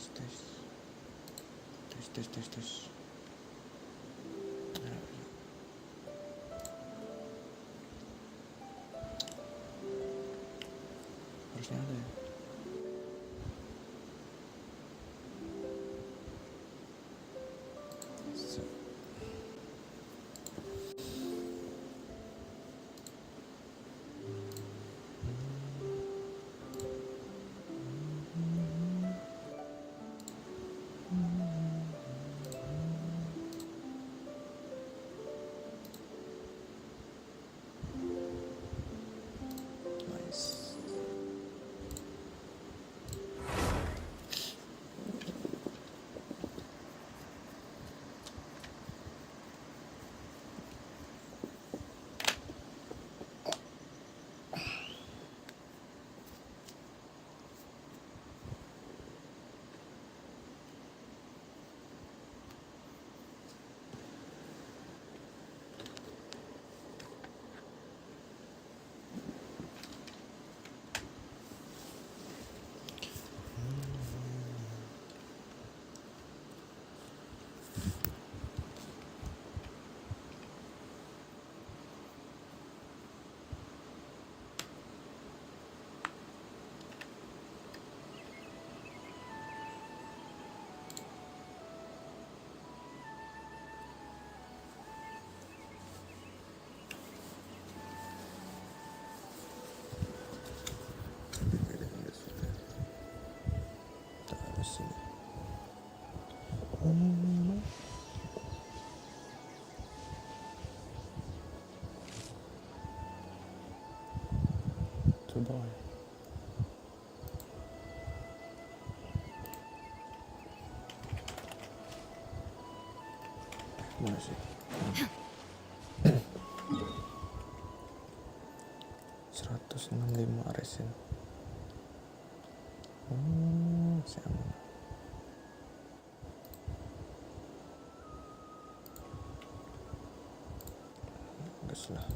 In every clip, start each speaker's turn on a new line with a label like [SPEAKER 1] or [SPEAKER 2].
[SPEAKER 1] tes. Harusnya ada ya. Coba ya. Mana sih? 165 resin. Sama. Gas lah.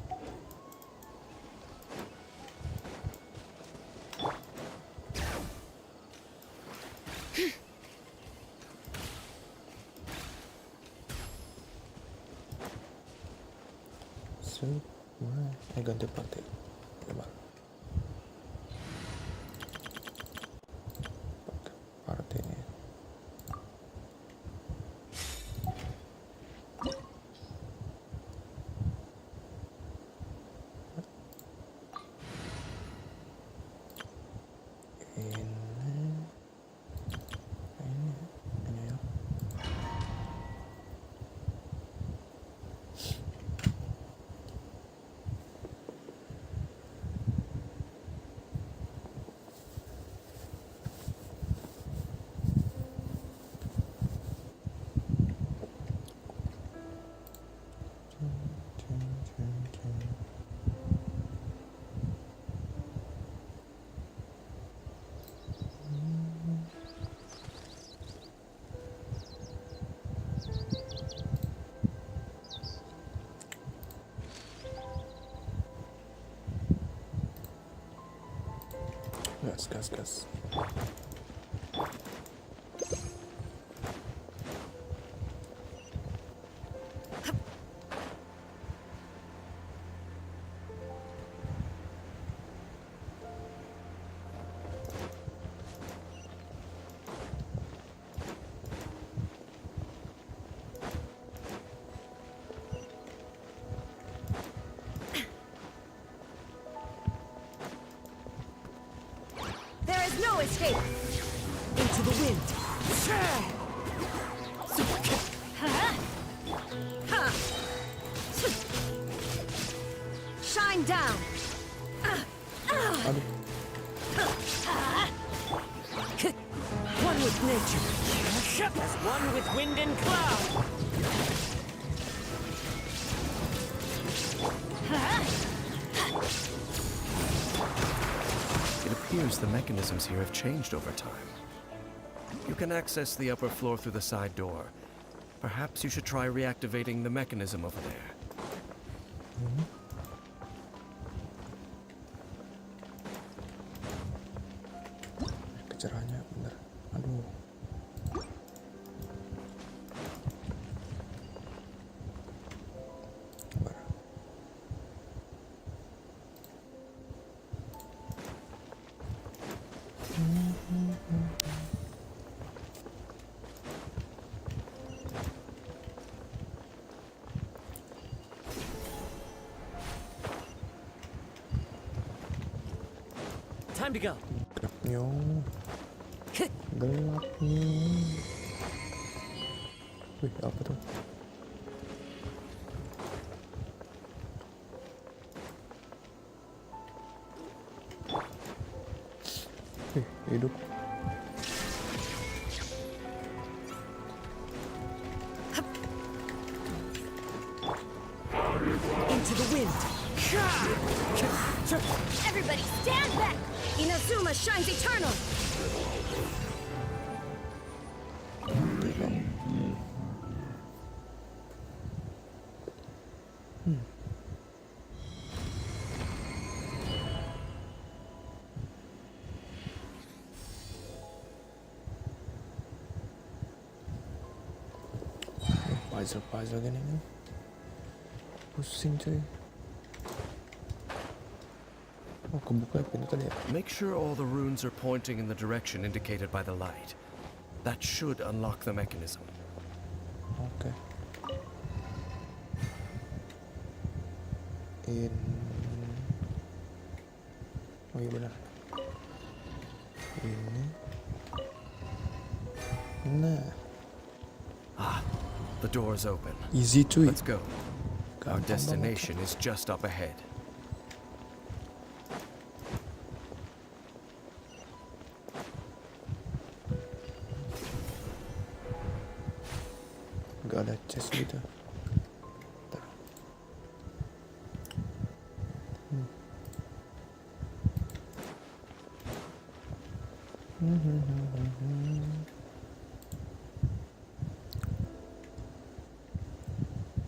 [SPEAKER 1] Ganti partai lebar partai ini. Ini ya. Gas.
[SPEAKER 2] No escape! Into the wind! Shine down! One with nature, as one with wind and cloud!
[SPEAKER 3] It appears the mechanisms here have changed over time. You can access the upper floor through the side door. Perhaps you should try reactivating the mechanism over there.
[SPEAKER 1] Kecerahnya bener. Aduh.
[SPEAKER 2] to go.
[SPEAKER 1] Gelapnya. Gelapnya. Wih, apa tuh? Wih, hidup.
[SPEAKER 2] Into the wind.
[SPEAKER 4] Everybody stand back! Inazuma shines eternal!
[SPEAKER 1] Puzzle gini nih. Pusing cuy. Oh, kebuka pintu tadi ya?
[SPEAKER 3] Make sure all the runes are pointing in the direction indicated by the light. That should unlock the mechanism.
[SPEAKER 1] Oke. Oh iya benar. Ini. Nah,
[SPEAKER 3] The door is open.
[SPEAKER 1] easy cuy.
[SPEAKER 3] Let's go. Our
[SPEAKER 1] Gampang
[SPEAKER 3] destination is just up ahead.
[SPEAKER 1] banget. Gak ada chest gitu. Bentar.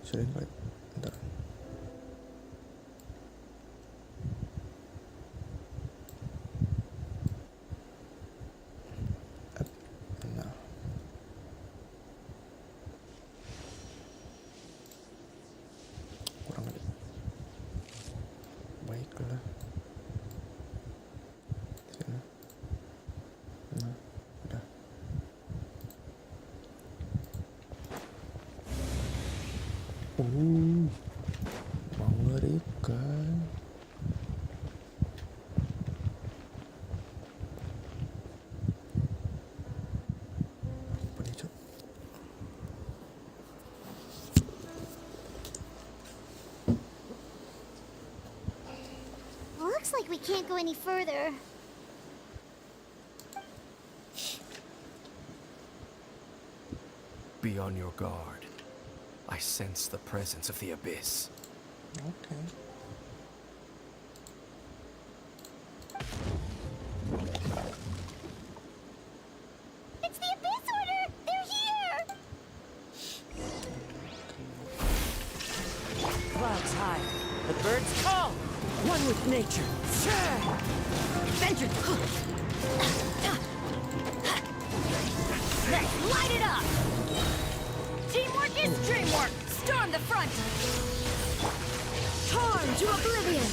[SPEAKER 1] Sudah invite. Bentar. Nah. Kurang ada. Baiklah. Sini. Nah, udah. Mengerikan. Apa nih, Cok?
[SPEAKER 4] Looks like we can't go any further.
[SPEAKER 3] Be on your guard. I sense the presence of the abyss.
[SPEAKER 1] Oke.
[SPEAKER 4] It's the Abyss Order! They're here!
[SPEAKER 2] Clouds high. The birds call. One with nature.
[SPEAKER 4] Vengeance! Let's light it up! Teamwork is dreamwork! Storm the front! Torn to oblivion!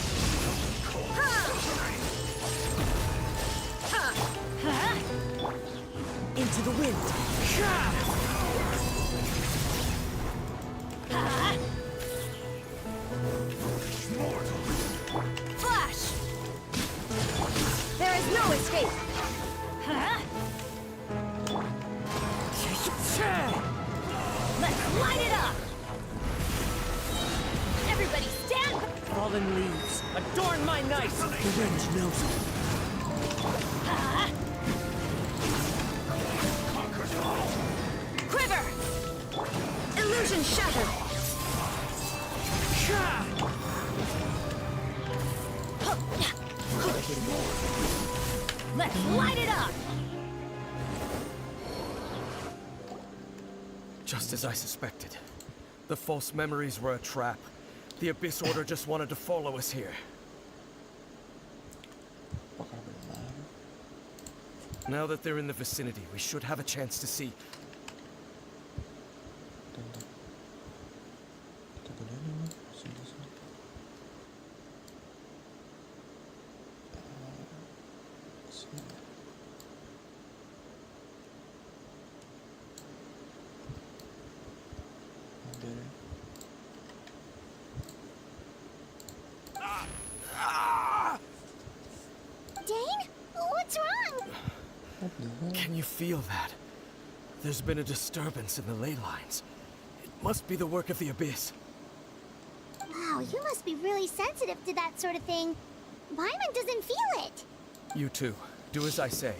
[SPEAKER 4] Ha! Ha! Ha!
[SPEAKER 2] Into the wind.
[SPEAKER 4] Ha! Flash! There is no escape! Ha! Let's light it up! Everybody stand!
[SPEAKER 2] Fallen leaves. Adorn my night. The wind knows it.
[SPEAKER 4] Ha! Quiver! Illusion shattered! Let's light it up!
[SPEAKER 3] Just as I suspected. The false memories were a trap. The Abyss Order just wanted to follow us here.
[SPEAKER 1] Apakah benar?
[SPEAKER 3] Now that they're in the vicinity, we should have a chance to see.
[SPEAKER 1] Bentar. Kita gunain ini. Sini, sini. Sini. Ada.
[SPEAKER 4] Dane?
[SPEAKER 3] Can you feel that? There's been a disturbance in the ley lines. It must be the work of the Abyss.
[SPEAKER 4] Wow, you must be really sensitive to that sort of thing. Paimon doesn't feel it.
[SPEAKER 3] You too. Do as I say.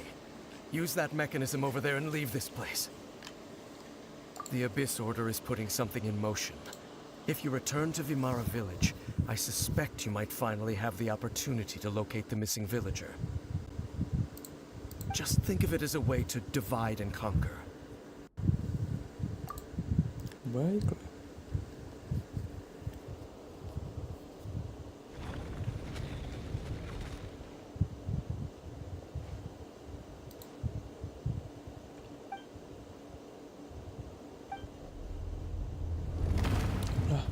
[SPEAKER 3] Use that mechanism over there and leave this place. The Abyss Order is putting something in motion. If you return to Vimara Village, I suspect you might finally have the opportunity to locate the missing villager. Just think of it as a way to divide and conquer.
[SPEAKER 1] Baiklah. Lah.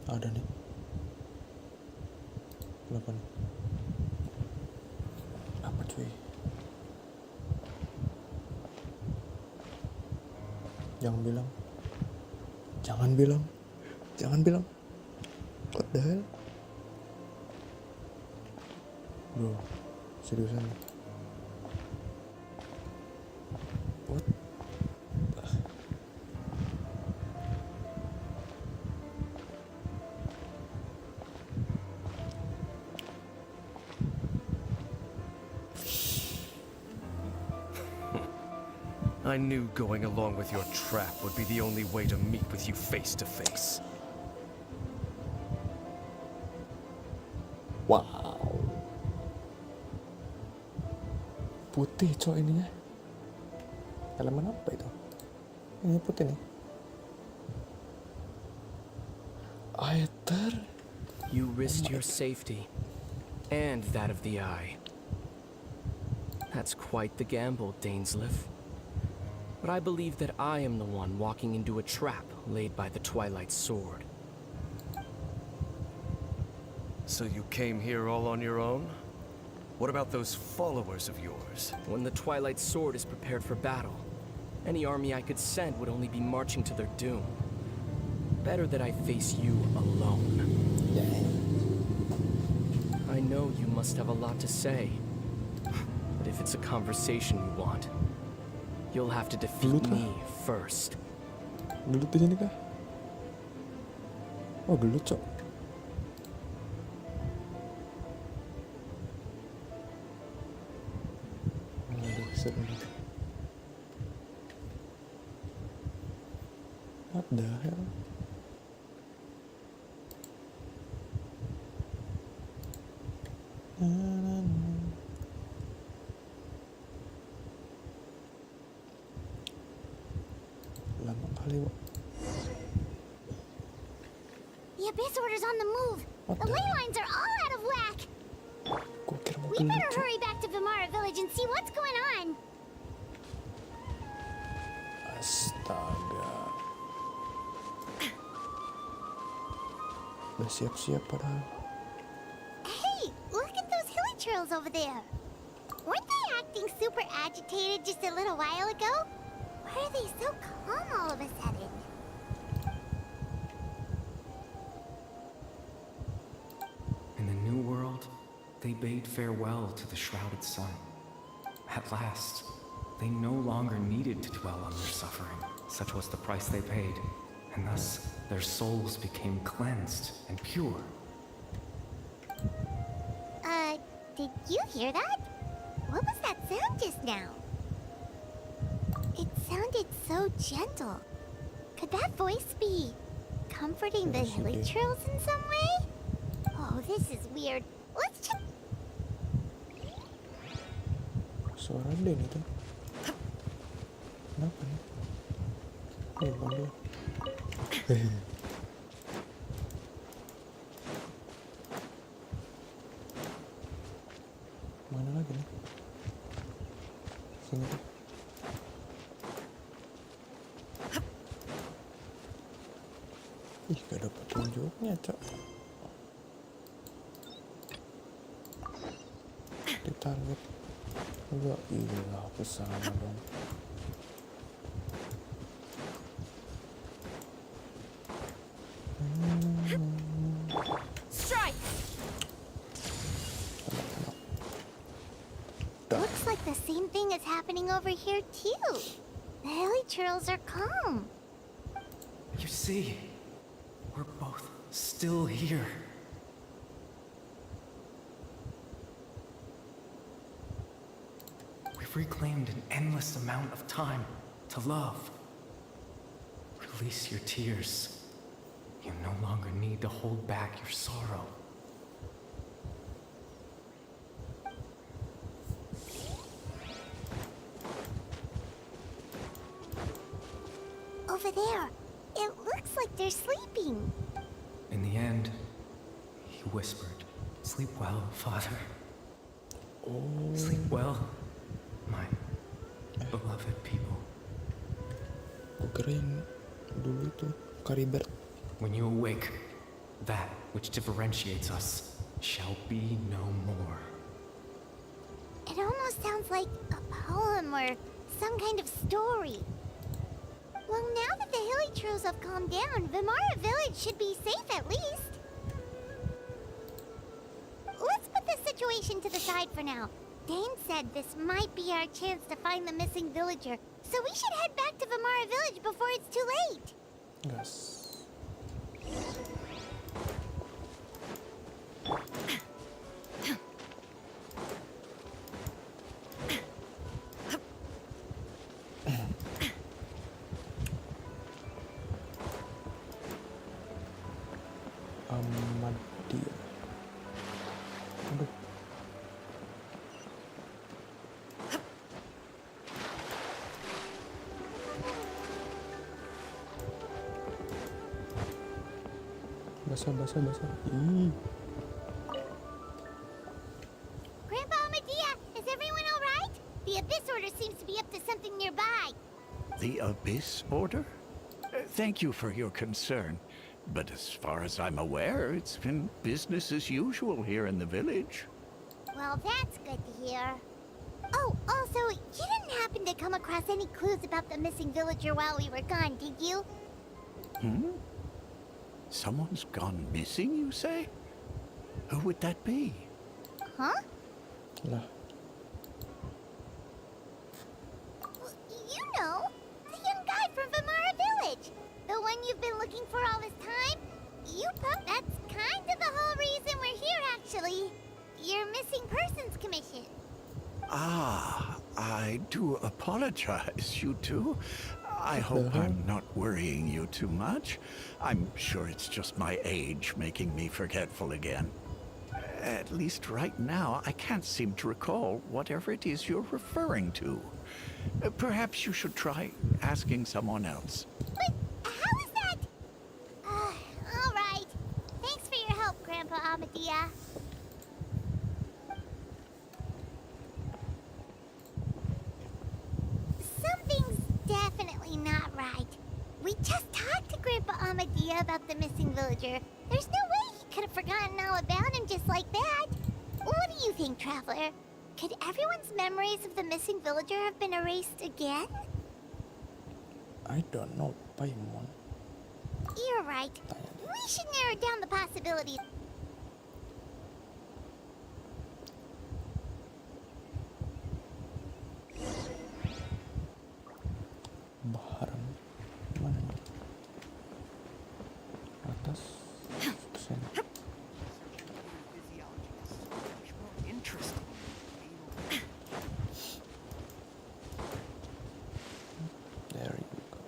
[SPEAKER 1] Ada nih. Kenapa nih? Apa cuy? Jangan bilang. Jangan bilang. Jangan bilang. What the hell? Bro, seriusan. What?
[SPEAKER 3] I knew going along with your trap would be the only way to meet with you face to face.
[SPEAKER 1] Wow. Putih cok ininya. Elemen apa itu? Ini putih nih. Aether.
[SPEAKER 2] You risked your safety and that of the Eye. That's quite the gamble, Dainsleif. But I believe that I am the one walking into a trap laid by the Twilight Sword.
[SPEAKER 3] So you came here all on your own? What about those followers of yours?
[SPEAKER 2] When the Twilight Sword is prepared for battle, any army I could send would only be marching to their doom. Better that I face you alone. I know you must have a lot to say, but if it's a conversation you want, you'll have to defeat
[SPEAKER 1] Gelut kah?
[SPEAKER 2] me first.
[SPEAKER 1] Gelut di sini kah? Oh, gelut cok. Aduh, seru nih. What the hell? Lama kali, Wak.
[SPEAKER 4] The Abyss Order's on the move.
[SPEAKER 1] What
[SPEAKER 4] The
[SPEAKER 1] the-
[SPEAKER 4] ley lines are all out of whack.
[SPEAKER 1] Gua kira mau
[SPEAKER 4] We
[SPEAKER 1] gelut,
[SPEAKER 4] better
[SPEAKER 1] cok.
[SPEAKER 4] hurry back to Vimara Village and see what's going on.
[SPEAKER 1] Astaga. Udah siap-siap padahal.
[SPEAKER 4] Hey, look at those hilly trails over there. Weren't they acting super agitated just a little while ago? Why are they so calm all of a sudden?
[SPEAKER 5] In the New World, they bade farewell to the shrouded sun. At last, they no longer needed to dwell on their suffering. Such was the price they paid, and thus their souls became cleansed and pure.
[SPEAKER 4] Did you hear that? What was that sound just now? It sounded so gentle. Could that voice be comforting the
[SPEAKER 1] Yes, it
[SPEAKER 4] hilly
[SPEAKER 1] did.
[SPEAKER 4] trails in some way? Oh, this is weird. Let's check.
[SPEAKER 1] Suara Den itu. Kenapa nih? Bang dia. Mana lagi nih? Sini tuh. Ih, gak ada petunjuknya, cok. Di target. Enggak, iya, ke sana dong.
[SPEAKER 4] Strike! Looks like the same thing is happening over here too. The hilly churls are calm.
[SPEAKER 5] You see, we're both still here. We've reclaimed an endless amount of time to love. Release your tears. You no longer need to hold back your sorrow.
[SPEAKER 4] Over there. It looks like they're sleeping.
[SPEAKER 5] In the end, he whispered, "Sleep well, Father.
[SPEAKER 1] Oh,
[SPEAKER 5] Sleep well, my beloved people.
[SPEAKER 1] gue kirain dulu tuh Karibert.
[SPEAKER 5] When you awake, that which differentiates us shall be no more."
[SPEAKER 4] It almost sounds like a poem or some kind of story. Well, now that the hilly churls have calmed down, Vimara village should be safe at least. Let's put this situation to the side for now. Dane said this might be our chance to find the missing villager, so we should head back to Vimara village before it's too late.
[SPEAKER 1] Gas. Ahmadiyah. Aduh. Basah. Ih.
[SPEAKER 4] Grandpa Ahmadiyah, is everyone all right? The Abyss Order seems to be up to something nearby.
[SPEAKER 6] The Abyss Order? Thank you for your concern. But as far as I'm aware, it's been business as usual here in the village.
[SPEAKER 4] Well, that's good to hear. Oh, also, you didn't happen to come across any clues about the missing villager while we were gone, did you?
[SPEAKER 6] Someone's gone missing, you say? Who would that be?
[SPEAKER 4] Huh?
[SPEAKER 1] Lah.
[SPEAKER 4] Well, you know, the young guy from Vimara village. The one you've been looking for all this time. That's kind of the whole reason we're here, actually. Your missing persons commission.
[SPEAKER 6] Ah, I do apologize, you two. I hope I'm not worrying you too much. I'm sure it's just my age making me forgetful again. At least right now, I can't seem to recall whatever it is you're referring to. Perhaps you should try asking someone else.
[SPEAKER 4] But how is that? All right. Thanks for your help, Grandpa Ahmadiyah. Something's definitely not right. We just talked to Grandpa Ahmadiyah about the missing villager. There's no way he could have forgotten all about him just like that. What do you think, Traveler? Could everyone's memories of the missing villager have been erased again?
[SPEAKER 1] I don't know, Paimon.
[SPEAKER 4] You're right. We should narrow down the possibilities.
[SPEAKER 1] Baharam. Mana nih? Atas. Kesana. There you go.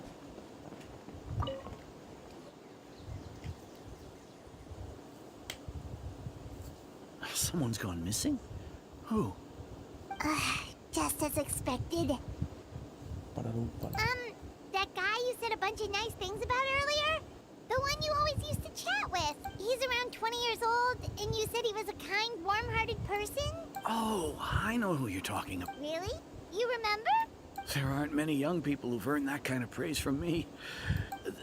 [SPEAKER 6] Someone's gone missing? Who?
[SPEAKER 4] Just as expected.
[SPEAKER 1] Pada lupa.
[SPEAKER 4] That guy you said a bunch of nice things about earlier? The one you always used to chat with. He's around 20 years old, and you said he was a kind, warm-hearted person?
[SPEAKER 7] Oh, I know who you're talking about.
[SPEAKER 4] Really? You remember?
[SPEAKER 7] There aren't many young people who've earned that kind of praise from me.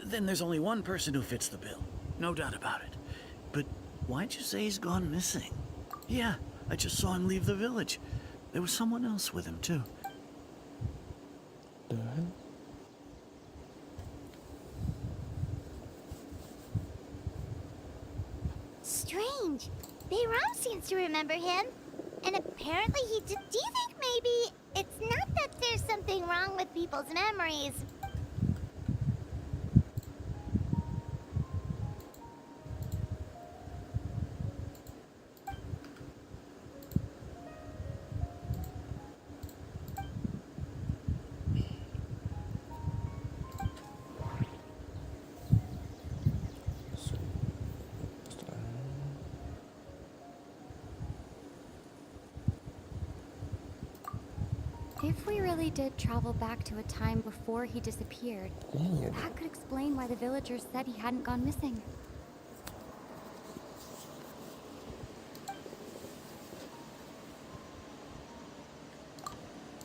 [SPEAKER 7] Then there's only one person who fits the bill. No doubt about it. But why'd you say he's gone missing? Yeah, I just saw him leave the village. There was someone else with him, too.
[SPEAKER 1] The hell?
[SPEAKER 4] Strange. Bayram seems to remember him. And apparently he do you think maybe it's not that there's something wrong with people's memories?
[SPEAKER 8] If we really did travel back to a time before he disappeared,
[SPEAKER 1] Iya.
[SPEAKER 8] that could explain why the villagers said he hadn't gone missing.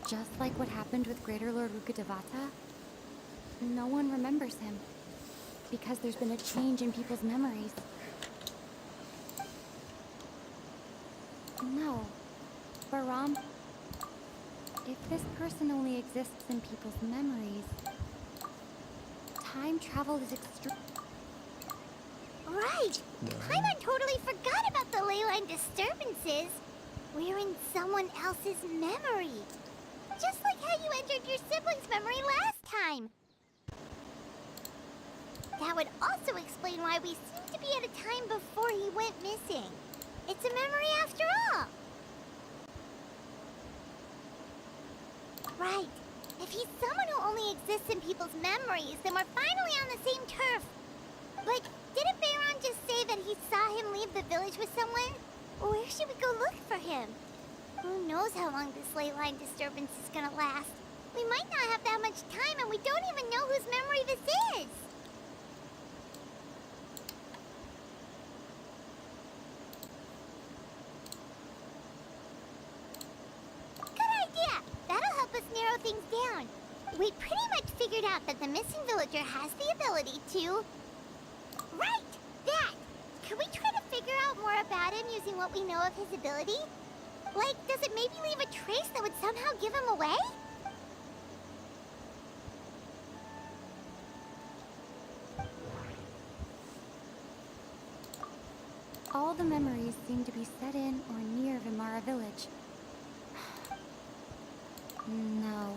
[SPEAKER 8] Just like what happened with Greater Lord Rukkhadevata, no one remembers him because there's been a change in people's memories. No, Baram, if this person only exists in people's memories, time travel is extreme.
[SPEAKER 4] Right! Paimon totally forgot about the ley line disturbances. We're in someone else's memory. Just like how you entered your sibling's memory last time. That would also explain why we seem to be at a time before he went missing. It's a memory after all. Right. If he's someone who only exists in people's memories, then we're finally on the same turf. But didn't Bayron just say that he saw him leave the village with someone? Where should we go look for him? Who knows how long this ley line disturbance is gonna last? We might not have that much time, and we don't even know whose memory this is. Good idea! That'll help us narrow things down. We pretty much figured out that the missing villager has the ability to... Right! That! Could we try to figure out more about him using what we know of his ability? Like, does it maybe leave a trace that would somehow give him away?
[SPEAKER 8] All the memories seem to be set in or near Vimara village. No.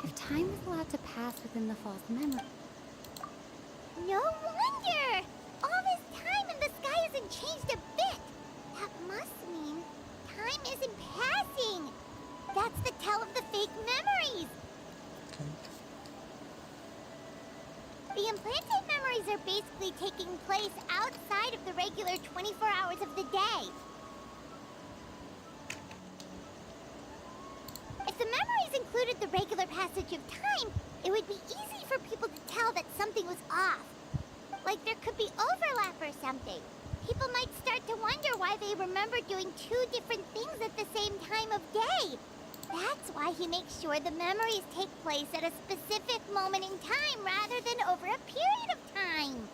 [SPEAKER 8] If time is allowed to pass within the false memory...
[SPEAKER 4] No wonder! All this time and the sky hasn't changed a bit! That must mean time isn't passing! That's the tell of the fake memories! The implanted memories are basically taking place outside of the regular 24 hours of the day. If the memories included the regular passage of time, it would be easy for people to tell that something was off. Like there could be overlap or something. People might start to wonder why they remember doing two different things at the same time of day. That's why he makes sure the memories take place at a specific moment in time rather than over a period of time.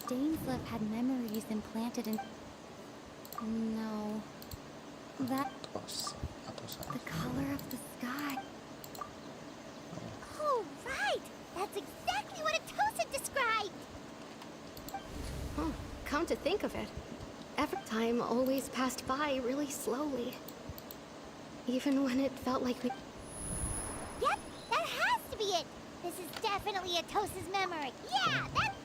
[SPEAKER 8] Dainsleif had memories implanted in... No. That... The color of the sky.
[SPEAKER 4] Oh, right! That's exactly what Atosa described!
[SPEAKER 9] Oh, come to think of it, every time always passed by really slowly. Even when it felt like we...
[SPEAKER 4] Yep, that has to be it! This is definitely Atosa's memory. Yeah, that's...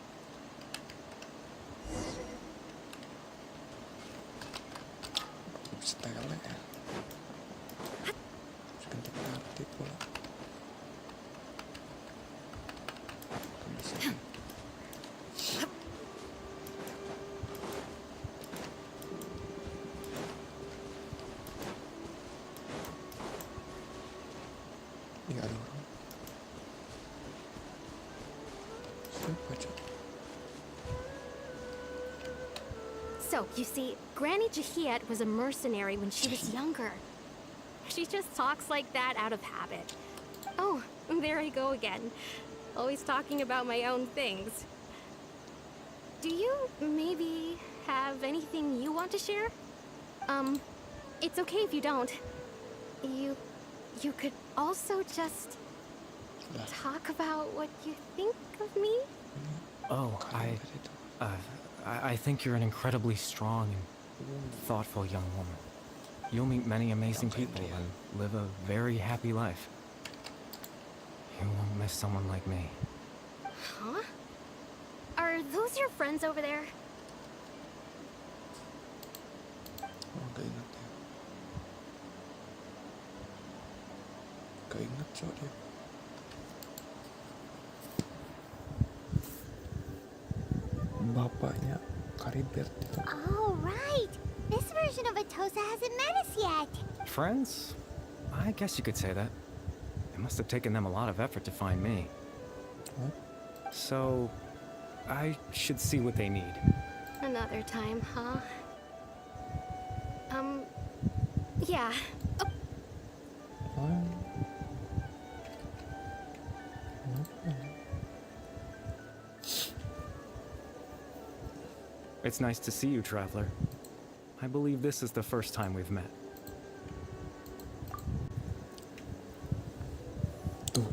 [SPEAKER 9] So, you see, Granny Jahiet was a mercenary when she was younger. She just talks like that out of habit. Oh, there I go again. Always talking about my own things. Do you you maybe have anything you want to share? It's okay if you don't. You could also just talk about what you think of me?
[SPEAKER 5] Oh, I think you're an incredibly strong and thoughtful young woman. You'll meet many amazing people and live a very happy life. You won't miss someone like me.
[SPEAKER 9] Huh? Are those your friends over there?
[SPEAKER 1] Oh, keinget ya. Keinget cok dia. Bapaknya Karibert itu.
[SPEAKER 4] Oh, right. This version of Atosa hasn't met us yet.
[SPEAKER 5] Friends? I guess you could say that. It must have taken them a lot of effort to find me.
[SPEAKER 1] What?
[SPEAKER 5] So, I should see what they need.
[SPEAKER 9] Another time, huh? Yeah.
[SPEAKER 1] Oh. Kenapa?
[SPEAKER 5] It's nice to see you, Traveler. I believe this is the first time we've met.
[SPEAKER 1] Tuh,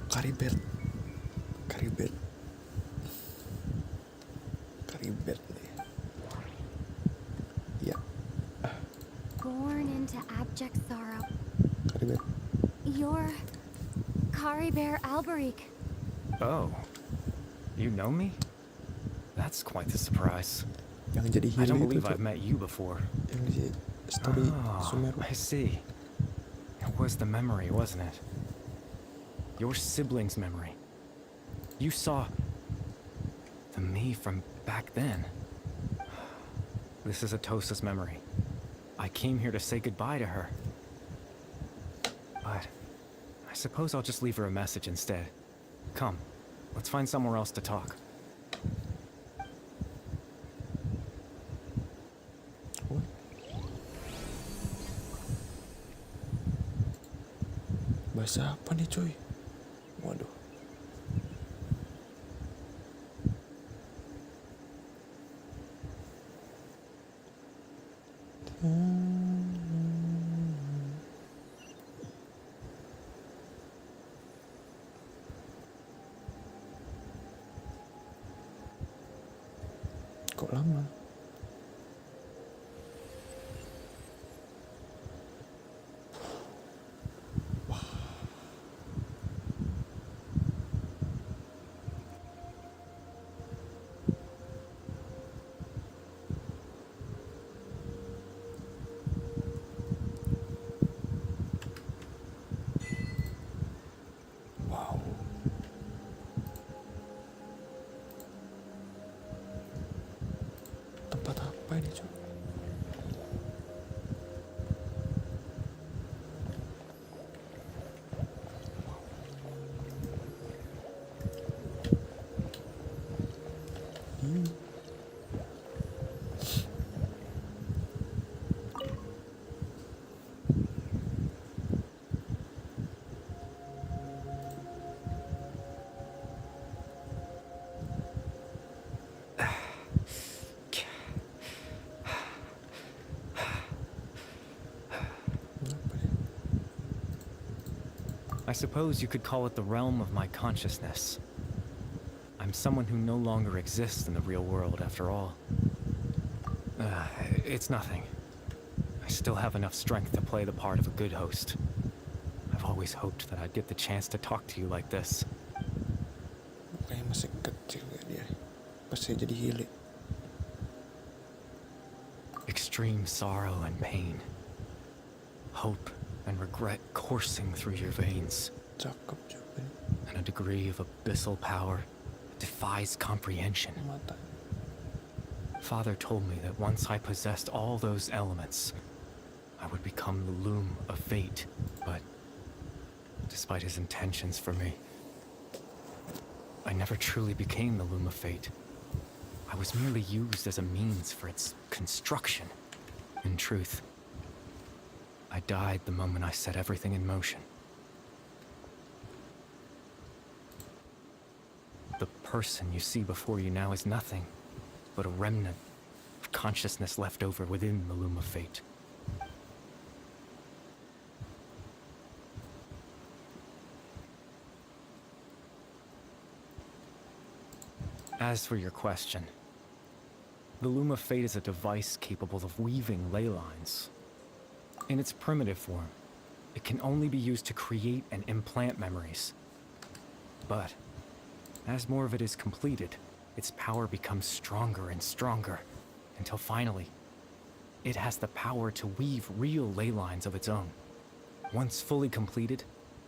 [SPEAKER 1] Karibert. Karibert nih. Ya,
[SPEAKER 8] Born into abject sorrow.
[SPEAKER 1] Karibert.
[SPEAKER 8] You're Caribert Alberic.
[SPEAKER 5] Oh, you know me? That's quite the surprise.
[SPEAKER 1] Yang jadi
[SPEAKER 5] I
[SPEAKER 1] hero
[SPEAKER 5] don't
[SPEAKER 1] itu
[SPEAKER 5] believe
[SPEAKER 1] Cok.
[SPEAKER 5] I've met you before.
[SPEAKER 1] Yang di story Sumeru.
[SPEAKER 5] I see. It was the memory, wasn't it? Your sibling's memory. You saw the me from back then. This is Atosa's memory. I came here to say goodbye to her. But I suppose I'll just leave her a message instead. Come, let's find somewhere else to talk.
[SPEAKER 1] What? Bahasa apa nih cuy? Waduh. Kok lama? Wow. Tempat apa ini, cuy?
[SPEAKER 5] I suppose you could call it the realm of my consciousness. I'm someone who no longer exists in the real world, after all. It's nothing. I still have enough strength to play the part of a good host. I've always hoped that I'd get the chance to talk to you like this.
[SPEAKER 1] Kayak masih kecil ya dia. Pasti jadi hilik.
[SPEAKER 5] Extreme sorrow and pain. Hope and regret coursing through your veins.
[SPEAKER 1] Cakep juga nih.
[SPEAKER 5] And a degree of abyssal power that defies comprehension.
[SPEAKER 1] Mata.
[SPEAKER 5] Father told me that once I possessed all those elements, I would become the loom of fate. But despite his intentions for me, I never truly became the loom of fate. I was merely used as a means for its construction. In truth, I died the moment I set everything in motion. The person you see before you now is nothing but a remnant of consciousness left over within the Loom of Fate. As for your question, the Loom of Fate is a device capable of weaving ley lines. In its primitive form, it can only be used to create and implant memories. But, as more of it is completed, its power becomes stronger and stronger, until finally, it has the power to weave real ley lines of its own. Once fully completed,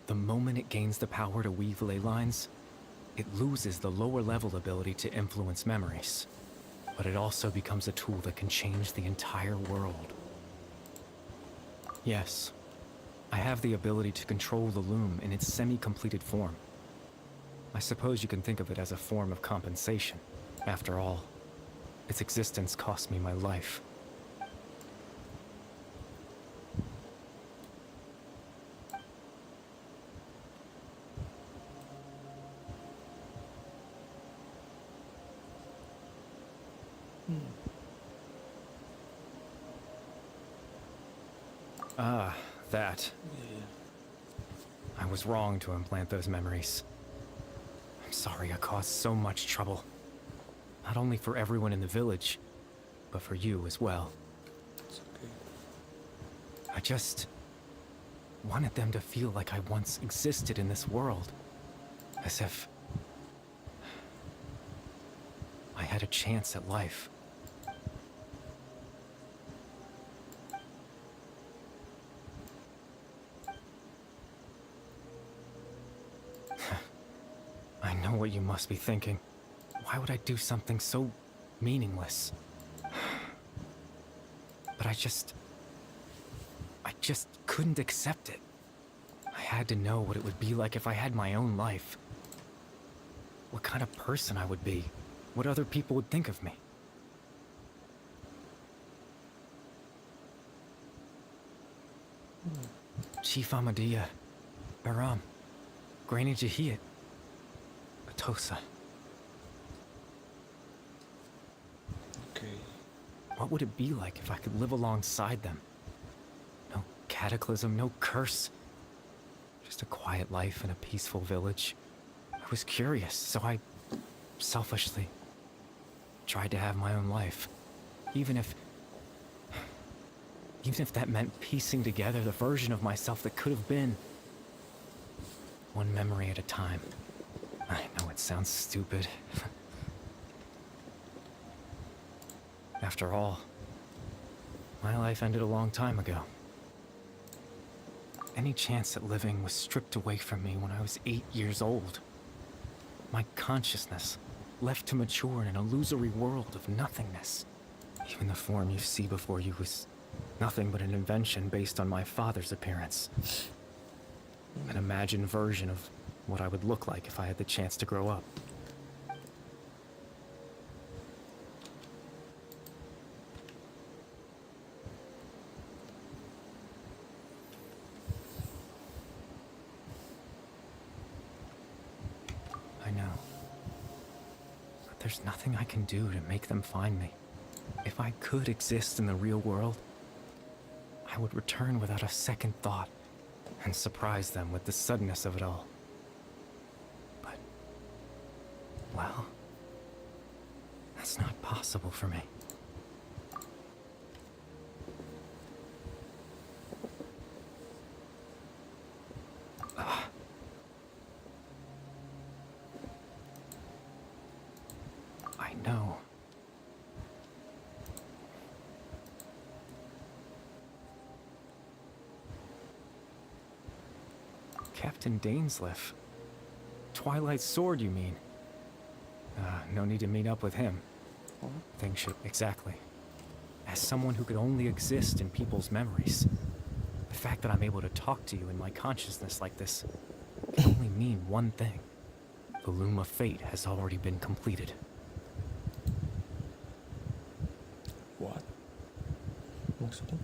[SPEAKER 5] the moment it gains the power to weave ley lines, it loses the lower level ability to influence memories. But it also becomes a tool that can change the entire world. Yes, I have the ability to control the Loom in its semi-completed form. I suppose you can think of it as a form of compensation. After all, its existence cost me my life. Ah, that. I was wrong to implant those memories. I'm sorry I caused so much trouble. Not only for everyone in the village, but for you as well.
[SPEAKER 1] It's okay.
[SPEAKER 5] I just wanted them to feel like I once existed in this world. As if I had a chance at life. I know what you must be thinking. Why would I do something so meaningless? But I just couldn't accept it. I had to know what it would be like if I had my own life. What kind of person I would be. What other people would think of me. Chief Ahmadiyya, Baram, Granny Jahiyat, Atosa.
[SPEAKER 1] Okay.
[SPEAKER 5] What would it be like if I could live alongside them? No cataclysm, no curse. Just a quiet life in a peaceful village. I was curious, so I selfishly tried to have my own life. Even if that meant piecing together the version of myself that could have been. One memory at a time. I know it sounds stupid. After all, my life ended a long time ago. Any chance at living was stripped away from me when I was 8 years old. My consciousness left to mature in an illusory world of nothingness. Even the form you see before you was nothing but an invention based on my father's appearance. An imagined version of what I would look like if I had the chance to grow up. I know. But there's nothing I can do to make them find me. If I could exist in the real world, I would return without a second thought and surprise them with the suddenness of it all. But, well, that's not possible for me. I know. Captain Dainsleif. Twilight's sword, you mean? No need to meet up with him. Things should... Exactly. As someone who could only exist in people's memories, the fact that I'm able to talk to you in my consciousness like this can only mean one thing. The Loom of Fate has already been completed.
[SPEAKER 1] What? Maksudnya?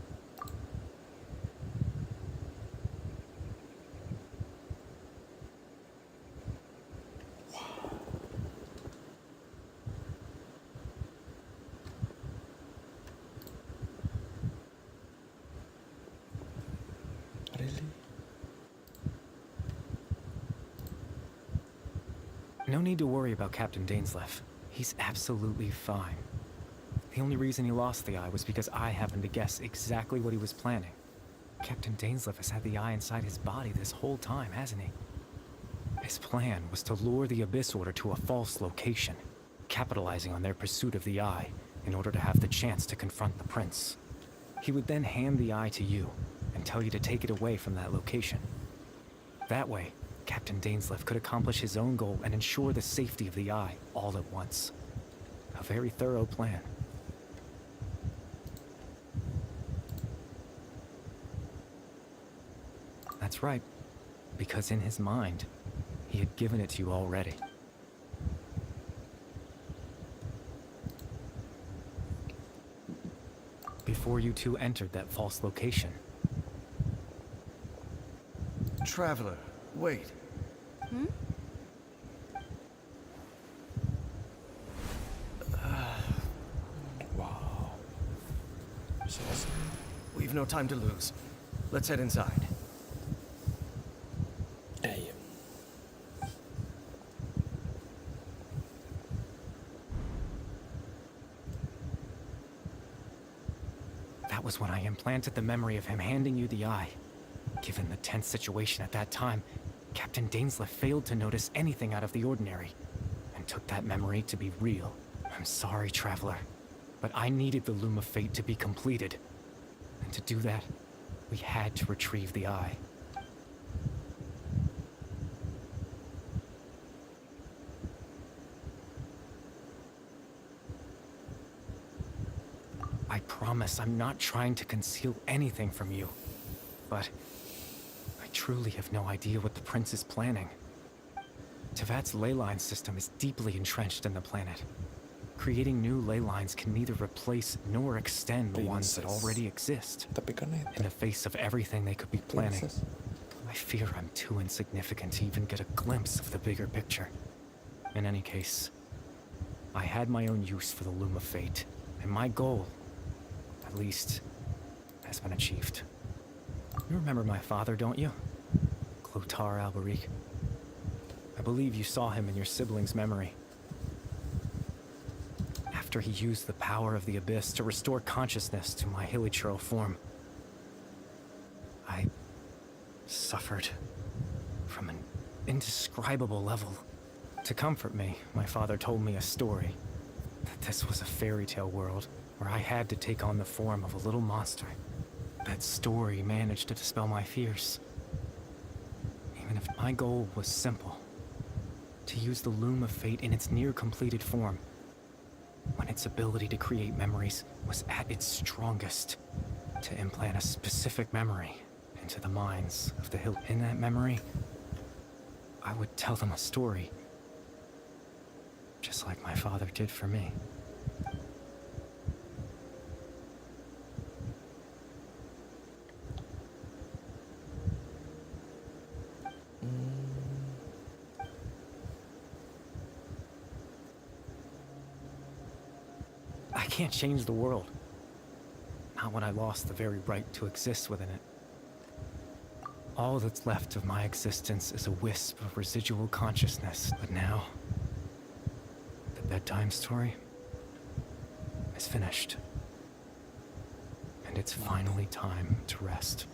[SPEAKER 5] No need to worry about Captain Dainsleif. He's absolutely fine. The only reason he lost the eye was because I happened to guess exactly what he was planning. Captain Dainsleif has had the eye inside his body this whole time, hasn't he? His plan was to lure the Abyss Order to a false location, capitalizing on their pursuit of the eye in order to have the chance to confront the prince. He would then hand the eye to you and tell you to take it away from that location. That way, Captain Dainsleif could accomplish his own goal and ensure the safety of the eye all at once. A very thorough plan. That's right, because in his mind, he had given it to you already. Before you two entered that false location.
[SPEAKER 3] Traveler, wait.
[SPEAKER 1] Wow. So awesome.
[SPEAKER 3] We've no time to lose. Let's head inside.
[SPEAKER 1] Hey.
[SPEAKER 5] That was when I implanted the memory of him handing you the eye. Given the tense situation at that time, Captain Dainsleif failed to notice anything out of the ordinary, and took that memory to be real. I'm sorry, Traveler, but I needed the Loom of Fate to be completed. And to do that, we had to retrieve the eye. I promise I'm not trying to conceal anything from you, but I truly have no idea what the prince is planning. Tevat's ley line system is deeply entrenched in the planet. Creating new ley lines can neither replace nor extend the ones that already exist.
[SPEAKER 1] Tapi kan
[SPEAKER 5] In the face of everything they could be planning,
[SPEAKER 1] Princess.
[SPEAKER 5] I fear I'm too insignificant to even get a glimpse of the bigger picture. In any case, I had my own use for the Loom of Fate, and my goal, at least, has been achieved. You remember my father, don't you? Clotar Alberic. I believe you saw him in your sibling's memory. After he used the power of the Abyss to restore consciousness to my hilichurl form, I suffered from an indescribable level. To comfort me, my father told me a story, that this was a fairy tale world where I had to take on the form of a little monster. That story managed to dispel my fears. Even if my goal was simple, to use the Loom of Fate in its near-completed form, when its ability to create memories was at its strongest, to implant a specific memory into the minds of the hill. In that memory, I would tell them a story, just like my father did for me. I can't change the world. Not when I lost the very right to exist within it. All that's left of my existence is a wisp of residual consciousness. But now, the bedtime story is finished. And it's finally time to rest.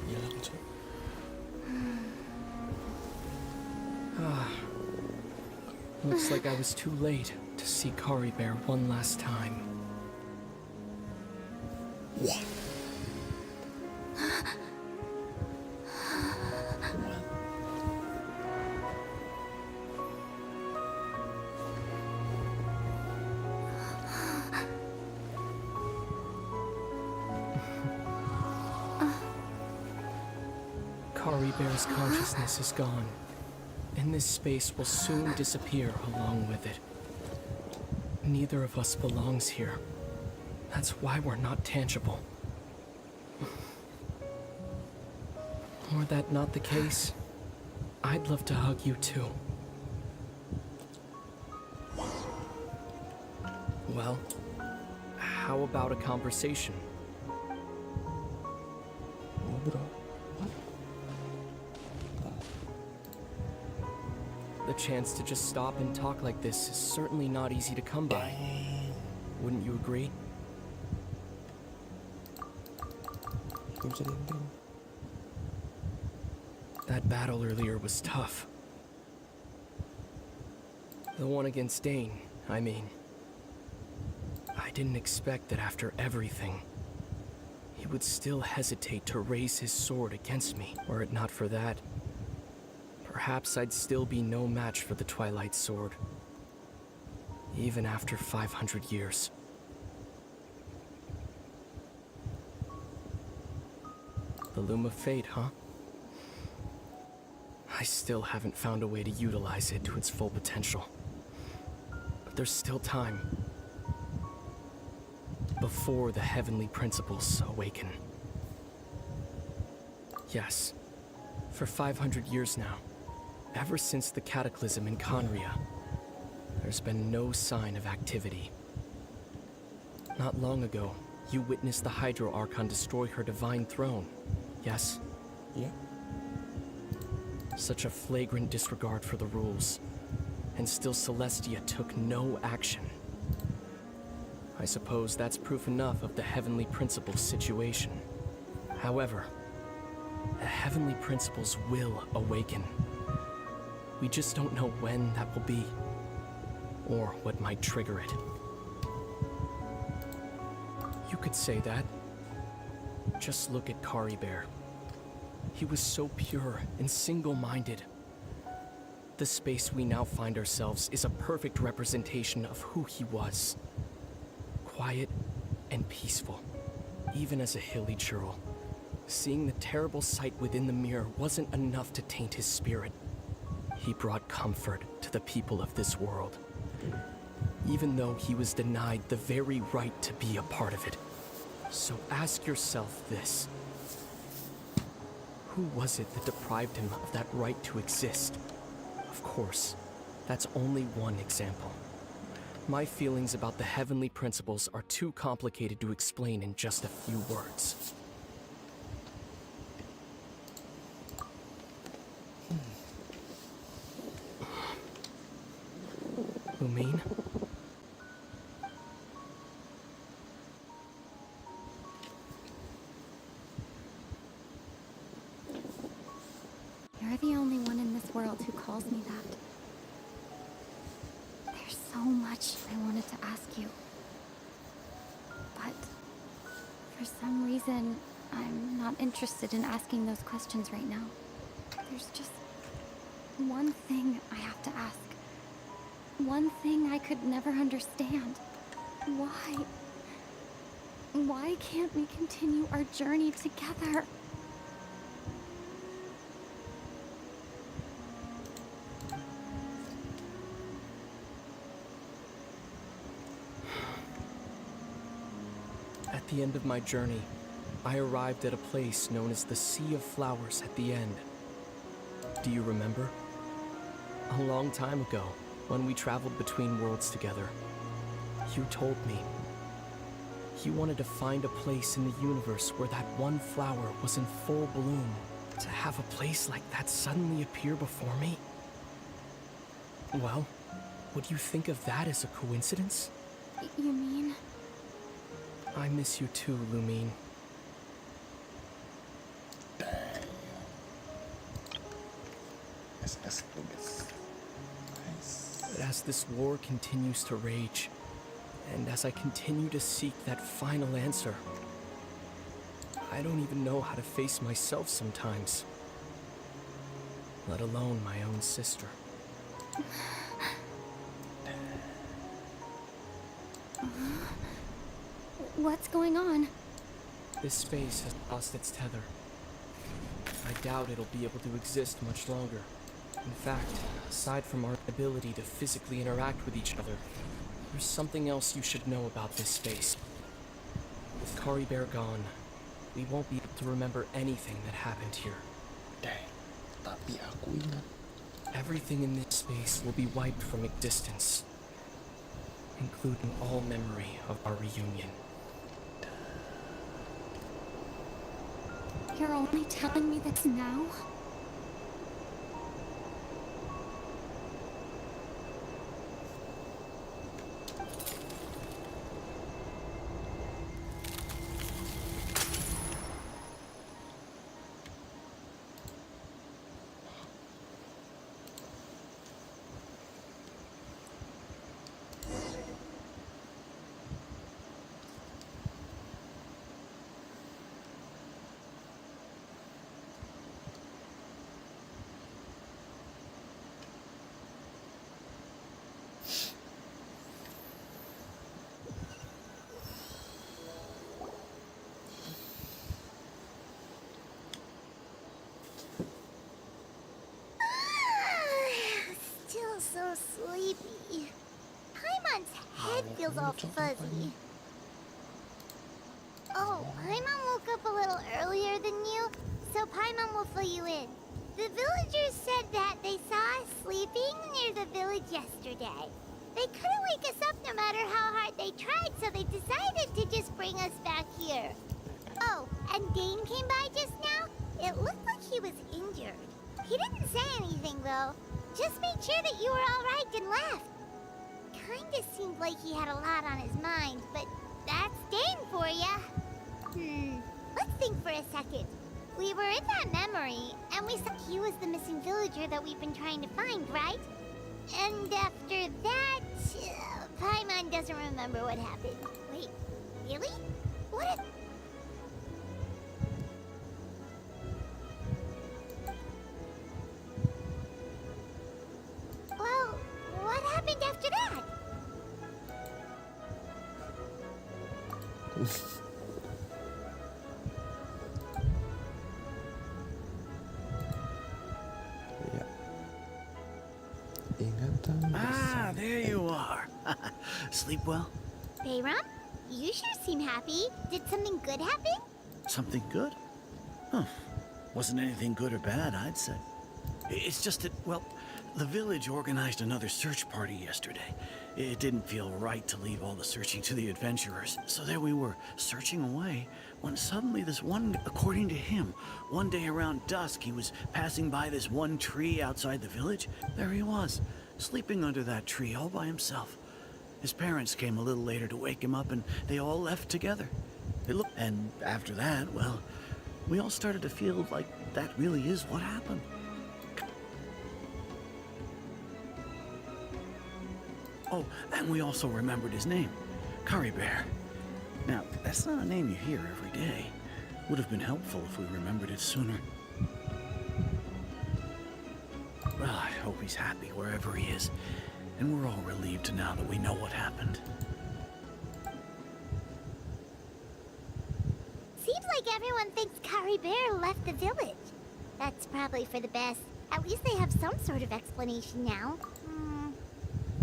[SPEAKER 1] Hilang, Cok.
[SPEAKER 2] Looks like I was too late to see Kari Bear one last time.
[SPEAKER 1] What?
[SPEAKER 2] Kari Bear's consciousness is gone, and this space will soon disappear along with it. Neither of us belongs here. That's why we're not tangible. Were that not the case, I'd love to hug you too. Well, how about a conversation?
[SPEAKER 1] Ngobrol.
[SPEAKER 2] The chance to just stop and talk like this is certainly not easy to come by. Wouldn't you agree?
[SPEAKER 1] Itu bisa dinding.
[SPEAKER 2] That battle earlier was tough. The one against Dane, I mean. I didn't expect that after everything, he would still hesitate to raise his sword against me. Were it not for that, perhaps I'd still be no match for the Twilight Sword, even after 500 years. The Loom of Fate, huh? I still haven't found a way to utilize it to its full potential. But there's still time. Before the heavenly principles awaken. Yes, for 500 years now, ever since the cataclysm in Conria, there's been no sign of activity. Not long ago, you witnessed the Hydro Archon destroy her divine throne, yes?
[SPEAKER 1] Yeah.
[SPEAKER 2] Such a flagrant disregard for the rules, and still Celestia took no action. I suppose that's proof enough of the Heavenly Principles situation. However, the Heavenly Principles will awaken. We just don't know when that will be, or what might trigger it. You could say that. Just look at Kari Bear. He was so pure and single-minded. The space we now find ourselves is a perfect representation of who he was. Quiet and peaceful, even as a hilly churl. Seeing the terrible sight within the mirror wasn't enough to taint his spirit. He brought comfort to the people of this world, even though he was denied the very right to be a part of it. So ask yourself this. Who was it that deprived him of that right to exist? Of course, that's only one example. My feelings about the Heavenly Principles are too complicated to explain in just a few words. Lumine?
[SPEAKER 8] You're the only one in this world who calls me that. There's so much I wanted to ask you. But for some reason, I'm not interested in asking those questions right now. There's just one thing I have to ask. One thing I could never understand. Why? Why can't we continue our journey together?
[SPEAKER 2] At the end of my journey, I arrived at a place known as the Sea of Flowers at the end. Do you remember? A long time ago, when we traveled between worlds together, you told me you wanted to find a place in the universe where that one flower was in full bloom. To have a place like that suddenly appear before me? Well, would you think of that as a coincidence?
[SPEAKER 8] You mean?
[SPEAKER 2] I miss you too, Lumine.
[SPEAKER 1] SS guys. Nice.
[SPEAKER 2] But as this war continues to rage, and as I continue to seek that final answer, I don't even know how to face myself sometimes, let alone my own sister.
[SPEAKER 8] What's going on?
[SPEAKER 2] This space has lost its tether. I doubt it'll be able to exist much longer. In fact, aside from our ability to physically interact with each other, there's something else you should know about this space. With Kari Bear gone, we won't be able to remember anything that happened here.
[SPEAKER 1] Dang, tapi aku ingat.
[SPEAKER 2] Everything in this space will be wiped from existence, including all memory of our reunion.
[SPEAKER 8] You're only telling me this now?
[SPEAKER 4] Still so sleepy. Paimon's head feels all fuzzy. Oh, Paimon woke up a little earlier than you, so Paimon will fill you in. The villagers said that they saw us sleeping near the village yesterday. They couldn't wake us up no matter how hard they tried, so they decided to just bring us back here. Oh, and Dane came by just now. It looked like he was injured. He didn't say anything, though. Just made sure that you were all right and left. Kinda seemed like he had a lot on his mind, but that's Dane for ya. Let's think for a second. We were in that memory, and we said he was the missing villager that we've been trying to find, right? And after that, Paimon doesn't remember what happened. Wait, really? What if... Well, what happened after that?
[SPEAKER 1] Ya. Ingatan
[SPEAKER 7] Ah, there you are. Sleep well?
[SPEAKER 4] Bayram, you sure seem happy. Did something good happen?
[SPEAKER 7] Something good? Huh. Wasn't anything good or bad, I'd say. It's just that, well, the village organized another search party yesterday. It didn't feel right to leave all the searching to the adventurers. So there we were, searching away, when suddenly this one, according to him, one day around dusk, he was passing by this one tree outside the village. There he was, sleeping under that tree all by himself. His parents came a little later to wake him up, and they all left together. And after that, well, we all started to feel like that really is what happened. Oh, and we also remembered his name, Kari Bear. Now, that's not a name you hear every day. Would have been helpful if we remembered it sooner. Well, I hope he's happy wherever he is, and we're all relieved now that we know what happened.
[SPEAKER 4] Seems like everyone thinks Kari Bear left the village. That's probably for the best. At least they have some sort of explanation now.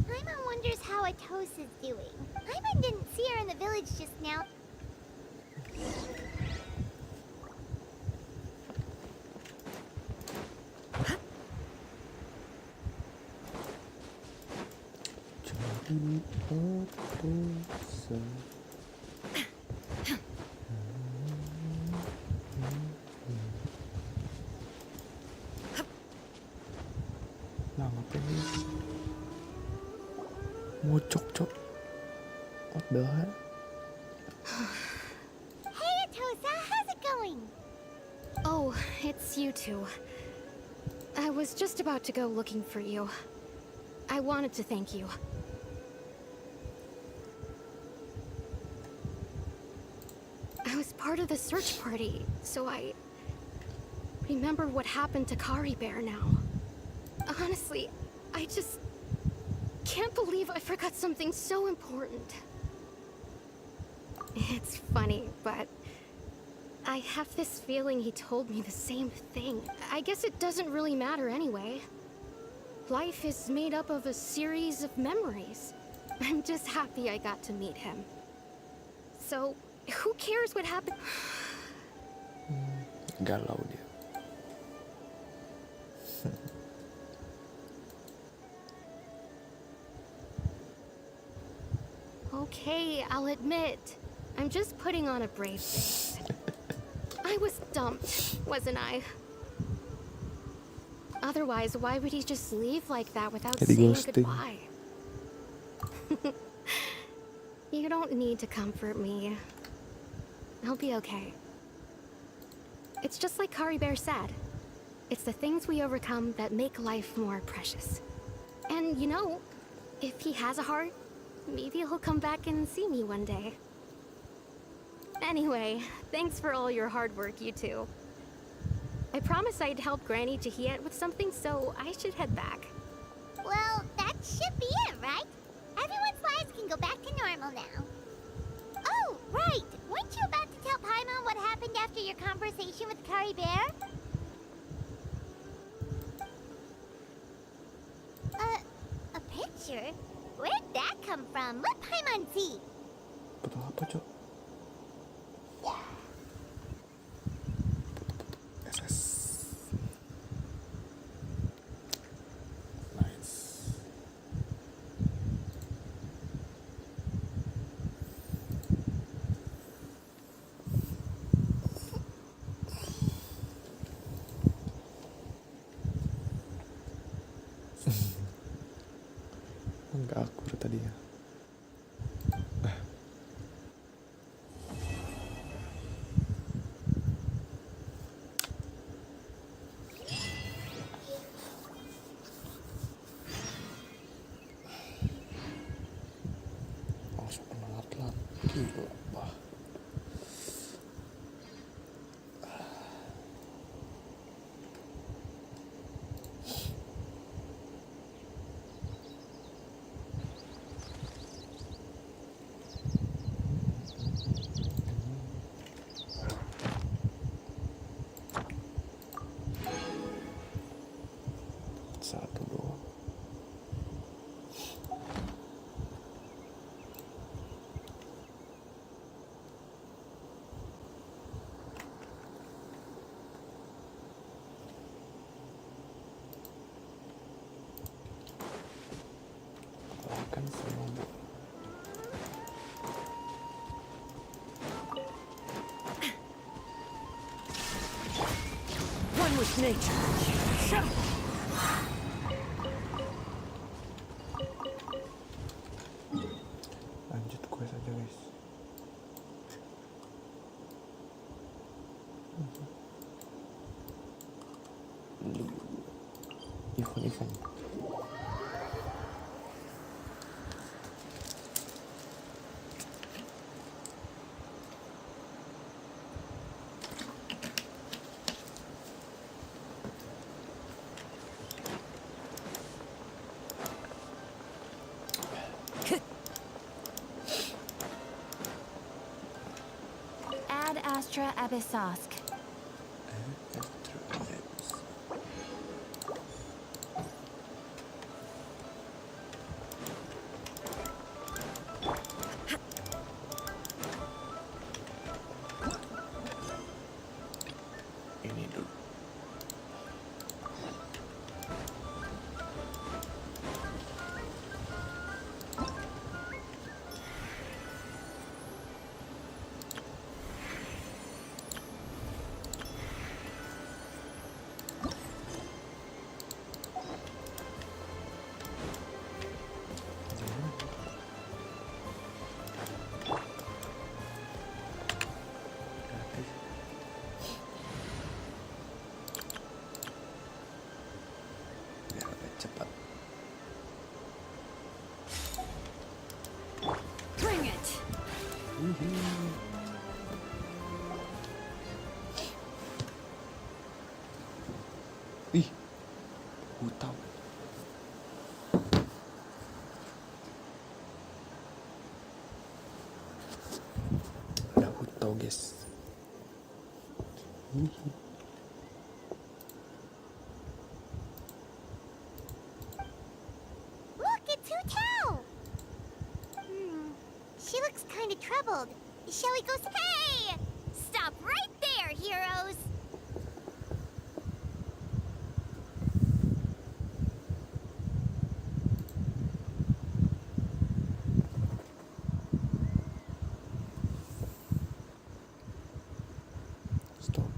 [SPEAKER 4] Paimon wonders how Atos is doing. Paimon didn't see her in the village just now.
[SPEAKER 1] Jadi Atos. Lah ngapain ini? Cok. What the hell?
[SPEAKER 4] Hey, Atosa, how's it going?
[SPEAKER 9] Oh, it's you two. I was just about to go looking for you. I wanted to thank you. I was part of the search party, so I remember what happened to Kari Bear now. Honestly, I just can't believe I forgot something so important. It's funny, but I have this feeling he told me the same thing. I guess it doesn't really matter anyway. Life is made up of a series of memories. I'm just happy I got to meet him. So, who cares what happened?
[SPEAKER 1] Galau dia.
[SPEAKER 9] Okay, I'll admit. I'm just putting on a brave face. I was dumped, wasn't I? Otherwise, why would he just leave like that without
[SPEAKER 1] Jadi
[SPEAKER 9] saying
[SPEAKER 1] ghosting.
[SPEAKER 9] goodbye? You don't need to comfort me. I'll be okay. It's just like Kari Bear said. It's the things we overcome that make life more precious. And you know, if he has a heart, maybe he'll come back and see me one day. Anyway, thanks for all your hard work, you two. I promised I'd help Granny Jahiet with something, so I should head back.
[SPEAKER 4] Well, that should be it, right? Everyone's lives can go back to normal now. Oh, right! Weren't you about to tell Paimon what happened after your conversation with Kari Bear? A picture? Where'd that come from? Let Paimon see.
[SPEAKER 1] Betul apa, Cok? Wah. SS. Nice. Enggak akur tadi ya. Langsung kena lat-lat. Gila, bah. Satu doang. Kalahkan semua bu.
[SPEAKER 3] One with nature.
[SPEAKER 1] Lanjut quest aja guys. Event.
[SPEAKER 8] Ad Astra Abyssosk.
[SPEAKER 1] Ini dulu. Biar agak cepat.
[SPEAKER 9] Bring it!
[SPEAKER 1] Ih, hutang. Ada hutang guys.
[SPEAKER 4] Look, it's Hu Tao! She looks kind of troubled. Shall we go Hey! Stop right there, heroes!
[SPEAKER 1] Stop.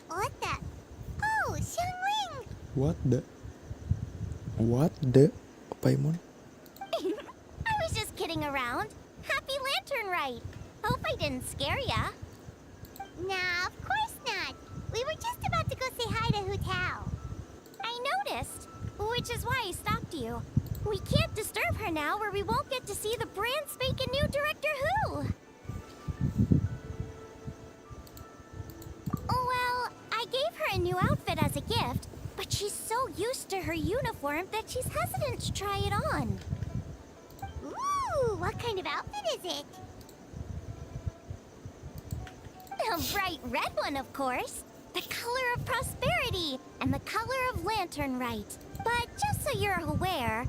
[SPEAKER 4] What the? Oh, Xiangling!
[SPEAKER 1] What the? What the? Paimon?
[SPEAKER 4] I was just kidding around. Happy Lantern Rite. Hope I didn't scare ya. Nah, of course not. We were just about to go say hi to Hu Tao. I noticed, which is why I stopped you. We can't disturb her now or we won't get to see the brand spanking new Director Who. Well, I gave her a new outfit as a gift, but she's so used to her uniform that she's hesitant to try it on. Ooh, what kind of outfit is it? A bright red one, of course. The color of prosperity and the color of Lantern Rite. But just so you're aware,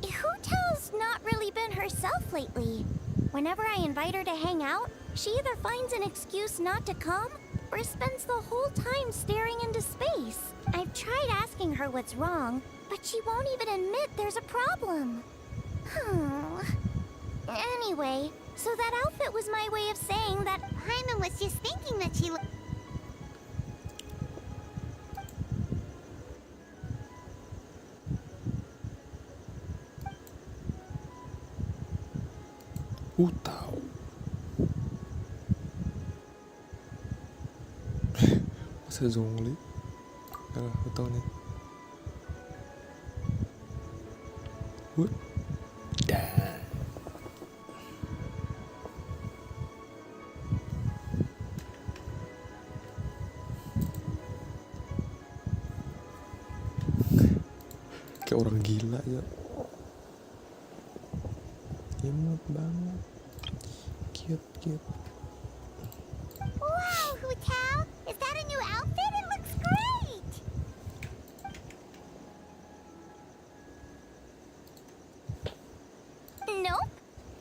[SPEAKER 4] Hu Tao's not really been herself lately. Whenever I invite her to hang out, she either finds an excuse not to come or spends the whole time staring into space. I've tried asking her what's wrong, but she won't even admit there's a problem. Anyway, so that outfit was my way of saying that Paimon was just thinking that she
[SPEAKER 1] Hu Tao. Masa Zhongli? Hu Tao nih. Udah. Kayak orang gila ya. Imut banget. Cute.
[SPEAKER 4] Wow, Hu Tao! Is that a new outfit? It looks great! Nope.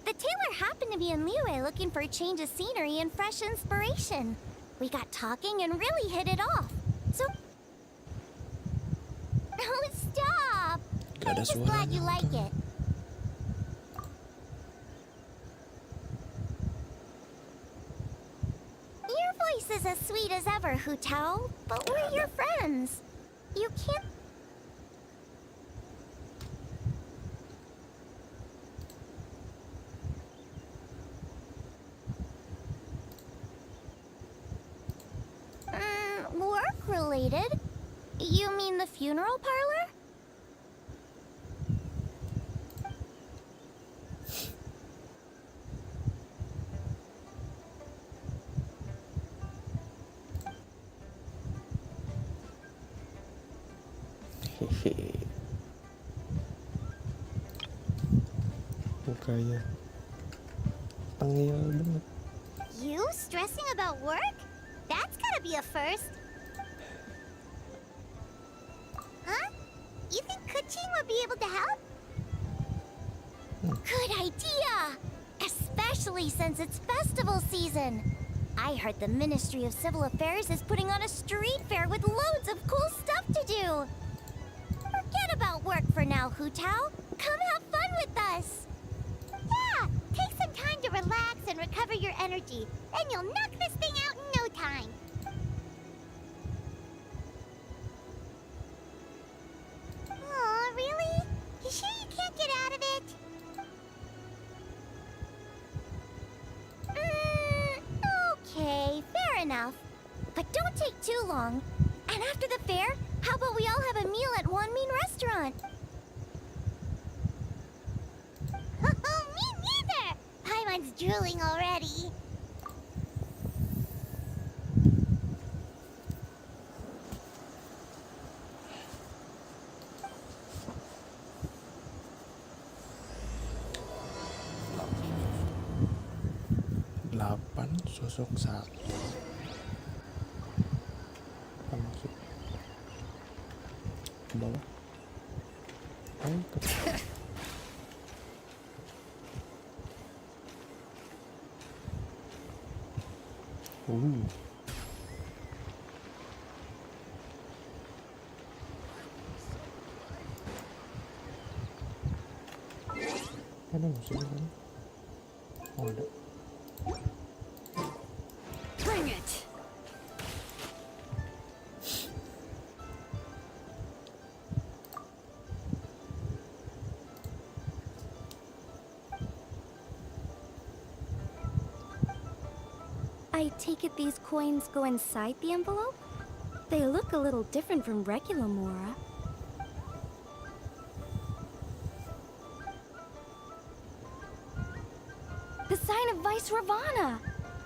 [SPEAKER 4] The tailor happened to be in Liyue looking for a change of scenery and fresh inspiration. We got talking and really hit it off. So... Oh, stop! I'm just glad you like it. Your voice is as sweet as ever, Hu Tao, but we're your friends. You can't... Work-related? You mean the funeral parlor?
[SPEAKER 1] Hehe. Mukanya tengil banget.
[SPEAKER 4] You stressing about work? That's gotta be a first. Huh? You think Kuching would be able to help? Good idea! Especially since it's festival season. I heard the Ministry of Civil Affairs is putting on a street fair with loads of cool stuff to do. Forget about work for now, Hu Tao. Come have fun with us. Yeah, take some time to relax and recover your energy. Then you'll knock this thing out in no time. Aw, really? You sure you can't get out of it? Okay, fair enough. But don't take too long. And after the fair, how about we all have a meal at Wanmin Restaurant? Me neither! Paimon's drooling already.
[SPEAKER 1] 8 sosok 1. Apa maksud? Ke bawah. Ke ada musuhnya kan? Oh, ada.
[SPEAKER 9] Bring it.
[SPEAKER 10] I take it these coins go inside the envelope? They look a little different from regular Mora. The sign of Vice Ravana!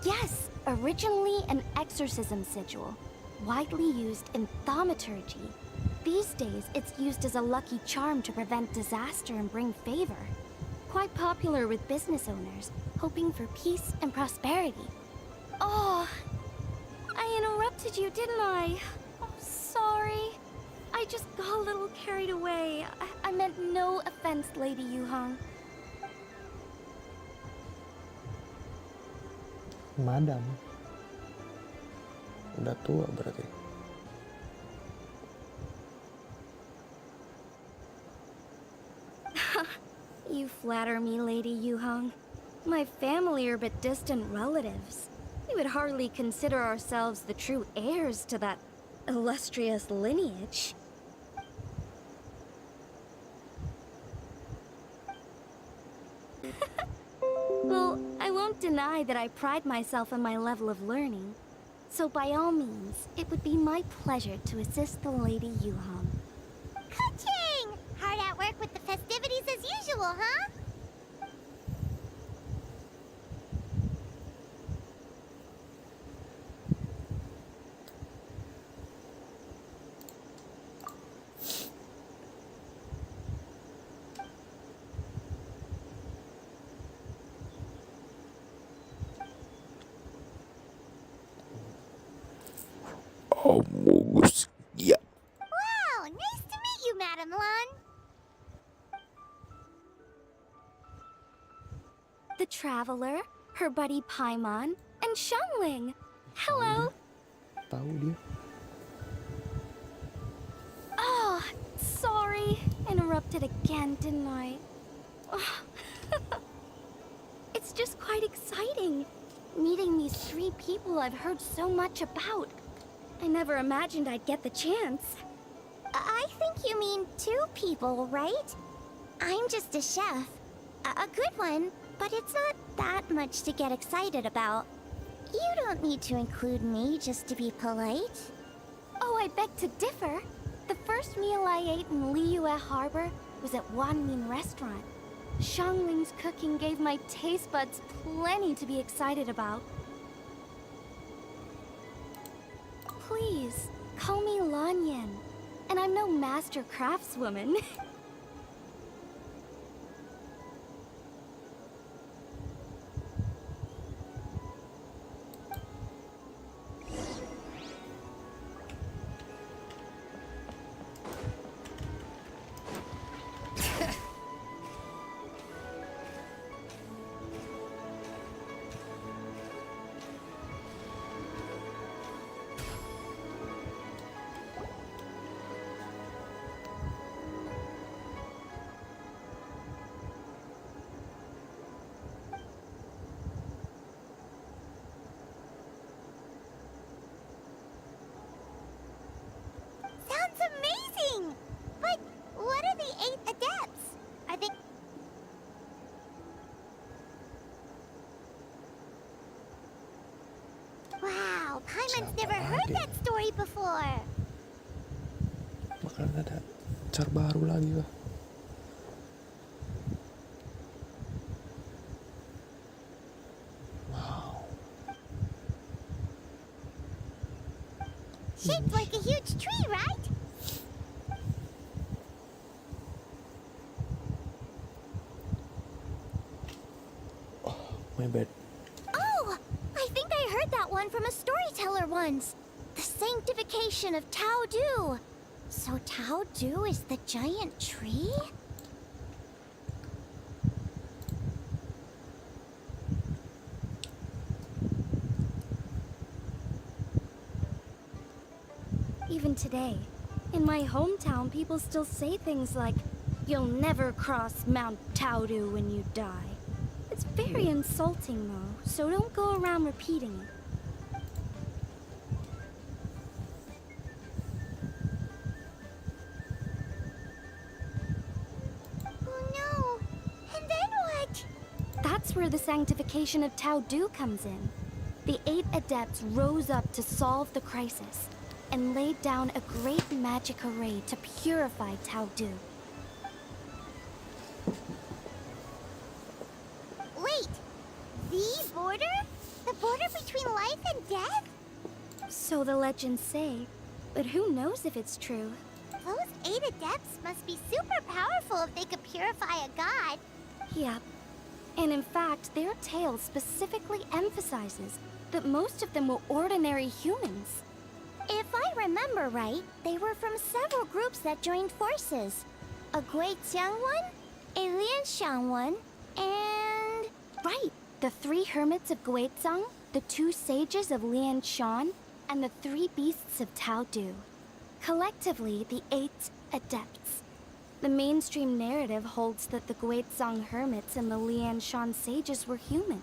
[SPEAKER 10] Yes, originally an exorcism sigil, widely used in thaumaturgy. These days, it's used as a lucky charm to prevent disaster and bring favor. Quite popular with business owners, hoping for peace and prosperity. Oh, I interrupted you, didn't I? Oh, sorry. I just got a little carried away. I meant no offense, Lady Yuhang.
[SPEAKER 1] Madam. Udah tua berarti.
[SPEAKER 10] You flatter me, Lady Yuhang. My family are but distant relatives. We would hardly consider ourselves the true heirs to that illustrious lineage. Well, I won't deny that I pride myself on my level of learning. So by all means, it would be my pleasure to assist the Lady Yuhang.
[SPEAKER 4] Ka-ching! Hard at work with the festivities as usual, huh?
[SPEAKER 1] Ya.
[SPEAKER 4] Wow, nice to meet you, Madam Lan.
[SPEAKER 10] The Traveler, her buddy Paimon, and Xiangling. Hello.
[SPEAKER 1] Tahu dia.
[SPEAKER 10] Oh, sorry. Interrupted again, didn't I? It's just quite exciting. Meeting these 3 people I've heard so much about. I never imagined I'd get the chance.
[SPEAKER 4] I think you mean 2 people, right? I'm just a chef. A good one, but it's not that much to get excited about. You don't need to include me just to be polite.
[SPEAKER 10] Oh, I beg to differ. The first meal I ate in Liyue Harbor was at Wanmin Restaurant. Xiangling's cooking gave my taste buds plenty to be excited about. Please, call me Lanyan. And I'm no master craftswoman.
[SPEAKER 4] Sounds amazing! But what are the 8 adepts? Are they... Wow, Paimon's never heard that story before.
[SPEAKER 1] Bakalan ada car baru lagi kah? Wow.
[SPEAKER 4] Shaped like a huge tree, right?
[SPEAKER 1] My bad.
[SPEAKER 4] Oh,
[SPEAKER 10] one from a storyteller once. The sanctification of Tao Du. So Tao Du is the giant tree? Even today, in my hometown, people still say things like, "You'll never cross Mount Taudu when you die." It's very insulting, though, so don't go around repeating it.
[SPEAKER 4] Oh no! And then what?
[SPEAKER 10] That's where the sanctification of Taudu comes in. The 8 adepts rose up to solve the crisis and laid down a great magic array to purify Taudu.
[SPEAKER 4] Wait! The border? The border between life and death?
[SPEAKER 10] So the legends say, but who knows if it's true?
[SPEAKER 4] Those 8 adepts must be super powerful if they could purify a god.
[SPEAKER 10] Yep. And in fact, their tale specifically emphasizes that most of them were ordinary humans.
[SPEAKER 4] If I remember right, they were from several groups that joined forces. A Gxstian one, a Lianshan one, and...
[SPEAKER 10] Right! The 3 hermits of Gxstian, the 2 sages of Lianshan, and the 3 beasts of Taudu. Collectively, the 8 adepts. The mainstream narrative holds that the Gxstian hermits and the Lianshan sages were human.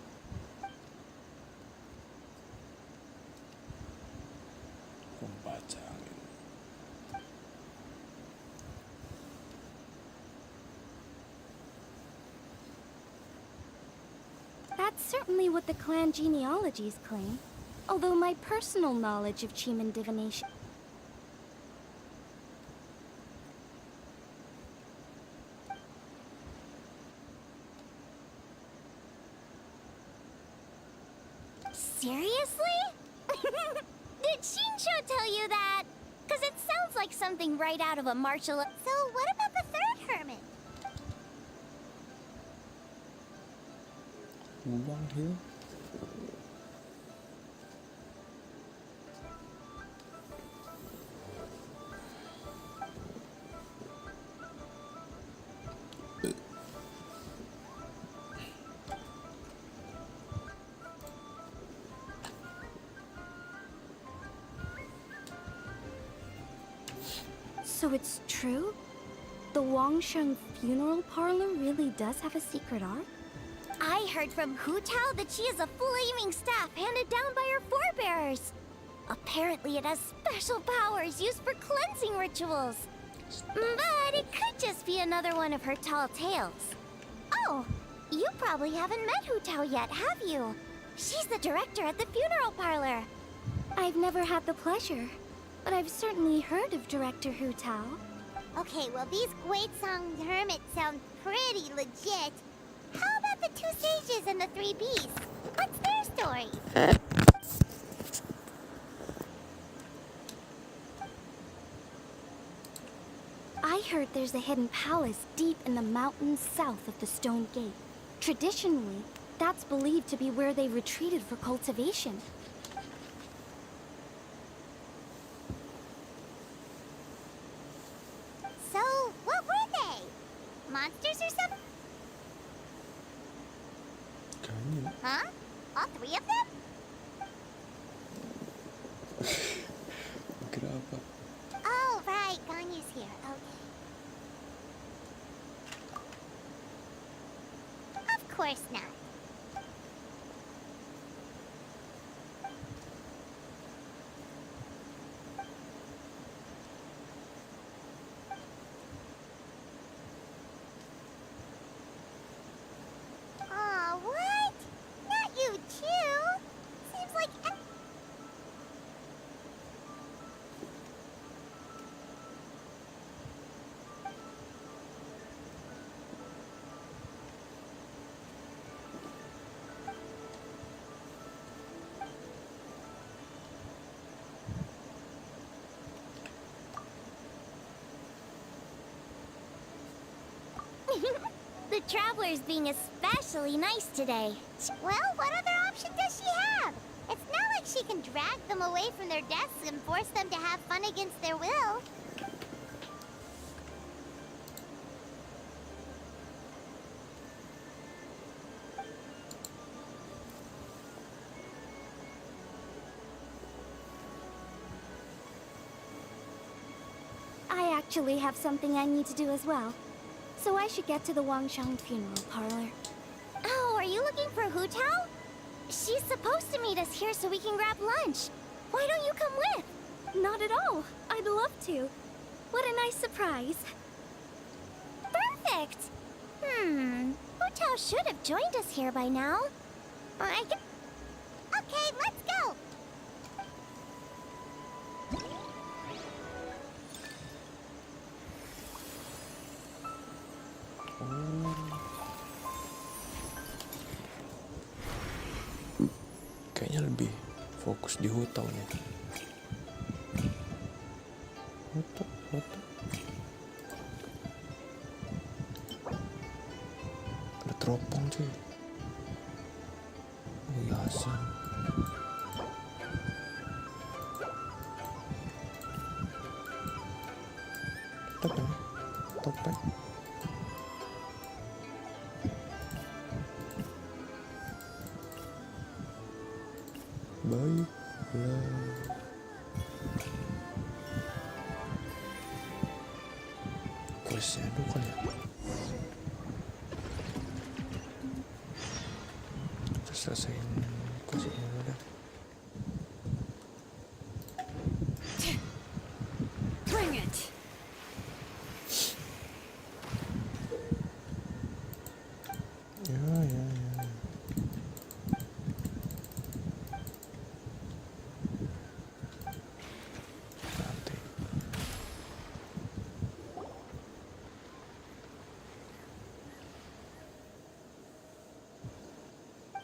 [SPEAKER 1] Membaca angin.
[SPEAKER 10] That's certainly what the clan genealogies claim, although my personal knowledge of Chiman divination...
[SPEAKER 4] Seriously? Did Shinsho tell you that? Because it sounds like something right out of a martial... So what about the 3rd hermit?
[SPEAKER 1] Uang dia.
[SPEAKER 10] So it's true? The Wangsheng funeral parlor really does have a secret art?
[SPEAKER 4] I heard from Hu Tao that she is a flaming staff handed down by her forebears. Apparently it has special powers used for cleansing rituals. But it could just be another one of her tall tales. Oh, you probably haven't met Hu Tao yet, have you? She's the director at the funeral parlor.
[SPEAKER 10] I've never had the pleasure, but I've certainly heard of Director Hu Tao.
[SPEAKER 4] Okay, well these Gxstian hermits sound pretty legit. How about the 2 sages and the 3 beasts? What's their story?
[SPEAKER 10] I heard there's a hidden palace deep in the mountains south of the Stone Gate. Traditionally, that's believed to be where they retreated for cultivation.
[SPEAKER 4] So, what were they? Monsters or something?
[SPEAKER 1] Kayaknya.
[SPEAKER 4] Huh? All 3 of them?
[SPEAKER 1] Kira apa?
[SPEAKER 4] Oh, right. Ganyu's here. Okay. Of course not. Aw, what? Not you too. Seems like... The traveler's being especially nice today. Well, what other option does she have? It's not like like she can drag them away from their desks and force them to have fun against their will.
[SPEAKER 10] I actually have something I need to do as well. So I should get to the Wangshang funeral parlor.
[SPEAKER 4] Oh, are you looking for Hu Tao? She's supposed to meet us here so we can grab lunch. Why don't you come with?
[SPEAKER 10] Not at all. I'd love to. What a nice surprise.
[SPEAKER 4] Perfect! Hu Tao should have joined us here by now. Okay, let's go!
[SPEAKER 1] Kayaknya lebih fokus di Hutau nih. Hutau. Ada teropong cuy. Hiasan. Topeng. Topeng. Baiklah. Questnya dulu kali ya. Kita selesaiin questnya dulu dah.
[SPEAKER 9] Bring it.
[SPEAKER 1] Ya.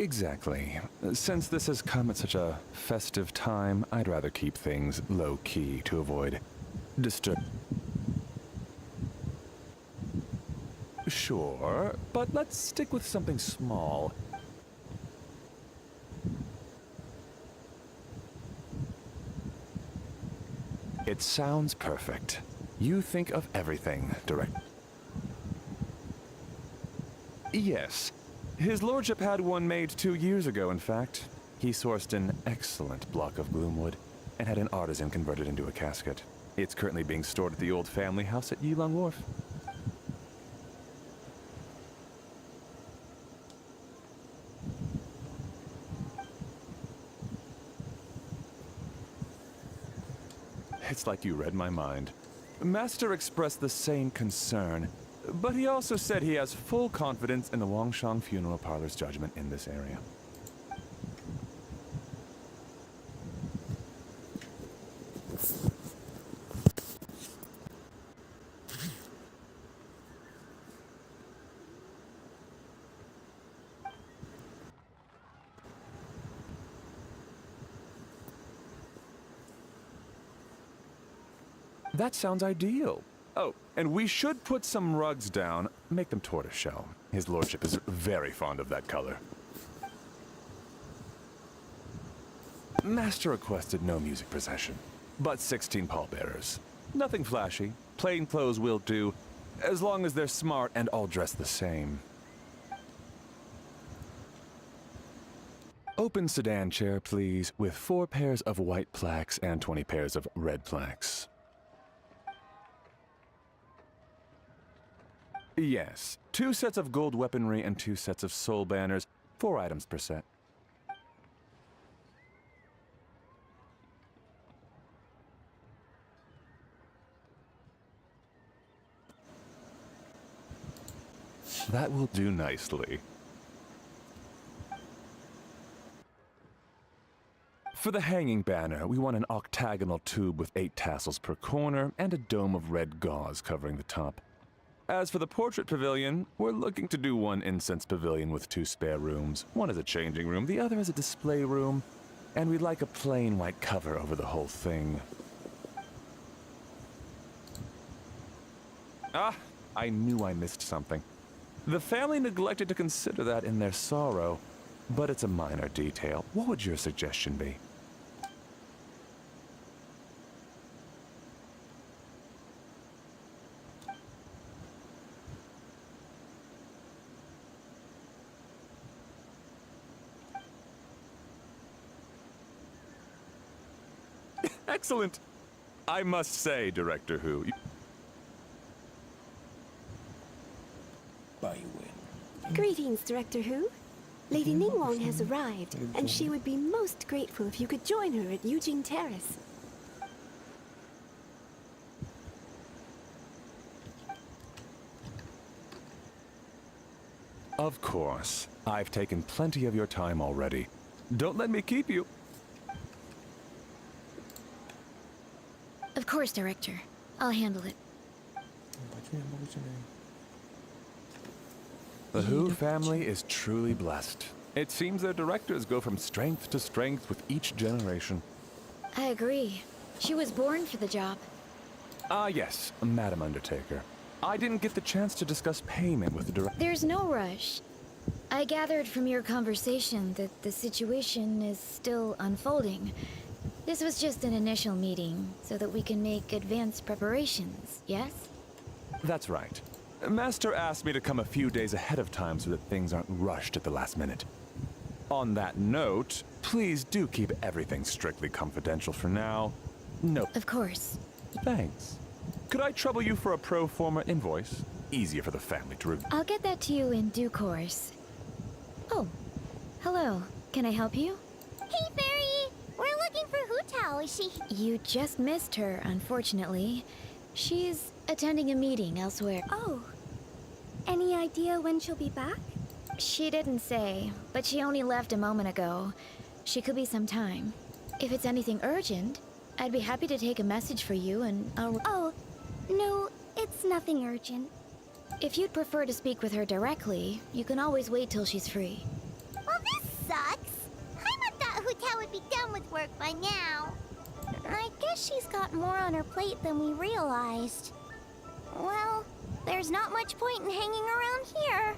[SPEAKER 11] Exactly. Since this has come at such a festive time, I'd rather keep things low-key to avoid Sure, but let's stick with something small. It sounds perfect. You think of everything, direct. Yes. His lordship had one made 2 years ago, in fact. He sourced an excellent block of gloomwood and had an artisan convert it into a casket. It's currently being stored at the old family house at Yilong Wharf. It's like you read my mind. Master expressed the same concern, but he also said he has full confidence in the Wangshang Funeral Parlor's judgment in this area. That sounds ideal. Oh, and we should put some rugs down, make them tortoiseshell. His lordship is very fond of that color. Master requested no music procession, but 16 pallbearers. Nothing flashy, plain clothes will do, as long as they're smart and all dressed the same. Open sedan chair, please, with 4 pairs of white plaques and 20 pairs of red plaques. Yes, 2 sets of gold weaponry and 2 sets of soul banners, 4 items per set. That will do nicely. For the hanging banner, we want an octagonal tube with 8 tassels per corner and a dome of red gauze covering the top. As for the portrait pavilion, we're looking to do one incense pavilion with 2 spare rooms. One is a changing room, the other is a display room, and we'd like a plain white cover over the whole thing. Ah, I knew I missed something. The family neglected to consider that in their sorrow, but it's a minor detail. What would your suggestion be? Excellent. I must say, Director Who,
[SPEAKER 12] Greetings, Director Who. Lady Ningguang has arrived, and she would be most grateful if you could join her at Yujing Terrace.
[SPEAKER 11] Of course. I've taken plenty of your time already. Don't let me keep you.
[SPEAKER 13] Of course, Director. I'll handle it.
[SPEAKER 11] The Who family is truly blessed. It seems their directors go from strength to strength with each generation.
[SPEAKER 13] I agree. She was born for the job.
[SPEAKER 11] Ah, yes, Madam Undertaker. I didn't get the chance to discuss payment with the director.
[SPEAKER 13] There's no rush. I gathered from your conversation that the situation is still unfolding. This was just an initial meeting, so that we can make advanced preparations, yes?
[SPEAKER 11] That's right. Master asked me to come a few days ahead of time so that things aren't rushed at the last minute. On that note, please do keep everything strictly confidential for now. No.
[SPEAKER 13] Of course.
[SPEAKER 11] Thanks. Could I trouble you for a pro forma invoice? Easier for the family to review.
[SPEAKER 13] I'll get that to you in due course. Oh, hello. Can I help you?
[SPEAKER 4] Hey, Fairy! We're looking for Hu Tao. Is she...
[SPEAKER 13] You just missed her, unfortunately. She's attending a meeting elsewhere.
[SPEAKER 10] Oh. Any idea when she'll be back?
[SPEAKER 13] She didn't say, but she only left a moment ago. She could be some time. If it's anything urgent, I'd be happy to take a message for you and I'll...
[SPEAKER 10] Oh, no, it's nothing urgent.
[SPEAKER 13] If you'd prefer to speak with her directly, you can always wait till she's free.
[SPEAKER 4] Well, this sucks. I thought Hu Tao would be done with work by now.
[SPEAKER 10] I guess she's got more on her plate than we realized. Well, there's not much point in hanging around here.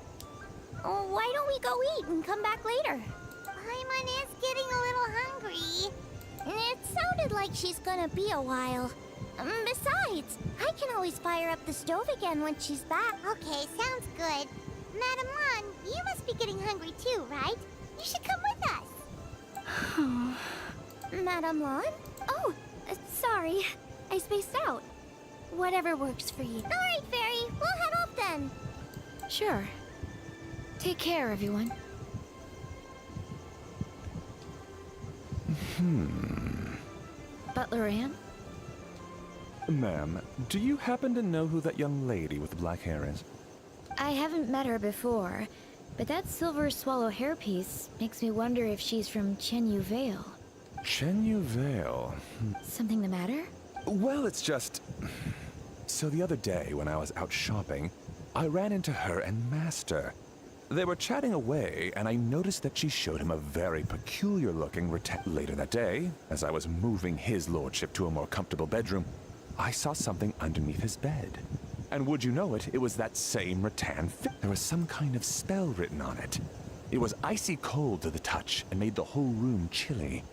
[SPEAKER 10] Why don't we go eat and come back later?
[SPEAKER 4] Paimon is getting a little hungry.
[SPEAKER 10] It sounded like she's gonna be a while. Besides, I can always fire up the stove again when she's back.
[SPEAKER 4] Okay, sounds good. Madam Lan, you must be getting hungry too, right? You should come with us.
[SPEAKER 10] Madame Lan? Oh, sorry. I spaced out. Whatever works for you.
[SPEAKER 4] Alright, Fairy. We'll head off then.
[SPEAKER 13] Sure. Take care, everyone. Butler Ann?
[SPEAKER 11] Ma'am, do you happen to know who that young lady with the black hair is?
[SPEAKER 13] I haven't met her before, but that silver swallow hairpiece makes me wonder if she's from Chenyu Vale.
[SPEAKER 11] Chenyu Vale?
[SPEAKER 13] Something the matter?
[SPEAKER 11] Well, it's just... So the other day, when I was out shopping, I ran into her and Master. They were chatting away, and I noticed that she showed him a very peculiar-looking Later that day, as I was moving his lordship to a more comfortable bedroom, I saw something underneath his bed. And would you know it, it was that same rattan There was some kind of spell written on it. It was icy cold to the touch and made the whole room chilly.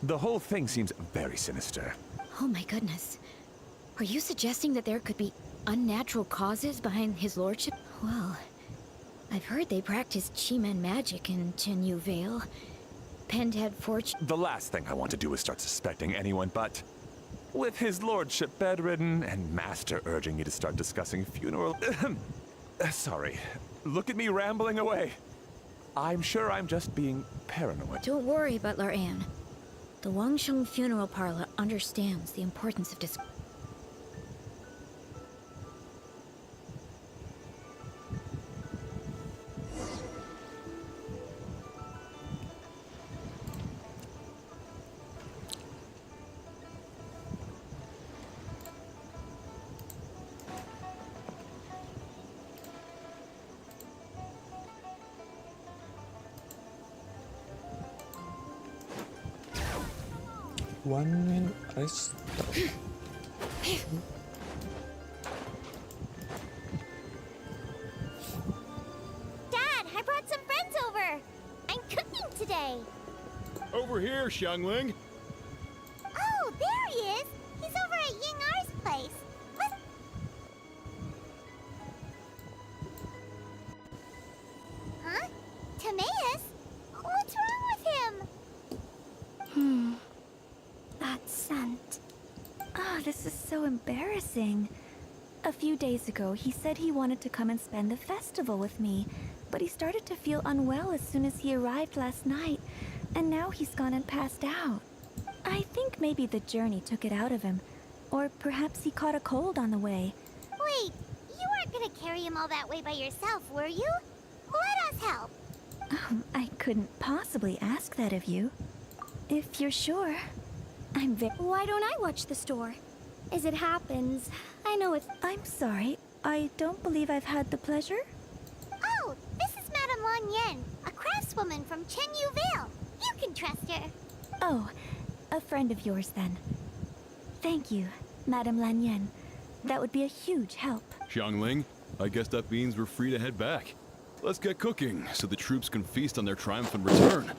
[SPEAKER 11] The whole thing seems very sinister.
[SPEAKER 13] Oh my goodness. Are you suggesting that there could be unnatural causes behind his lordship? Well, I've heard they practice Chi-Man magic in Chenyu Vale. Pendhead fortune...
[SPEAKER 11] The last thing I want to do is start suspecting anyone, but... With his lordship bedridden and Master urging me to start discussing funeral... Sorry. Look at me rambling away. I'm sure I'm just being paranoid.
[SPEAKER 13] Don't worry, Butler Ann. The Wangsheng Funeral Parlor understands the importance of discretion.
[SPEAKER 1] One minute, I stop.
[SPEAKER 4] Dad, I brought some friends over. I'm cooking today.
[SPEAKER 14] Over here, Xiangling.
[SPEAKER 4] Oh, there he is. He's over at Ying R's place. What? Huh? Timaeus? What's wrong with him?
[SPEAKER 10] That scent.
[SPEAKER 15] this is so embarrassing. A few days ago, he said he wanted to come and spend the festival with me, but he started to feel unwell as soon as he arrived last night, and now he's gone and passed out. I think maybe the journey took it out of him, or perhaps he caught a cold on the way.
[SPEAKER 4] Wait, you weren't gonna carry him all that way by yourself, were you? Let us help.
[SPEAKER 15] I couldn't possibly ask that of you. If you're sure, I'm very...
[SPEAKER 10] Why don't I watch the store? As it happens, I know it's...
[SPEAKER 15] I'm sorry, I don't believe I've had the pleasure.
[SPEAKER 4] Oh, this is Madame Lan Yen, a craftswoman from Chenyu Vale. You can trust her.
[SPEAKER 15] Oh, a friend of yours then. Thank you, Madame Lan Yen. That would be a huge help.
[SPEAKER 14] Xiangling, I guess that means we're free to head back. Let's get cooking, so the troops can feast on their triumphant return.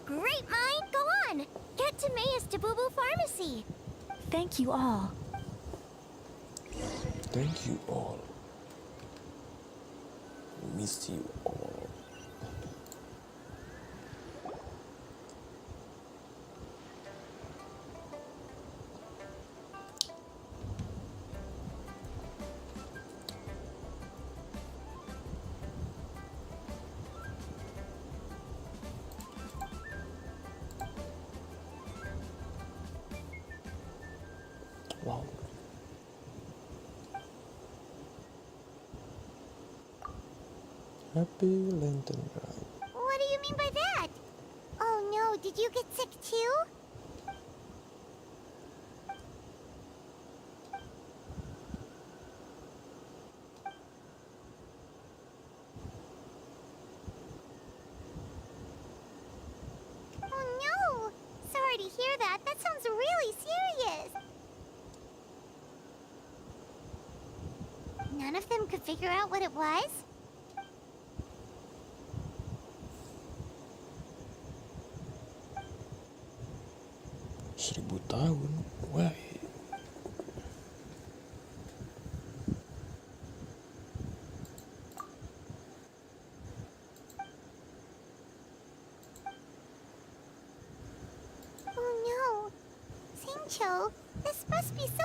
[SPEAKER 10] Great mind, go on! Get to May's Tabubu Pharmacy!
[SPEAKER 15] Thank you all.
[SPEAKER 1] Thank you all. Miss you all. Wow. Happy Lantern Ride.
[SPEAKER 4] What do you mean by that? Oh no, did you get sick too? Oh no! Sorry to hear that. That sounds really serious. None of them could figure out what it was?
[SPEAKER 1] 1000 tahun. Why?
[SPEAKER 4] Oh no. Singcho, this must be so...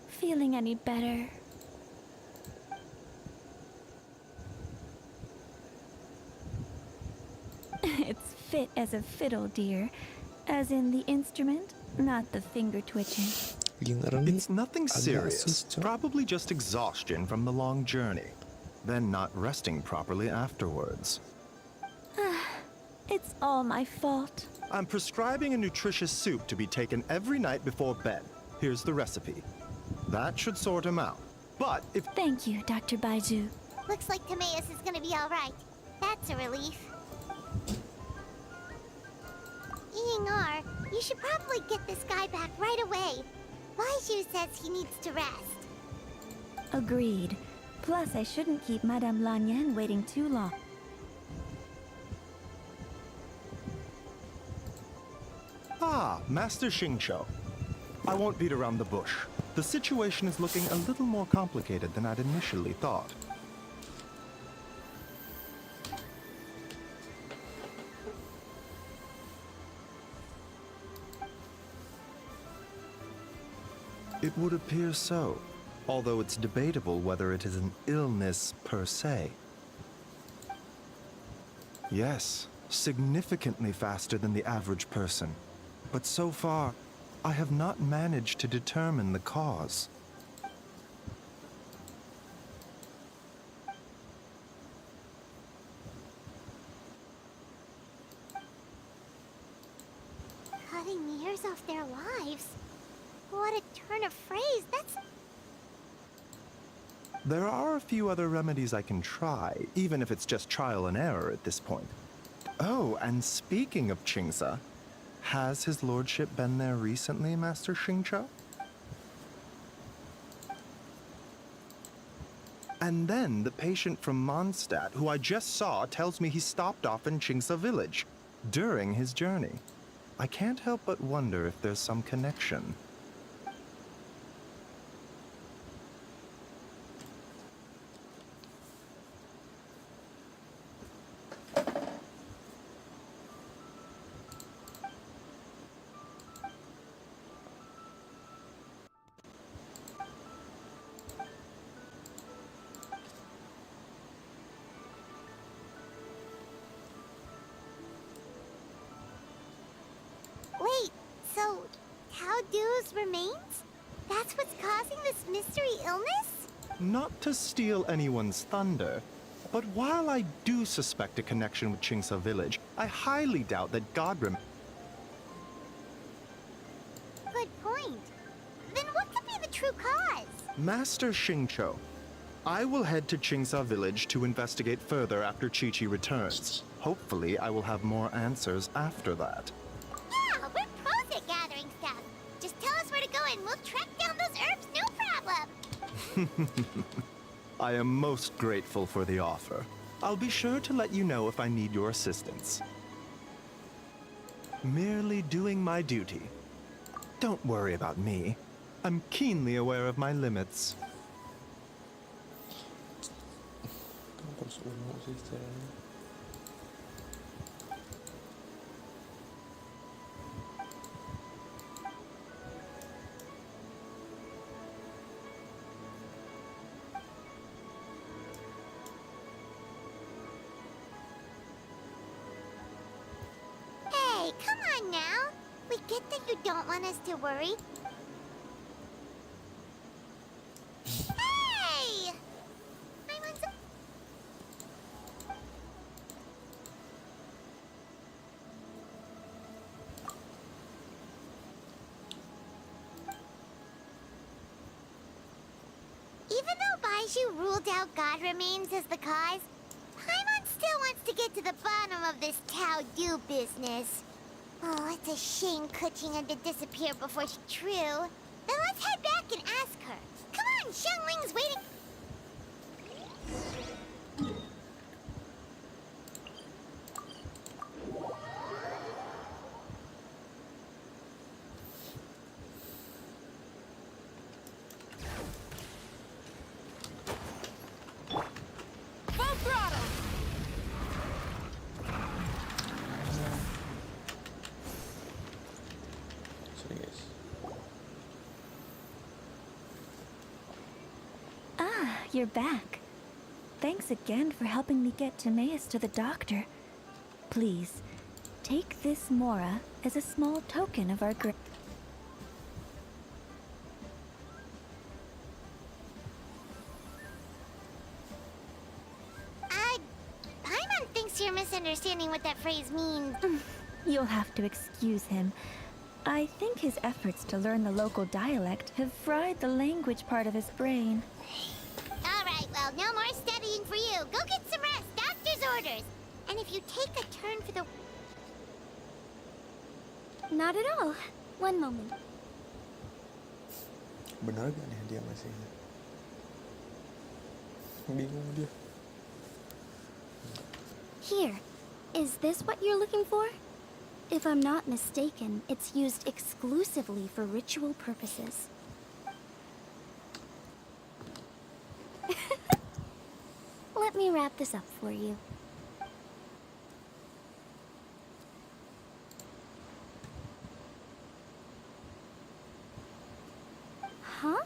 [SPEAKER 15] Feeling any better? It's fit as a fiddle, dear. As in the instrument, not the finger twitching.
[SPEAKER 16] It's nothing serious. Probably just exhaustion from the long journey. Then not resting properly afterwards.
[SPEAKER 15] It's all my fault.
[SPEAKER 16] I'm prescribing a nutritious soup to be taken every night before bed. Here's the recipe. That should sort him out. But if...
[SPEAKER 15] Thank you, Dr. Baiju.
[SPEAKER 4] Looks like Timaeus is gonna be alright. That's a relief. Ying-ar, you should probably get this guy back right away. Baiju says he needs to rest.
[SPEAKER 15] Agreed. Plus, I shouldn't keep Madame Lan Yen waiting too long.
[SPEAKER 16] Ah, Master Xingqiu. I won't beat around the bush. The situation is looking a little more complicated than I'd initially thought. It would appear so, although it's debatable whether it is an illness per se. Yes, significantly faster than the average person. But so far, I have not managed to determine the cause.
[SPEAKER 4] Cutting the ears off their lives. What a turn of phrase. That's...
[SPEAKER 16] There are a few other remedies I can try, even if it's just trial and error at this point. Oh, and speaking of Qingsa, has his lordship been there recently, Master Xingqiu? And then the patient from Mondstadt, who I just saw, tells me he stopped off in Qingsa village during his journey. I can't help but wonder if there's some connection.
[SPEAKER 4] Wait, so Tao Du's remains? That's what's causing this mystery illness?
[SPEAKER 16] Not to steal anyone's thunder, but while I do suspect a connection with Qingsa village, I highly doubt that Godrim...
[SPEAKER 4] Good point. Then what could be the true cause?
[SPEAKER 16] Master Xingqiu, I will head to Qingsa village to investigate further after Chi-Chi returns. Hopefully, I will have more answers after that.
[SPEAKER 4] Yeah, we're pros at gathering stuff. Just tell us where to go and we'll track down those herbs, no problem.
[SPEAKER 16] I am most grateful for the offer. I'll be sure to let you know if I need your assistance. Merely doing my duty. Don't worry about me. I'm keenly aware of my limits.
[SPEAKER 4] Hey, come on now. We get that you don't want us to worry. Hey! I'm on some... Even though Baiju ruled out God Remains as the cause, Paimon still wants to get to the bottom of this Tao Du business. Oh, it's a shame Kuching had to disappear before she true. Then let's head back and ask her. Come on, Xiangling's waiting.
[SPEAKER 9] Full throttle!
[SPEAKER 15] Ah, you're back. Thanks again for helping me get Timaeus to the doctor. Please, take this Mora as a small token of our gratitude.
[SPEAKER 4] Paimon thinks you're misunderstanding what that phrase means.
[SPEAKER 15] You'll have to excuse him. I think his efforts to learn the local dialect have fried the language part of his brain.
[SPEAKER 4] All right, well, no more studying for you. Go get some rest. Doctor's orders. And if you take a turn for the...
[SPEAKER 10] Not at all. One moment.
[SPEAKER 1] Benar gak nih dia masih bingung dia.
[SPEAKER 10] Here. Is this what you're looking for? If I'm not mistaken, it's used exclusively for ritual purposes. Let me wrap this up for you. Huh?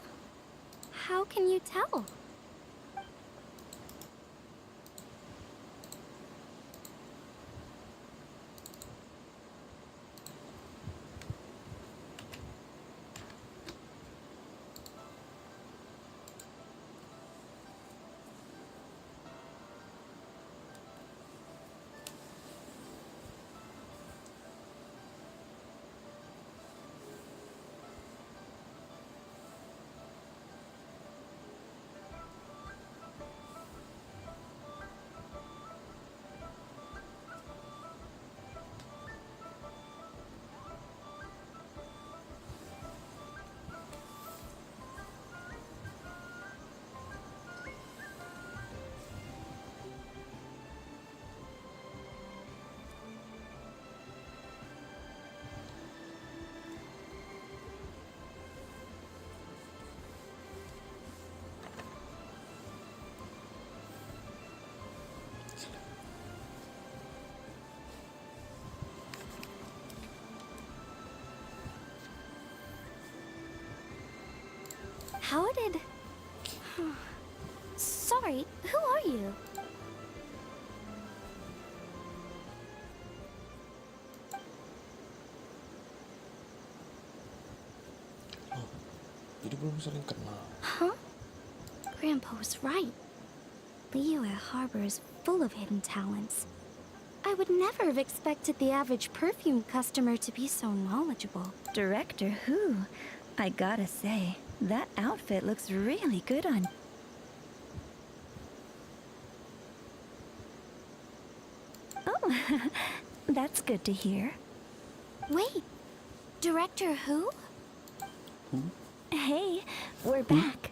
[SPEAKER 10] How can you tell? How did... Sorry, who are you?
[SPEAKER 1] Jadi belum saling kenal.
[SPEAKER 10] Huh? Grandpa was right. Liyue Harbor is full of hidden talents. I would never have expected the average perfume customer to be so knowledgeable.
[SPEAKER 15] Director Who? I gotta say, that outfit looks really good on... Oh, that's good to hear.
[SPEAKER 10] Wait, Director Who?
[SPEAKER 15] Hey, we're back.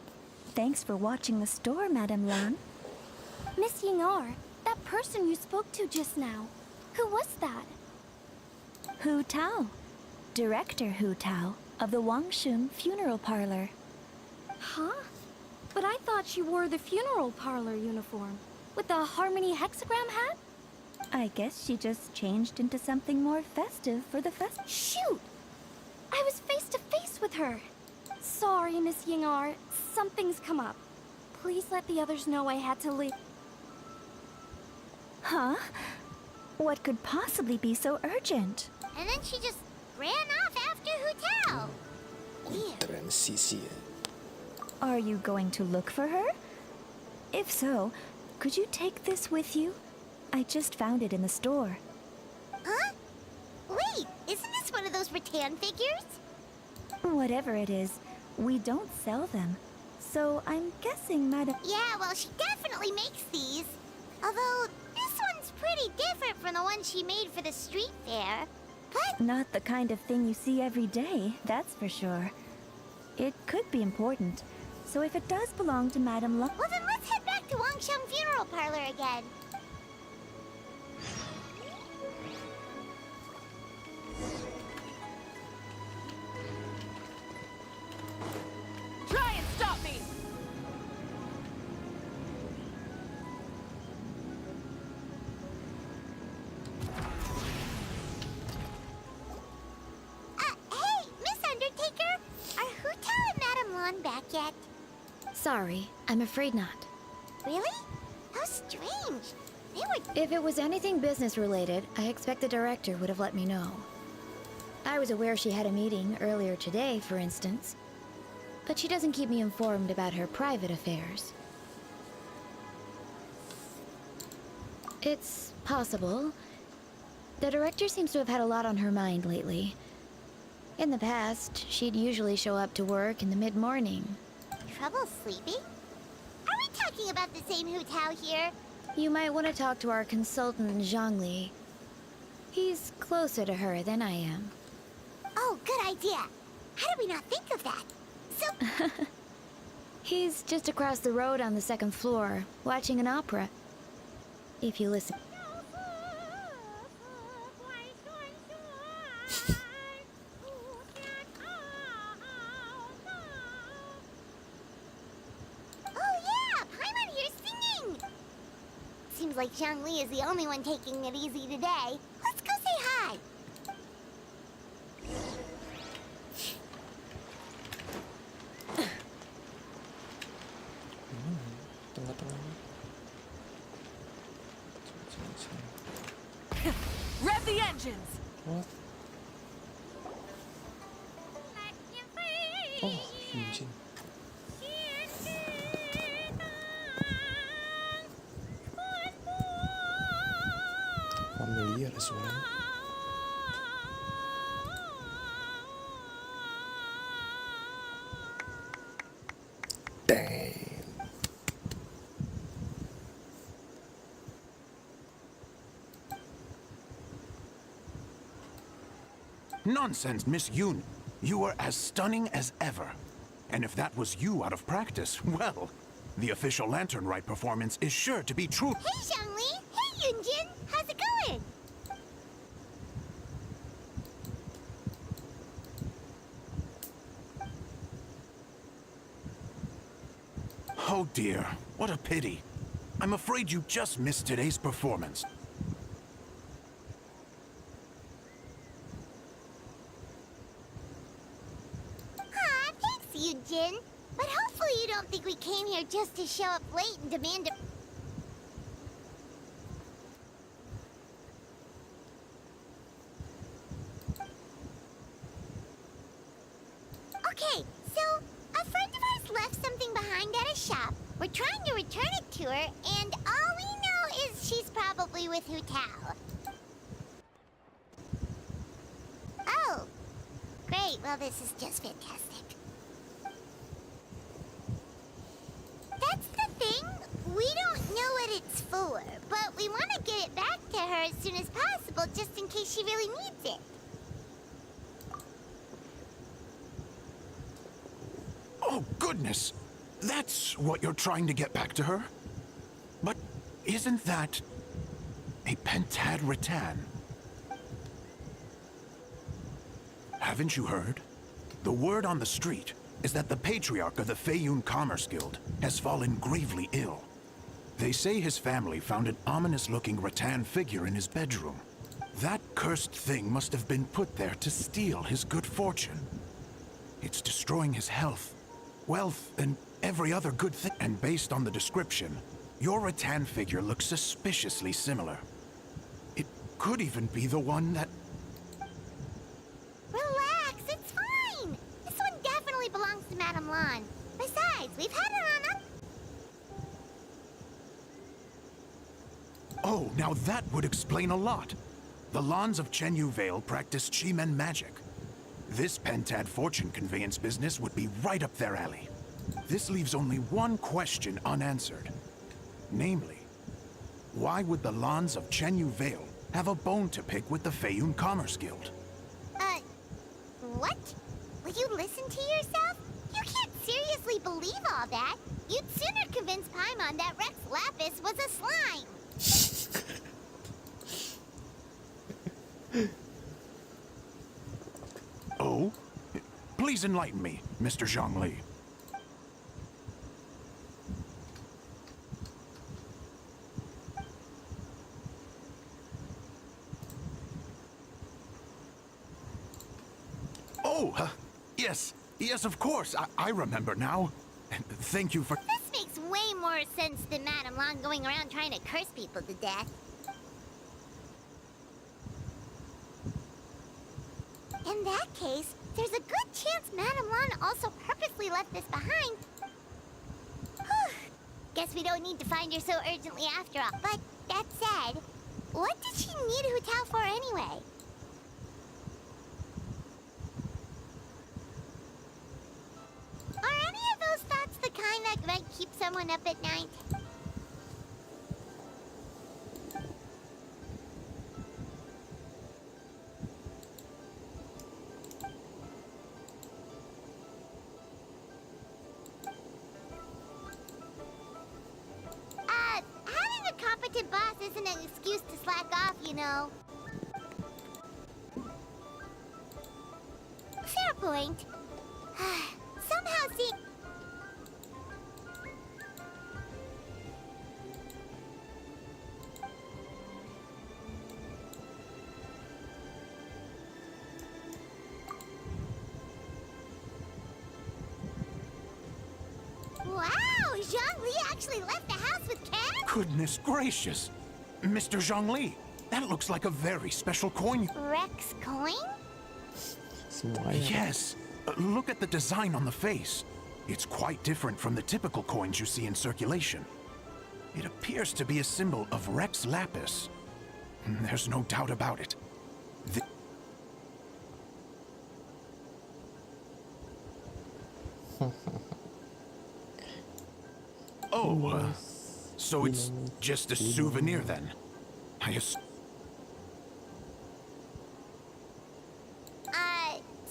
[SPEAKER 15] Thanks for watching the store, Madame Lan.
[SPEAKER 10] Miss Yingar, that person you spoke to just now. Who was that?
[SPEAKER 15] Hu Tao. Director Hu Tao of the Wangshun Funeral Parlor.
[SPEAKER 10] Huh? But I thought she wore the funeral parlor uniform. With the Harmony hexagram hat?
[SPEAKER 15] I guess she just changed into something more festive for the
[SPEAKER 10] Shoot! I was face to face with her. Sorry, Miss Yingar. Something's come up. Please let the others know I had to leave.
[SPEAKER 15] Huh? What could possibly be so urgent?
[SPEAKER 4] And then she just ran off after Hu Tao.
[SPEAKER 1] Transisi.
[SPEAKER 15] Are you going to look for her? If so, could you take this with you? I just found it in the store.
[SPEAKER 4] Huh? Wait, isn't this one of those rattan figures?
[SPEAKER 15] Whatever it is, we don't sell them. So I'm guessing Madame...
[SPEAKER 4] Yeah, well, she definitely makes these. Although, this one's pretty different from the one she made for the street fair. But...
[SPEAKER 15] Not the kind of thing you see every day, that's for sure. It could be important. So if it does belong to Madame Lu...
[SPEAKER 4] Well, then let's head back to Wangsheng Funeral Parlor again.
[SPEAKER 17] Try and stop me!
[SPEAKER 4] Hey, Miss Undertaker! Are Hu Tao and Madame Lan back yet?
[SPEAKER 13] Sorry, I'm afraid not.
[SPEAKER 4] Really? How strange. They were...
[SPEAKER 13] If it was anything business related, I expect the director would have let me know. I was aware she had a meeting earlier today, for instance. But she doesn't keep me informed about her private affairs. It's possible. The director seems to have had a lot on her mind lately. In the past, she'd usually show up to work in the mid-morning.
[SPEAKER 4] Trouble sleeping? Are we talking about the same Hu Tao here?
[SPEAKER 13] You might want to talk to our consultant, Zhongli. He's closer to her than I am.
[SPEAKER 4] Oh, good idea. How did we not think of that? So...
[SPEAKER 13] He's just across the road on the second floor, watching an opera. If you listen...
[SPEAKER 4] Oh yeah, Paimon here's singing! Seems like Zhongli is the only one taking it easy today. Let's go say hi.
[SPEAKER 17] Rev the engines!
[SPEAKER 1] What? Oh, Yunjin. Familiar suaranya. Dang.
[SPEAKER 6] Nonsense, Miss Yoon. You were as stunning as ever. And if that was you out of practice, well, the official Lantern Rite performance is sure to be true.
[SPEAKER 4] Hey, Zhongli! Hey, Yunjin! How's it going?
[SPEAKER 6] Oh dear, what a pity. I'm afraid you just missed today's performance.
[SPEAKER 4] Aw, thanks, Yunjin. But hopefully don't think we came here just to show up late and demand a... Okay, so a friend of ours left something behind at a shop. We're trying to return it to her, and all we know is she's probably with Hu Tao. Oh, great. Well, this is just fantastic. That's the thing. We don't know what it's for, but we want to get it back to her as soon as possible, just in case she really needs it.
[SPEAKER 6] Oh, goodness! That's what you're trying to get back to her? But isn't that a pentad rattan? Haven't you heard? The word on the street is that the patriarch of the Feiyun Commerce Guild has fallen gravely ill. They say his family found an ominous-looking rattan figure in his bedroom. That cursed thing must have been put there to steal his good fortune. It's destroying his health, wealth, and every other good thing. And based on the description, your rattan figure looks suspiciously similar. It could even be the one that...
[SPEAKER 4] Relax, it's fine. This one definitely belongs to Madame Lan. Besides, we've had her on up.
[SPEAKER 6] Oh, now that would explain a lot. The Lans of Chenyu Vale practice Chi-Men magic. This pentad fortune conveyance business would be right up their alley. This leaves only one question unanswered. Namely, why would the Lans of Chenyu Vale have a bone to pick with the Feiyun Commerce Guild?
[SPEAKER 4] What? Will you listen to yourself? You can't seriously believe all that. You'd sooner convince Paimon that Rex Lapis was a slime.
[SPEAKER 6] Oh? Please enlighten me, Mr. Zhongli. Oh, yes, of course. I remember now. Thank you for...
[SPEAKER 4] This makes way more sense than Madame Lan going around trying to curse people to death. In that case, there's a good chance Madame Lan also purposely left this behind. Guess we don't need to find her so urgently after all. But that said, what did she need Hu Tao for anyway? Are any of those thoughts the kind that might keep someone up at night? Having a competent boss isn't an excuse to slack off, you know. Fair point. Somehow see... Wow! Zhongli actually left the house with Cat?
[SPEAKER 6] Goodness gracious! Mr. Zhongli, that looks like a very special coin.
[SPEAKER 4] Rex coin?
[SPEAKER 6] Yes. Look at the design on the face. It's quite different from the typical coins you see in circulation. It appears to be a symbol of Rex Lapis. There's no doubt about it. Oh, so it's just a souvenir then?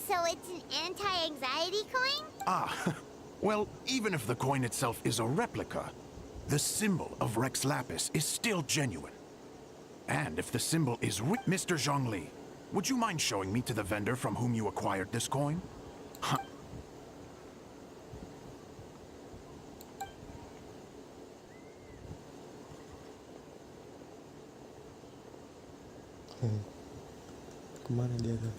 [SPEAKER 4] So it's an anti-anxiety coin?
[SPEAKER 6] Ah, well, even if the coin itself is a replica, the symbol of Rex Lapis is still genuine. And if the symbol is Mr. Zhongli, would you mind showing me to the vendor from whom you acquired this coin? Huh.
[SPEAKER 1] Kemana dia tuh?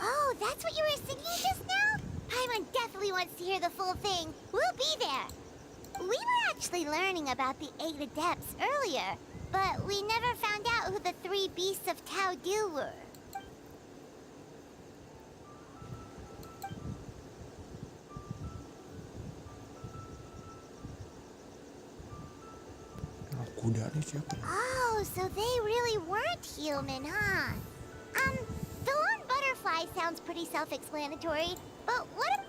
[SPEAKER 4] Oh, that's what you were singing just now? Paimon definitely wants to hear the full thing. We'll be there. We were actually learning about the 8 adepts earlier, but we never found out who the 3 beasts of Tao Dil were.
[SPEAKER 1] Kuda nih siapa?
[SPEAKER 4] Oh, so they really weren't human, huh? The lone butterfly sounds pretty self-explanatory, but what if...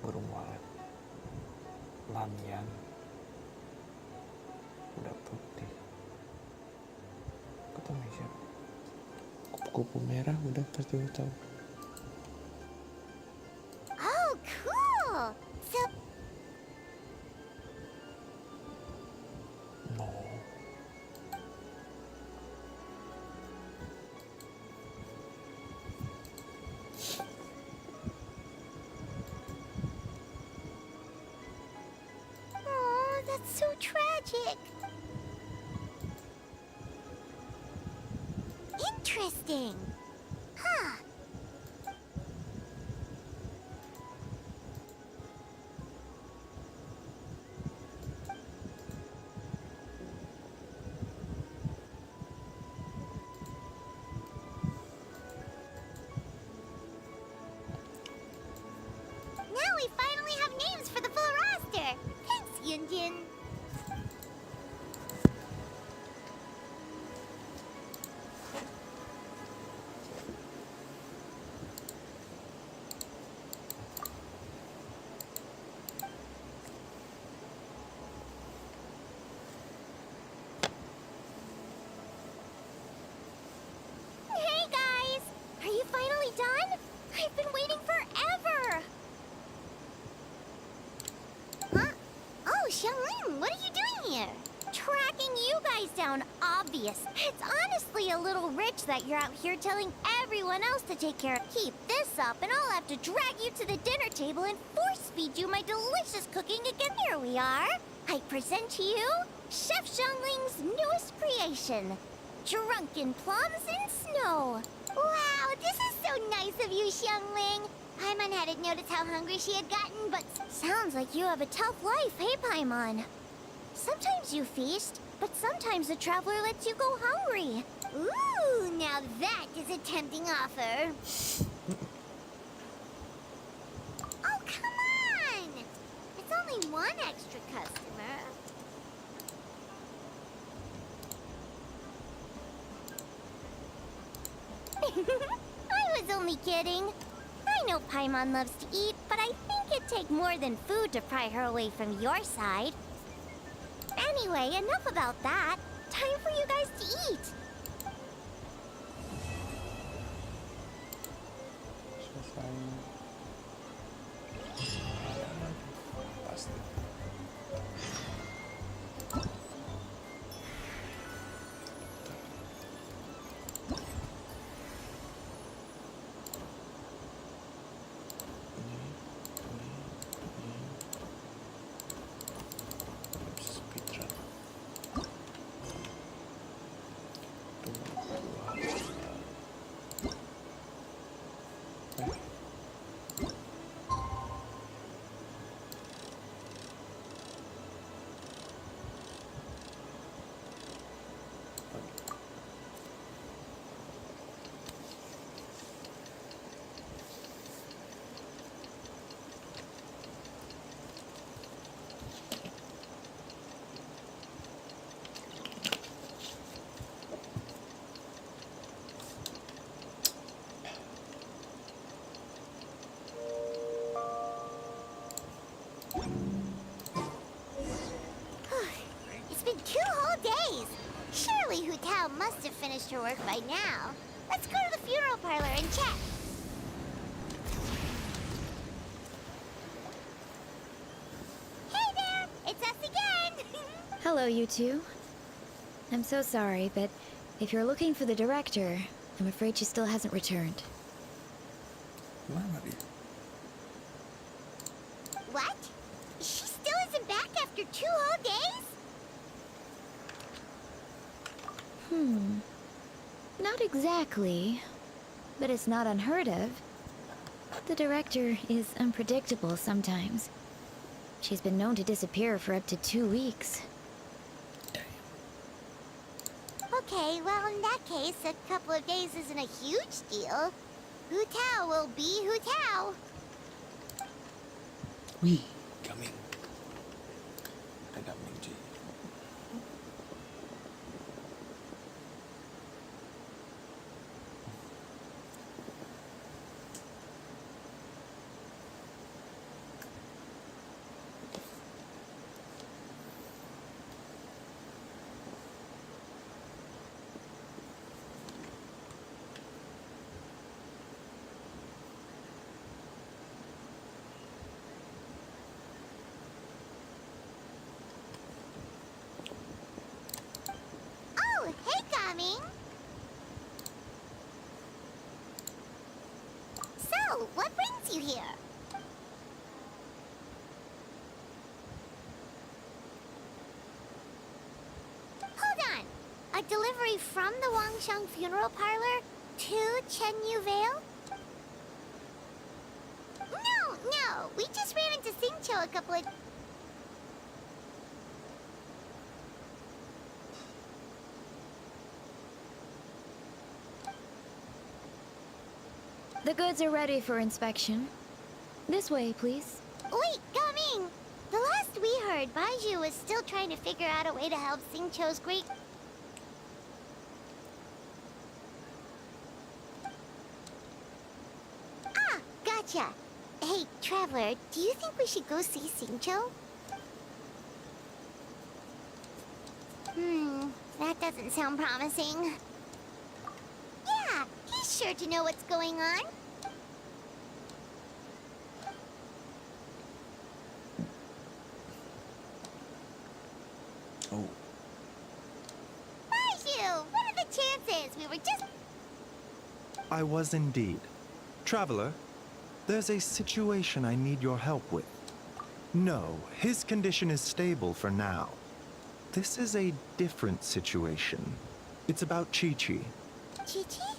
[SPEAKER 1] Burung walet, lamian, kuda putih, ketemu siapa? Kupu-kupu merah udah pasti lu tahu.
[SPEAKER 4] Oh, cool! So...
[SPEAKER 1] No.
[SPEAKER 4] Oh, that's so tragic. Interesting. Huh. Now we finally have names for the full roster. Thanks, Yunjin. Hey guys! Are you finally done? I've been waiting forever! Huh? Oh, Xiangling, what are you doing here? Tracking you guys down, obvious. It's honestly a little rich that you're out here telling everyone else to take care of. Keep this up and I'll have to drag you to the dinner table and force feed you my delicious cooking again. Here we are. I present to you Chef Xiangling's newest creation, Drunken Plums in Snow. Wow, this is so nice of you, Xiangling. Paimon hadn't noticed how hungry she had gotten, but sounds like you have a tough life, hey, Paimon? Sometimes you feast, but sometimes the traveler lets you go hungry. Ooh, now that is a tempting offer. Oh, come on! It's only one extra customer. I was only kidding. I know Paimon loves to eat, but I think it'd take more than food to pry her away from your side. Anyway, enough about that. Time for you guys to eat.
[SPEAKER 1] Pasti.
[SPEAKER 4] It's been 2 whole days. Surely Hu Tao must have finished her work by now. Let's go to the funeral parlor and check. Hey there! It's us again!
[SPEAKER 13] Hello, you two. I'm so sorry, but if you're looking for the director, I'm afraid she still hasn't returned.
[SPEAKER 1] Mana dia?
[SPEAKER 4] What? She still isn't back after 2 whole days?
[SPEAKER 13] Not exactly, but it's not unheard of. The director is unpredictable sometimes. She's been known to disappear for up to 2 weeks.
[SPEAKER 4] Okay, well, in that case, a couple of days isn't a huge deal. Hu Tao will be Hu Tao.
[SPEAKER 1] Wih, gaming. Ada gaming cuy.
[SPEAKER 4] Oh, hey, Gaming. So, what brings you here? Hold on. A delivery from the Wangsheng funeral parlor to Chenyu Vale? No. We just ran into Xingqiu a couple of...
[SPEAKER 13] The goods are ready for inspection. This way, please.
[SPEAKER 4] Wait, Gaming! The last we heard, Baiju was still trying to figure out a way to help Xingqiu's great... Ah, gotcha. Hey, Traveler, do you think we should go see Xingqiu? That doesn't sound promising. Yeah, he's sure to know what's going on.
[SPEAKER 1] Oh.
[SPEAKER 4] Baiju, what are the chances? We were just...
[SPEAKER 16] I was indeed. Traveler, there's a situation I need your help with. No, his condition is stable for now. This is a different situation. It's about Chi-Chi.
[SPEAKER 4] Chi-Chi?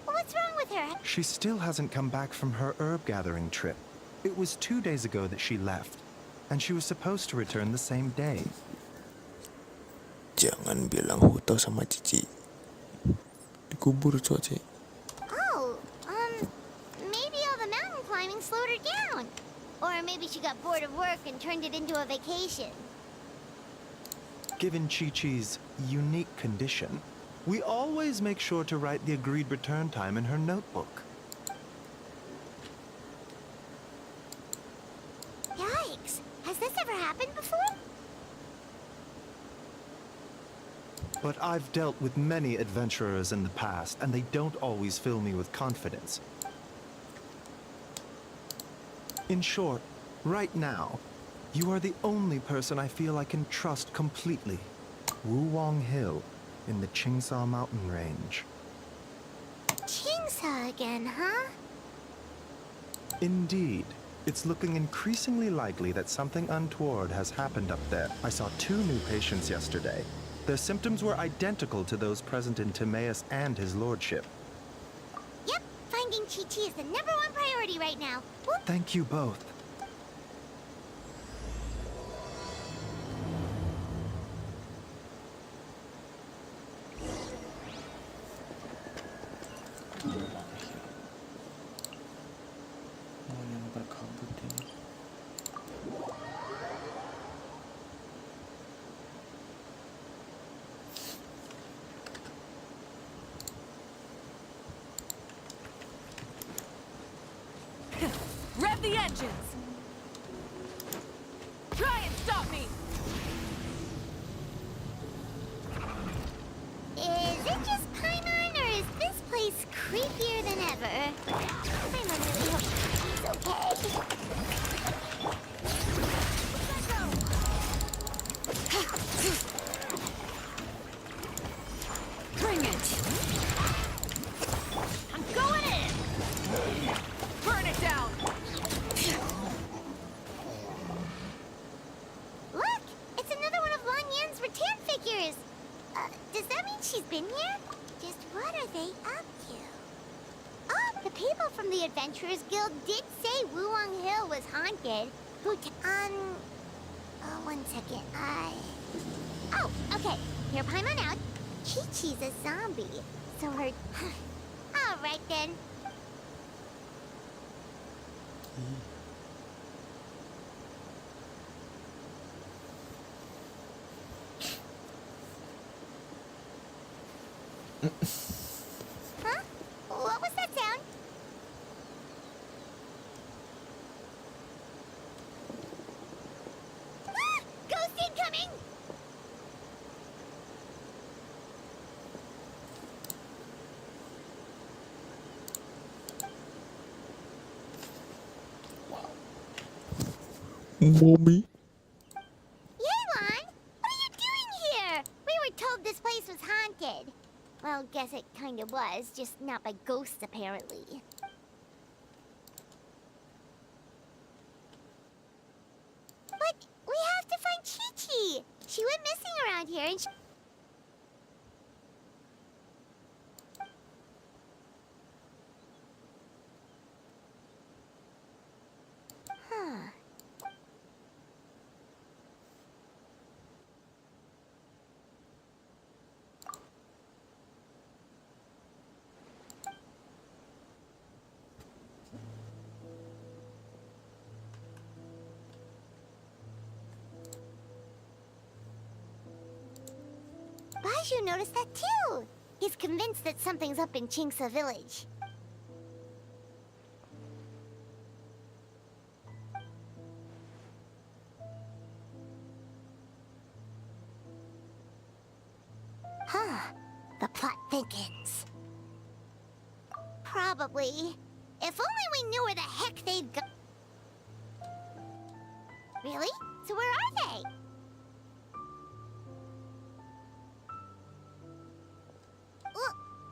[SPEAKER 4] What's wrong with her?
[SPEAKER 16] She still hasn't come back from her herb gathering trip. It was 2 days ago that she left, and she was supposed to return the same day.
[SPEAKER 1] Jangan bilang hutau sama Cici. Dikubur cuaca.
[SPEAKER 4] Oh, maybe all the mountain climbing slowed her down. Or maybe she got bored of work and turned it into a vacation.
[SPEAKER 16] Given Chi-Chi's unique condition, we always make sure to write the agreed return time in her notebook.
[SPEAKER 4] Yikes! Has this ever happened before?
[SPEAKER 16] But I've dealt with many adventurers in the past, and they don't always fill me with confidence. In short, right now, you are the only person I feel I can trust completely. Wuwang Hill, in the Qingsa mountain range.
[SPEAKER 4] Qingsa again, huh?
[SPEAKER 16] Indeed. It's looking increasingly likely that something untoward has happened up there. I saw 2 new patients yesterday. Their symptoms were identical to those present in Timaeus and his lordship.
[SPEAKER 4] Yep, finding Chi-Chi is the #1 priority right now. Whoop.
[SPEAKER 16] Thank you both.
[SPEAKER 1] Yang berkabut ini.
[SPEAKER 17] Rev the engines! Try and stop me!
[SPEAKER 4] Is it just Paimon, or is this place creepier than ever? Paimon really hope he's okay.
[SPEAKER 17] Bring it! I'm going in! Burn it down!
[SPEAKER 4] Look! It's another one of Lan Yan's rattan figures! Does that mean she's been here? Just what are they people from the Adventurers Guild did say Wuong Hill was haunted. One second. Oh, okay. Here, Paimon out. Chi-Chi's a zombie, so her... Alright then. Huh? What was that sound? Ah! Ghost incoming!
[SPEAKER 1] Mommy.
[SPEAKER 4] Yelan, what are you doing here? We were told this place was haunted. Well, guess it kinda was, just not by ghosts apparently. But we have to find Chi-Chi. She went missing around here and Huh. Baiju noticed that too. He's convinced that something's up in Chingsa village. Huh. The plot thickens. Probably. If only we knew where the heck they'd go. Really? So where are they?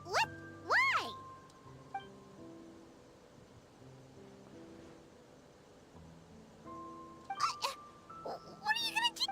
[SPEAKER 4] What? Why? What are you gonna do?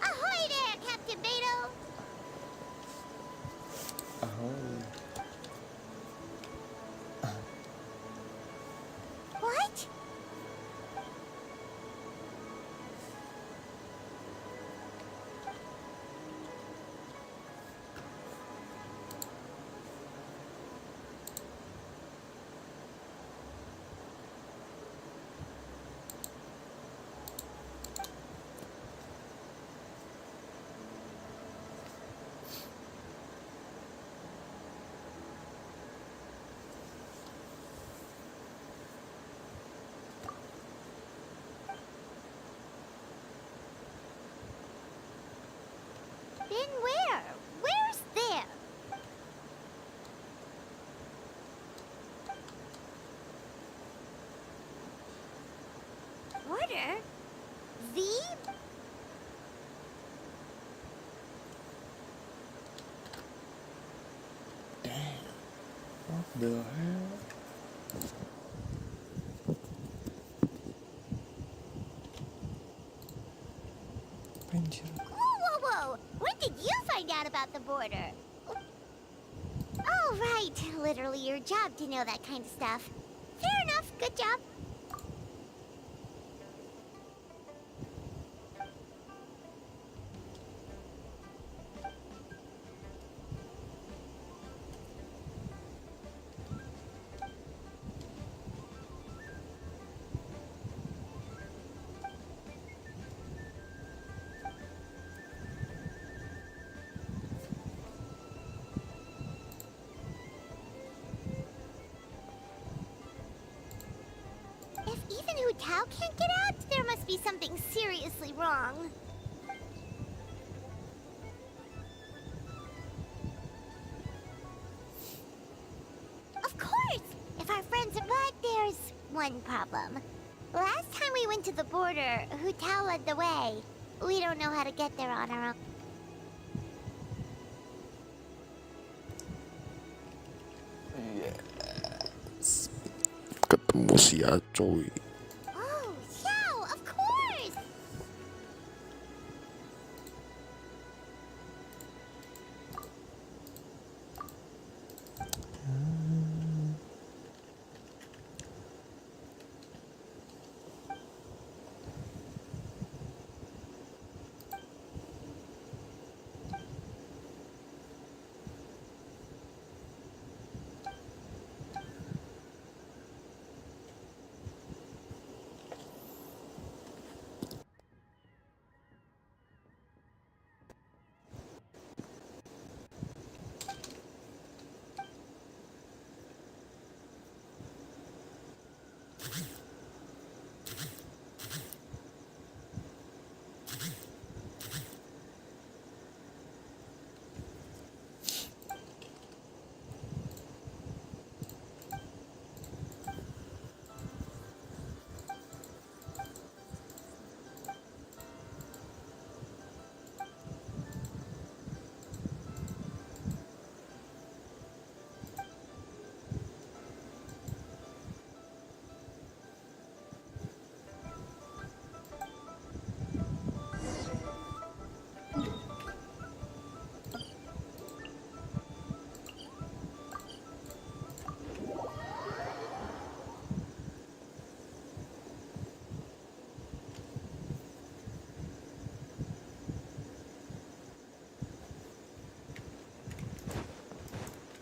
[SPEAKER 4] Ahoy there, Captain Beto! What? Been where? Where's there? Border? The?
[SPEAKER 1] What the hell?
[SPEAKER 4] Whoa, whoa! When did you find out about the border? Oh, right. Literally your job to know that kind of stuff. Fair enough. Good job. If even Hu Tao can't get out, there must be something seriously wrong. Of course! If our friends are but there's one problem. Last time we went to the border, Hu Tao led the way. We don't know how to get there on our own.
[SPEAKER 1] Ketemu si Acoy.
[SPEAKER 4] Oh, Xiao, of course!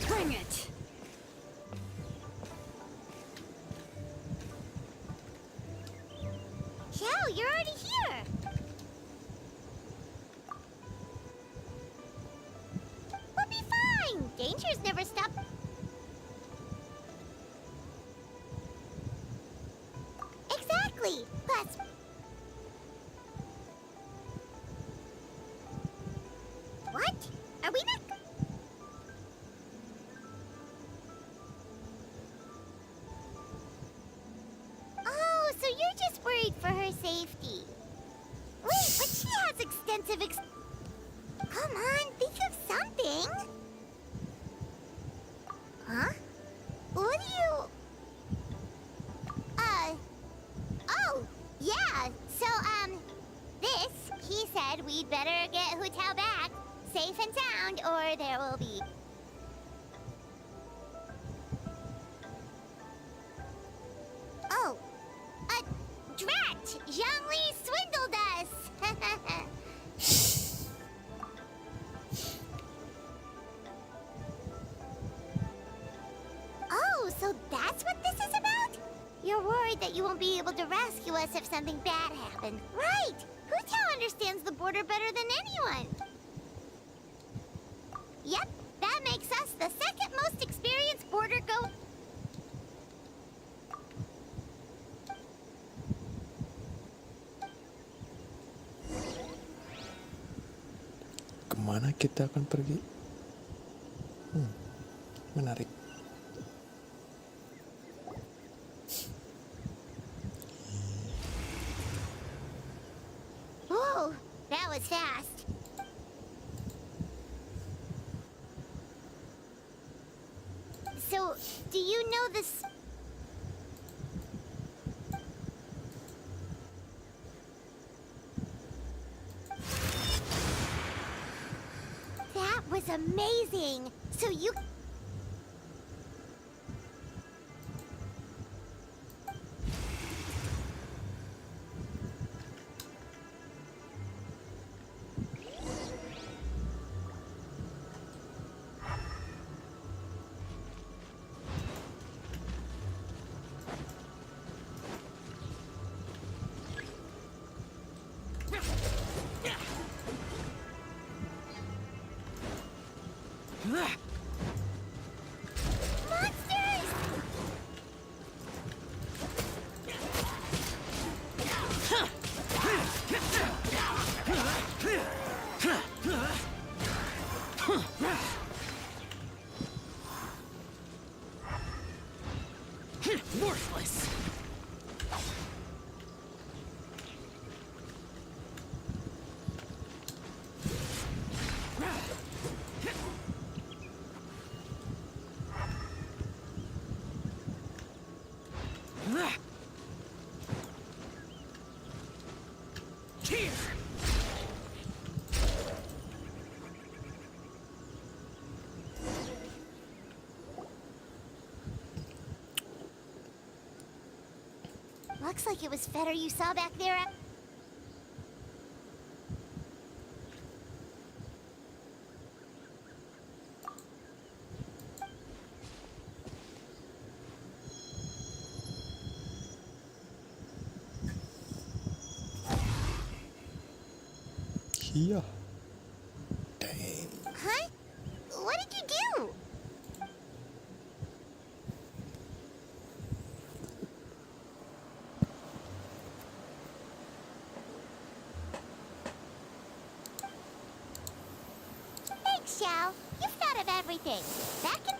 [SPEAKER 12] Bring it!
[SPEAKER 4] Xiao, you're already here! We'll be fine! Dangers never stop. Exactly! Plus... What? Are we not... Oh, so you're just worried for her safety. Wait, but she has extensive Come on, think of something. Huh? What do you... Oh, yeah. So, this, he said we'd better get Hu Tao back, safe and sound, or there will be... Oh, drat! Zhongli swindled us! Oh, so that's what this is about? You're worried that you won't be able to rescue us if something bad happened. Right! Hu Tao understands the border better than anyone. Yep, that makes us the second most experienced border go...
[SPEAKER 1] Kemana kita akan pergi? Menarik.
[SPEAKER 4] Whoa, that was fast. So, do you know this? That was amazing. So you...
[SPEAKER 17] Worthless. Here.
[SPEAKER 4] Looks like it was Fetter you saw back there.
[SPEAKER 1] Iya.
[SPEAKER 4] Huh? What did you do? Thanks, Xiao. You've thought of everything. That can...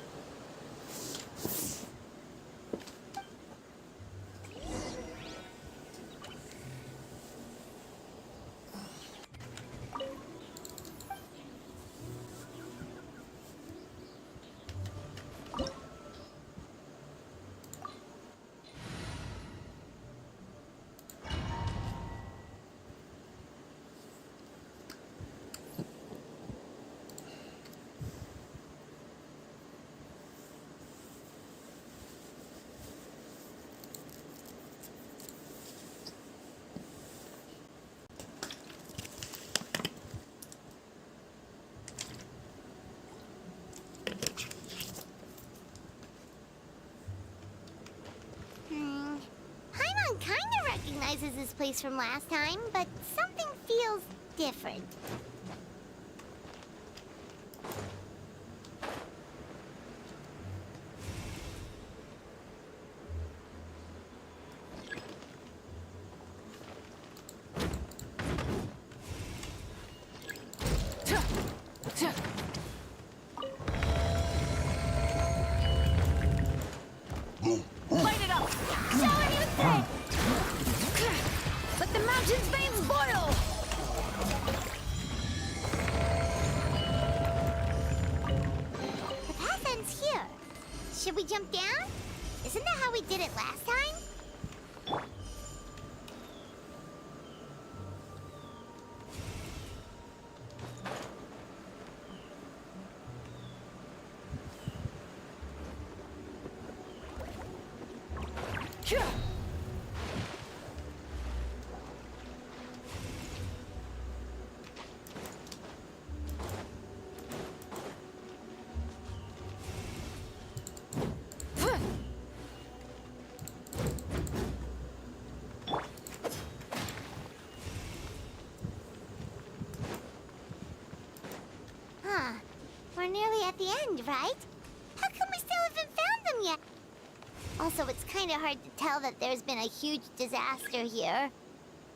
[SPEAKER 4] Paimon kinda recognizes this place from last time, but something feels different.
[SPEAKER 17] Light it up!
[SPEAKER 13] So what do you think? Let the mountain's veins boil!
[SPEAKER 4] The path ends here. Should we jump down? Isn't that how we did it last time? Huh. We're nearly at the end, right? How come we still haven't found them yet? Also, it's kind of hard to tell that there's been a huge disaster here.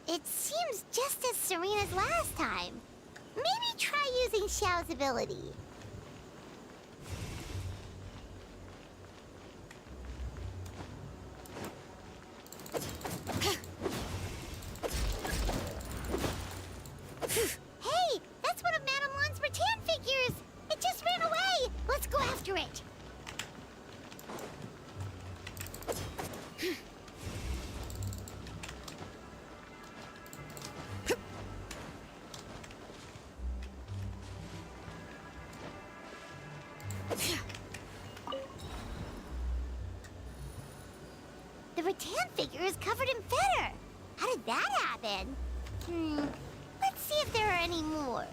[SPEAKER 4] It seems just as serene as last time. Maybe try using using Xiao's ability. Hey, that's one of Madame Lan's rattan figures! It just ran away! Let's go after it! The rattan figure is covered in feather. How did that happen? Let's see if there are any more.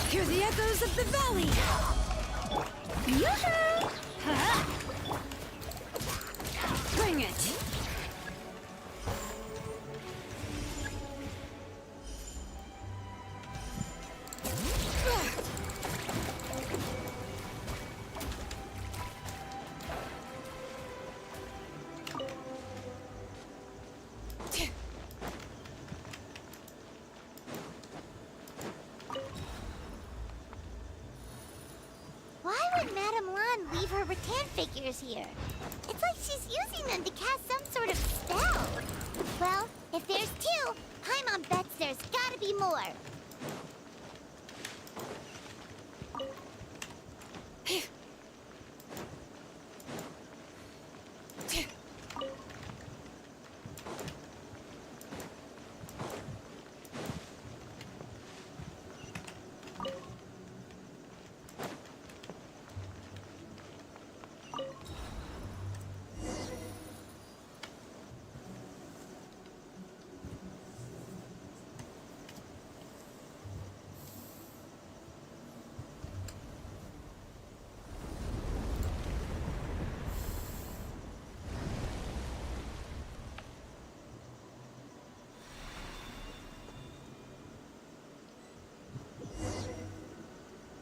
[SPEAKER 17] Hear the echoes of the valley! Yoo-hoo! Bring it!
[SPEAKER 4] Why would Madame Lan leave her rattan figures here? It's like she's using them to cast some sort of spell. Well, if there's two, Paimon bets there's gotta be more.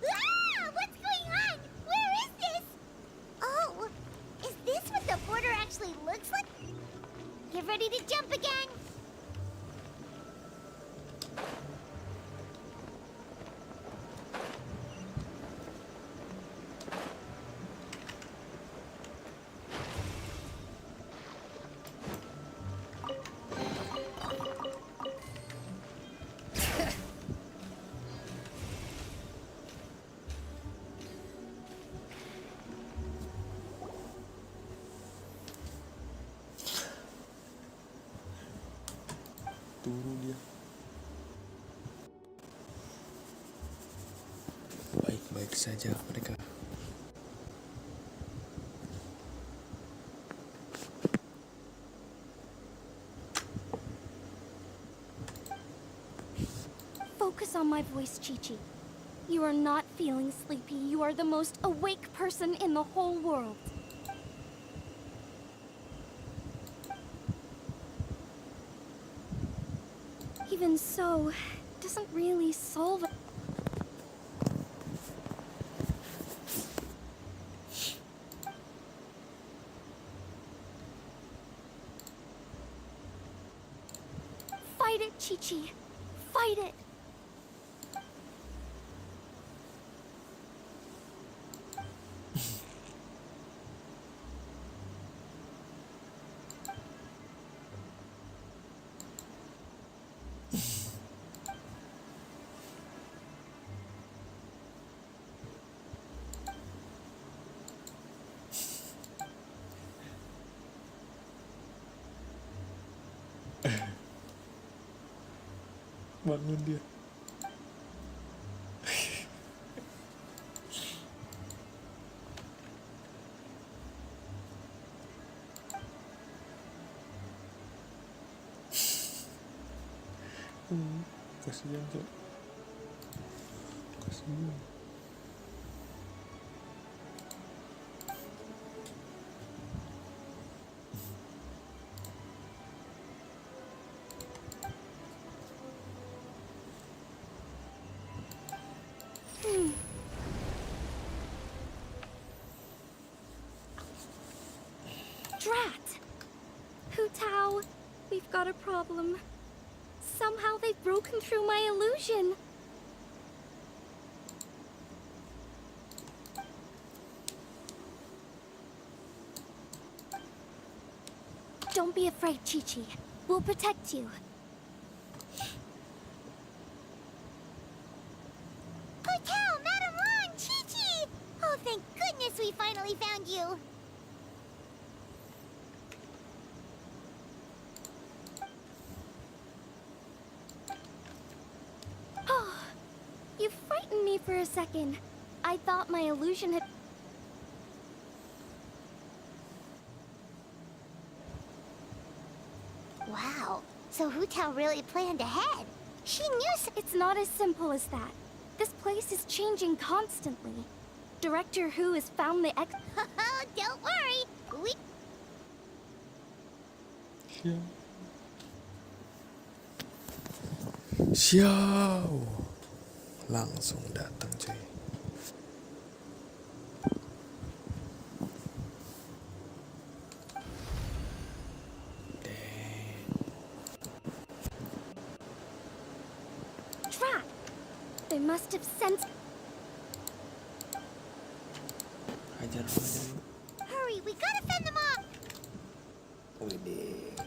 [SPEAKER 4] Ah! What's going on? Where is this? Oh, is this what the border actually looks like? Get ready to jump again.
[SPEAKER 1] Turu dia. Baik-baik saja mereka.
[SPEAKER 10] Focus on my voice, Chi-Chi. You are not feeling sleepy. You are the most awake person in the whole world. Even so, it doesn't really solve it. Fight it, Chi-Chi. Fight it.
[SPEAKER 1] Bangun dia. Kasihan, Cok. Kasihan.
[SPEAKER 8] Drat! Hu Tao, we've got a problem. Somehow they've broken through my illusion. Don't be afraid, Chi-Chi. We'll protect you.
[SPEAKER 4] Hotel, Madame Wang, Chi-Chi! Oh, thank goodness we finally found you.
[SPEAKER 8] Oh, you frightened me for a second. I thought my illusion had...
[SPEAKER 4] Wow, so Hu Tao really planned ahead. She knew
[SPEAKER 8] It's not as simple as that. This place is changing constantly. Director Hu has found the
[SPEAKER 4] Don't worry, we...
[SPEAKER 1] Xiao. Langsung datang cuy.
[SPEAKER 8] Trap! They must have sensed...
[SPEAKER 1] Hajar dulu.
[SPEAKER 4] Hurry, we gotta fend them off.
[SPEAKER 1] Widih.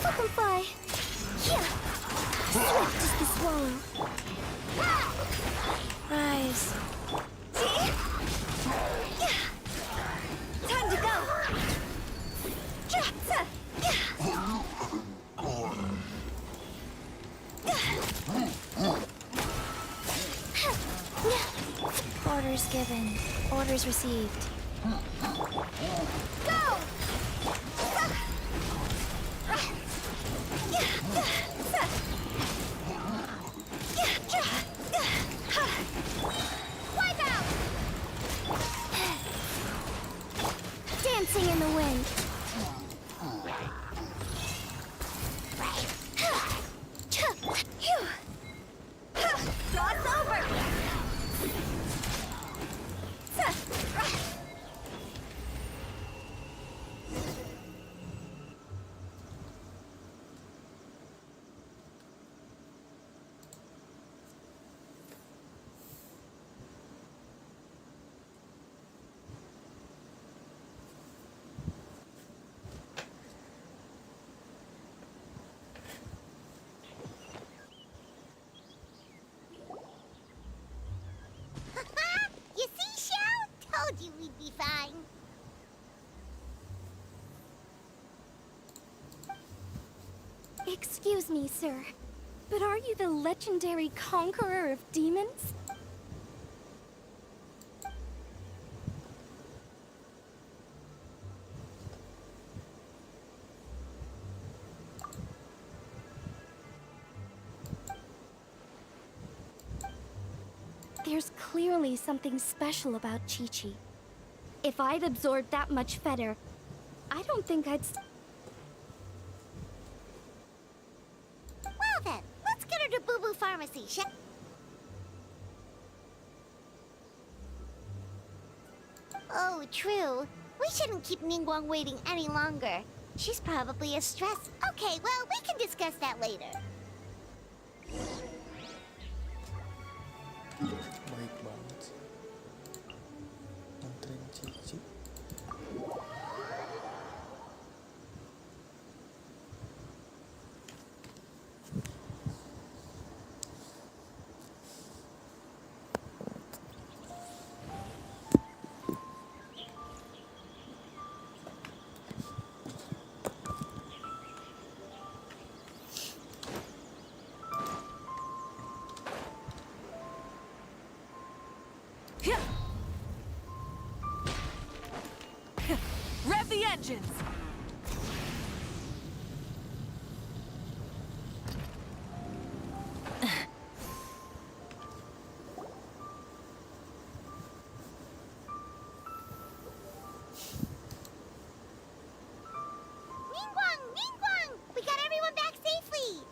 [SPEAKER 8] Let them fly. Yeah. Swift as the swallow. Rise. See? Yeah. Time to go. Drat! Orders given. Orders received.
[SPEAKER 4] Go! Wipe out!
[SPEAKER 8] Dancing in the wind.
[SPEAKER 4] Cross over! You see, Xiao? Told you we'd be fine.
[SPEAKER 8] Excuse me, sir, but are you the legendary conqueror of demons? There's clearly something special about Chi-Chi. If I'd absorbed that much fetter, I don't think I'd...
[SPEAKER 4] Well then, let's get her to Boo Boo Pharmacy, shall... Oh, true. We shouldn't keep Ningguang waiting any longer. She's probably stressed. Okay, well, we can discuss that later.
[SPEAKER 1] Baik banget sih. Nganterin Cici.
[SPEAKER 17] Rev the engines!
[SPEAKER 4] Ningguang! Ningguang! We got everyone back safely!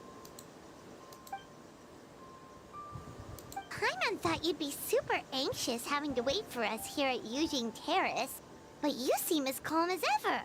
[SPEAKER 4] I'm Everyone thought you'd be super anxious having to wait for us here at Yujing Terrace, but you seem as calm as ever.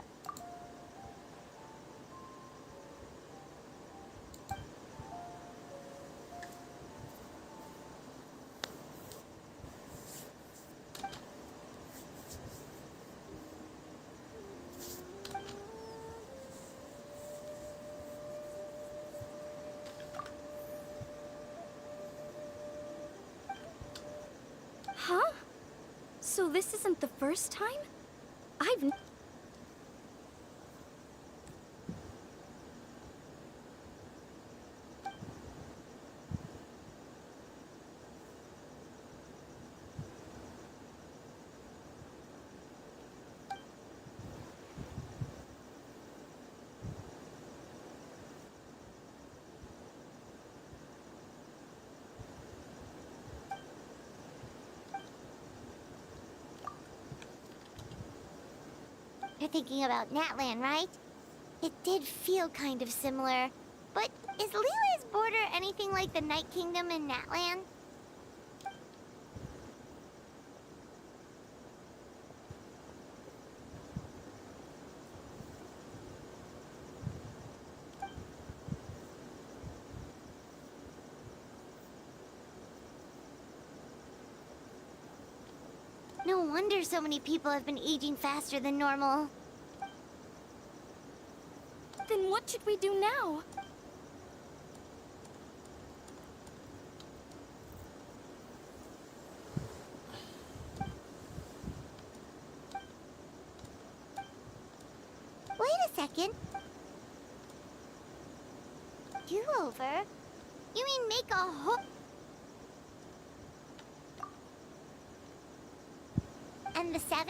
[SPEAKER 10] Huh? So this isn't the first time? I've...
[SPEAKER 4] You're thinking about Natlan, right? It did feel kind of similar. But is Liyue's border anything like the Night Kingdom in Natlan? No wonder so many people have been aging faster than normal.
[SPEAKER 10] Then what should we do now?
[SPEAKER 4] Wait a second. Do-over? You mean make a whole... And the 7?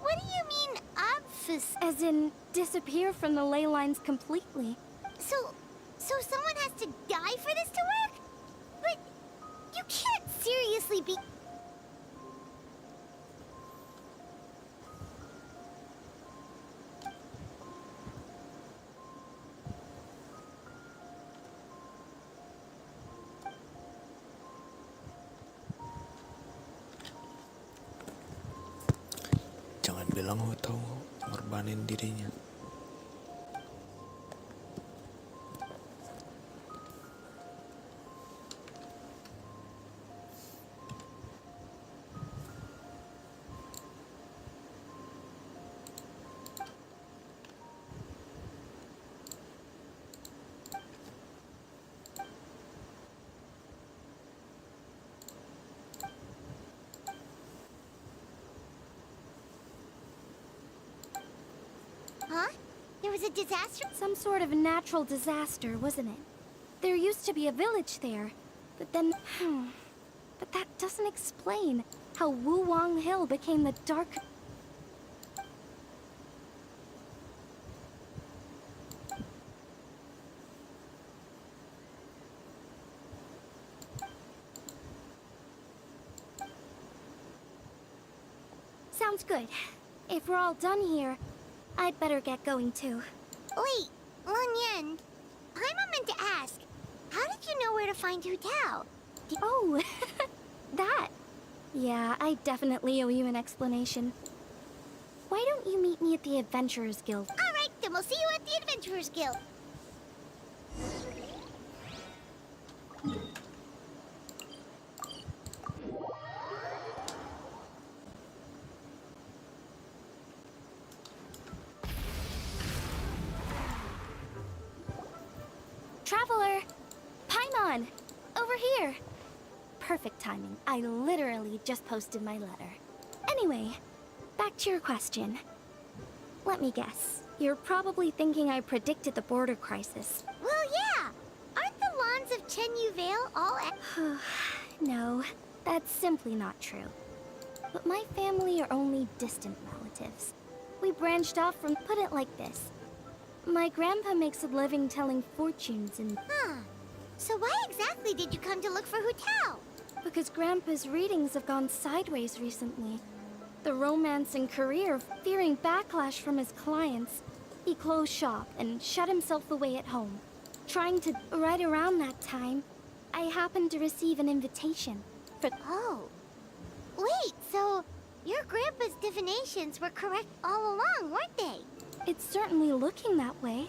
[SPEAKER 4] What do you mean, obfus?
[SPEAKER 10] As in, disappear from the ley lines completely.
[SPEAKER 4] So someone has to die for this to work? But you can't seriously be...
[SPEAKER 1] Jangan bilang Hoto ngorbanin dirinya.
[SPEAKER 4] Huh? There was a disaster?
[SPEAKER 10] Some sort of natural disaster, wasn't it? There used to be a village there, but then... But that doesn't explain how Wu Wang Hill became the dark... Sounds good. If we're all done here, I'd better get going too.
[SPEAKER 4] Wait, Lun Yen. Paimon meant to ask, how did you know where to find Hu Tao?
[SPEAKER 10] Oh, that. Yeah, I definitely owe you an explanation. Why don't you meet me at the Adventurers Guild?
[SPEAKER 4] Alright, then we'll see you at the Adventurers Guild.
[SPEAKER 10] Traveler! Paimon! Over here! Perfect timing. I literally just posted my letter. Anyway, back to your question. Let me guess. You're probably thinking I predicted the border crisis.
[SPEAKER 4] Well, yeah! Aren't the lawns of Chenyu Vale all...
[SPEAKER 10] No, that's simply not true. But my family are only distant relatives. We branched off from... Put it like this. My grandpa makes a living telling fortunes and...
[SPEAKER 4] Huh. So why exactly did you come to look for Hu Tao?
[SPEAKER 10] Because Grandpa's readings have gone sideways recently. The romance and career, fearing backlash from his clients, he closed shop and shut himself away at home. Right around that time, I happened to receive an invitation for...
[SPEAKER 4] Oh. Wait, so your grandpa's divinations were correct all along, weren't they?
[SPEAKER 10] It's certainly looking that way.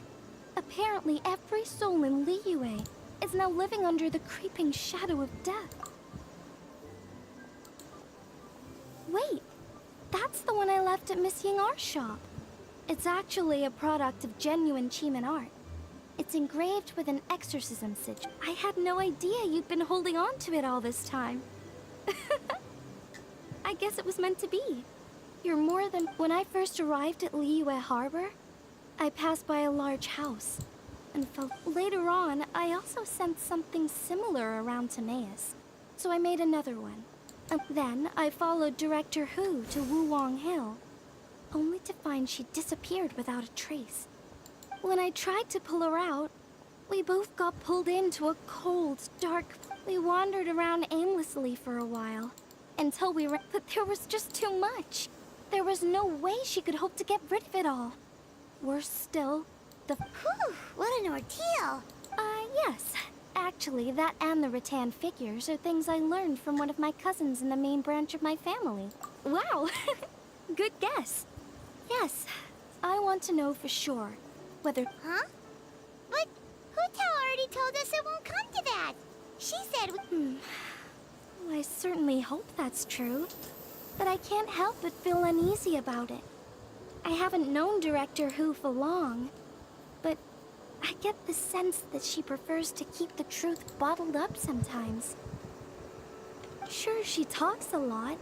[SPEAKER 10] Apparently, every soul in Liyue is now living under the creeping shadow of death. Wait, that's the one I left at Miss Yingar's shop. It's actually a product of genuine Chiman art. It's engraved with an exorcism sigil. I had no idea you'd been holding on to it all this time. I guess it was meant to be. You're more than... When I first arrived at Liyue Harbor, I passed by a large house and felt... Later on, I also sensed something similar around Timaeus, so I made another one. Then, I followed Director Hu to Wuwang Hill, only to find she disappeared without a trace. When I tried to pull her out, we both got pulled into a cold, dark... We wandered around aimlessly for a while, until we ran... But there was just too much. There was no way she could hope to get rid of it all. Worse still, the...
[SPEAKER 4] Whew, what an ordeal!
[SPEAKER 10] Yes. Actually, that and the rattan figures are things I learned from one of my cousins in the main branch of my family. Wow! Good guess. Yes, I want to know for sure whether...
[SPEAKER 4] Huh? But Hutao already told us it won't come to that. She said...
[SPEAKER 10] Well, I certainly hope that's true, but I can't help but feel uneasy about it. I haven't known Director Hu for long, but I get the sense that she prefers to keep the truth bottled up sometimes. Sure, she talks a lot,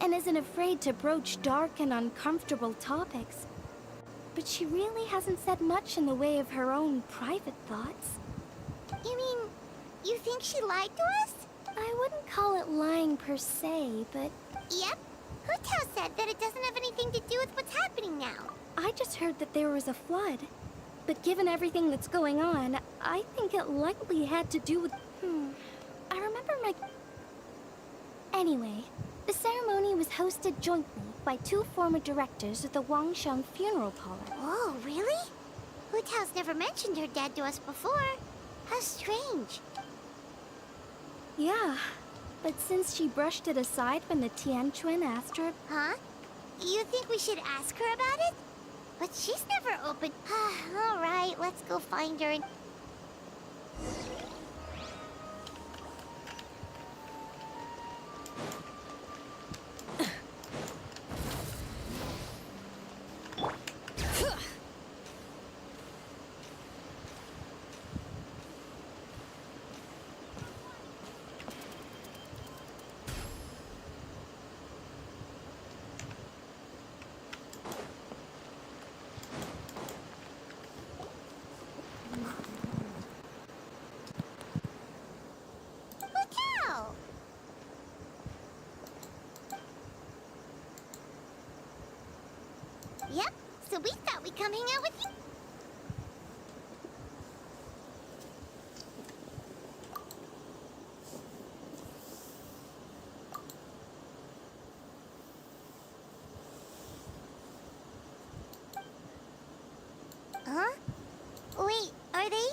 [SPEAKER 10] and isn't afraid to broach dark and uncomfortable topics, but she really hasn't said much in the way of her own private thoughts.
[SPEAKER 4] You mean, you think she lied to us?
[SPEAKER 10] I wouldn't call it lying per se, but...
[SPEAKER 4] Yep. Hutao said that it doesn't have anything to do with what's happening now.
[SPEAKER 10] I just heard that there was a flood. But given everything that's going on, I think it likely had to do with... I remember my... Anyway, the ceremony was hosted jointly by 2 former directors of the Wangsheng Funeral Parlor.
[SPEAKER 4] Oh, really? Hutao's never mentioned her dad to us before. How strange.
[SPEAKER 10] Yeah, but since she brushed it aside when the Tianquan asked her...
[SPEAKER 4] Huh? You think we should ask her about it? But she's never opened... All right, let's go find her and... Yep, so we thought we'd come hang out with you. Huh? Wait, are they?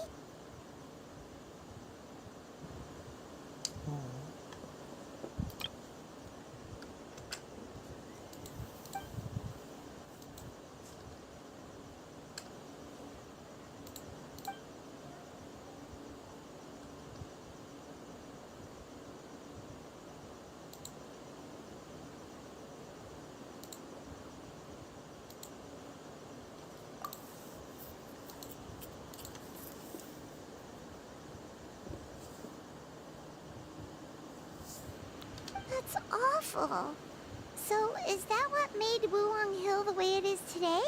[SPEAKER 4] That's awful. So, is that what made Wuwang Hill the way it is today?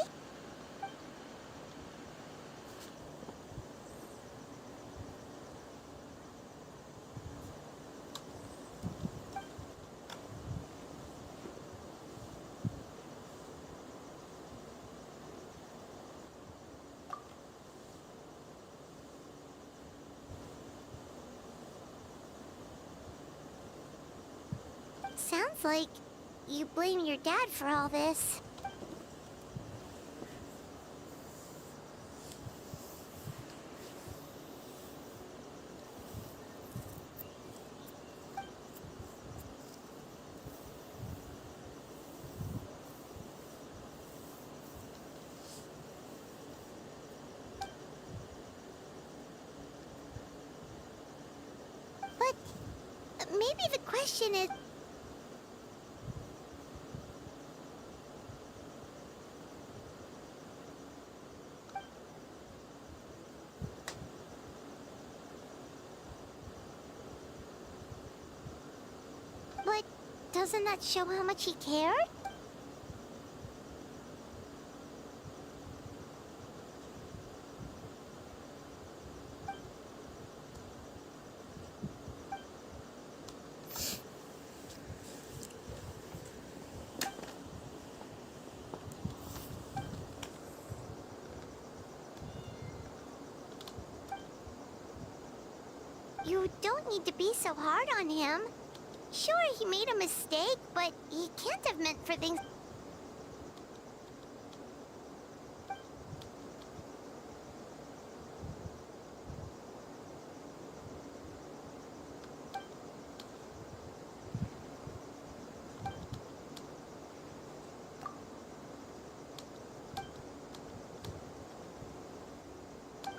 [SPEAKER 4] Sounds like you blame your dad for all this. maybe the question is... But doesn't that show how much he cared? You don't need to be so hard on him. Sure, he made a mistake, but he can't have meant for things...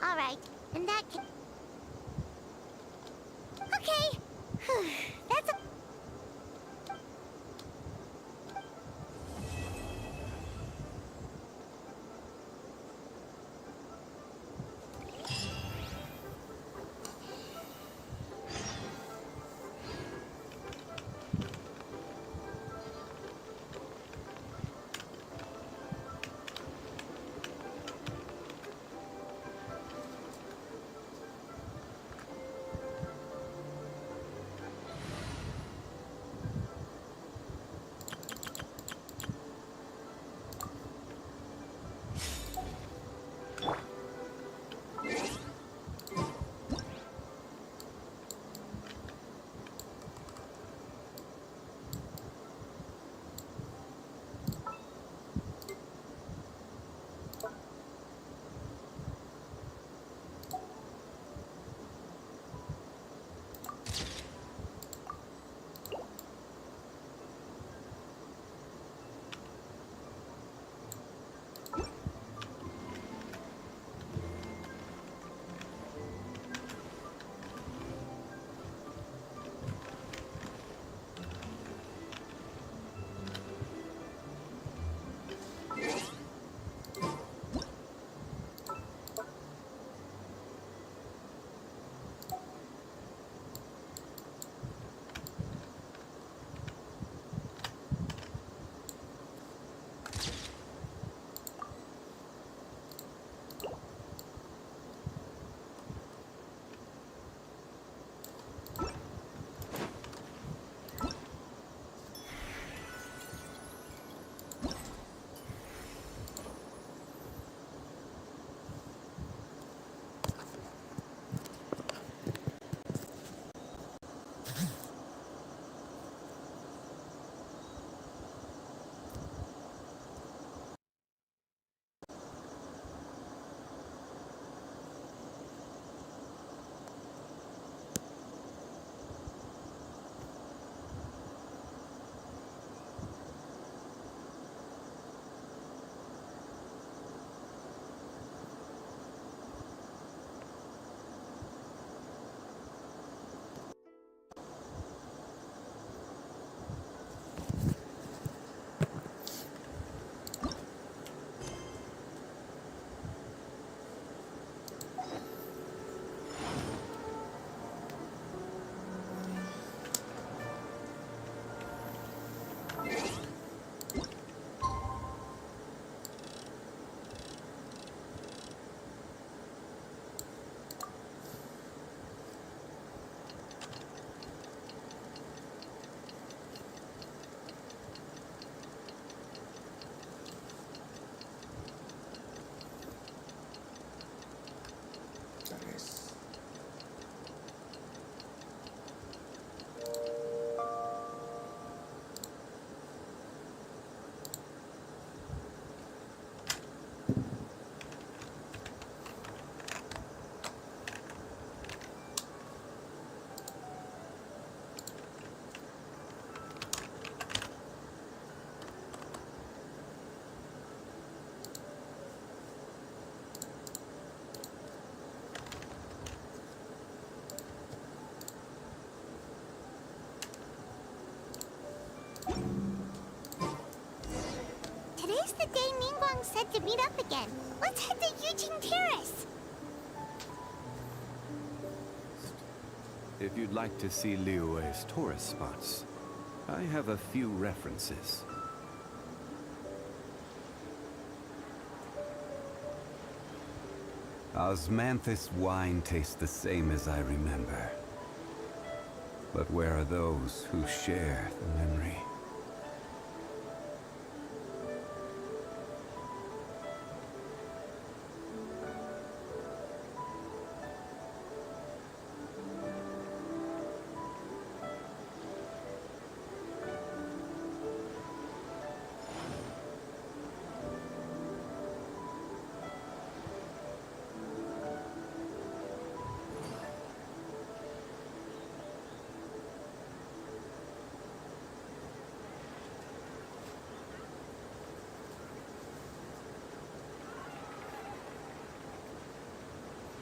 [SPEAKER 4] Alright, in that case... Okay! That's a... said to meet up again. Let's head to Eugene Terrace.
[SPEAKER 18] If you'd like to see Liyue's tourist spots, I have a few references. Osmanthus wine tastes the same as I remember. But where are those who share the memory?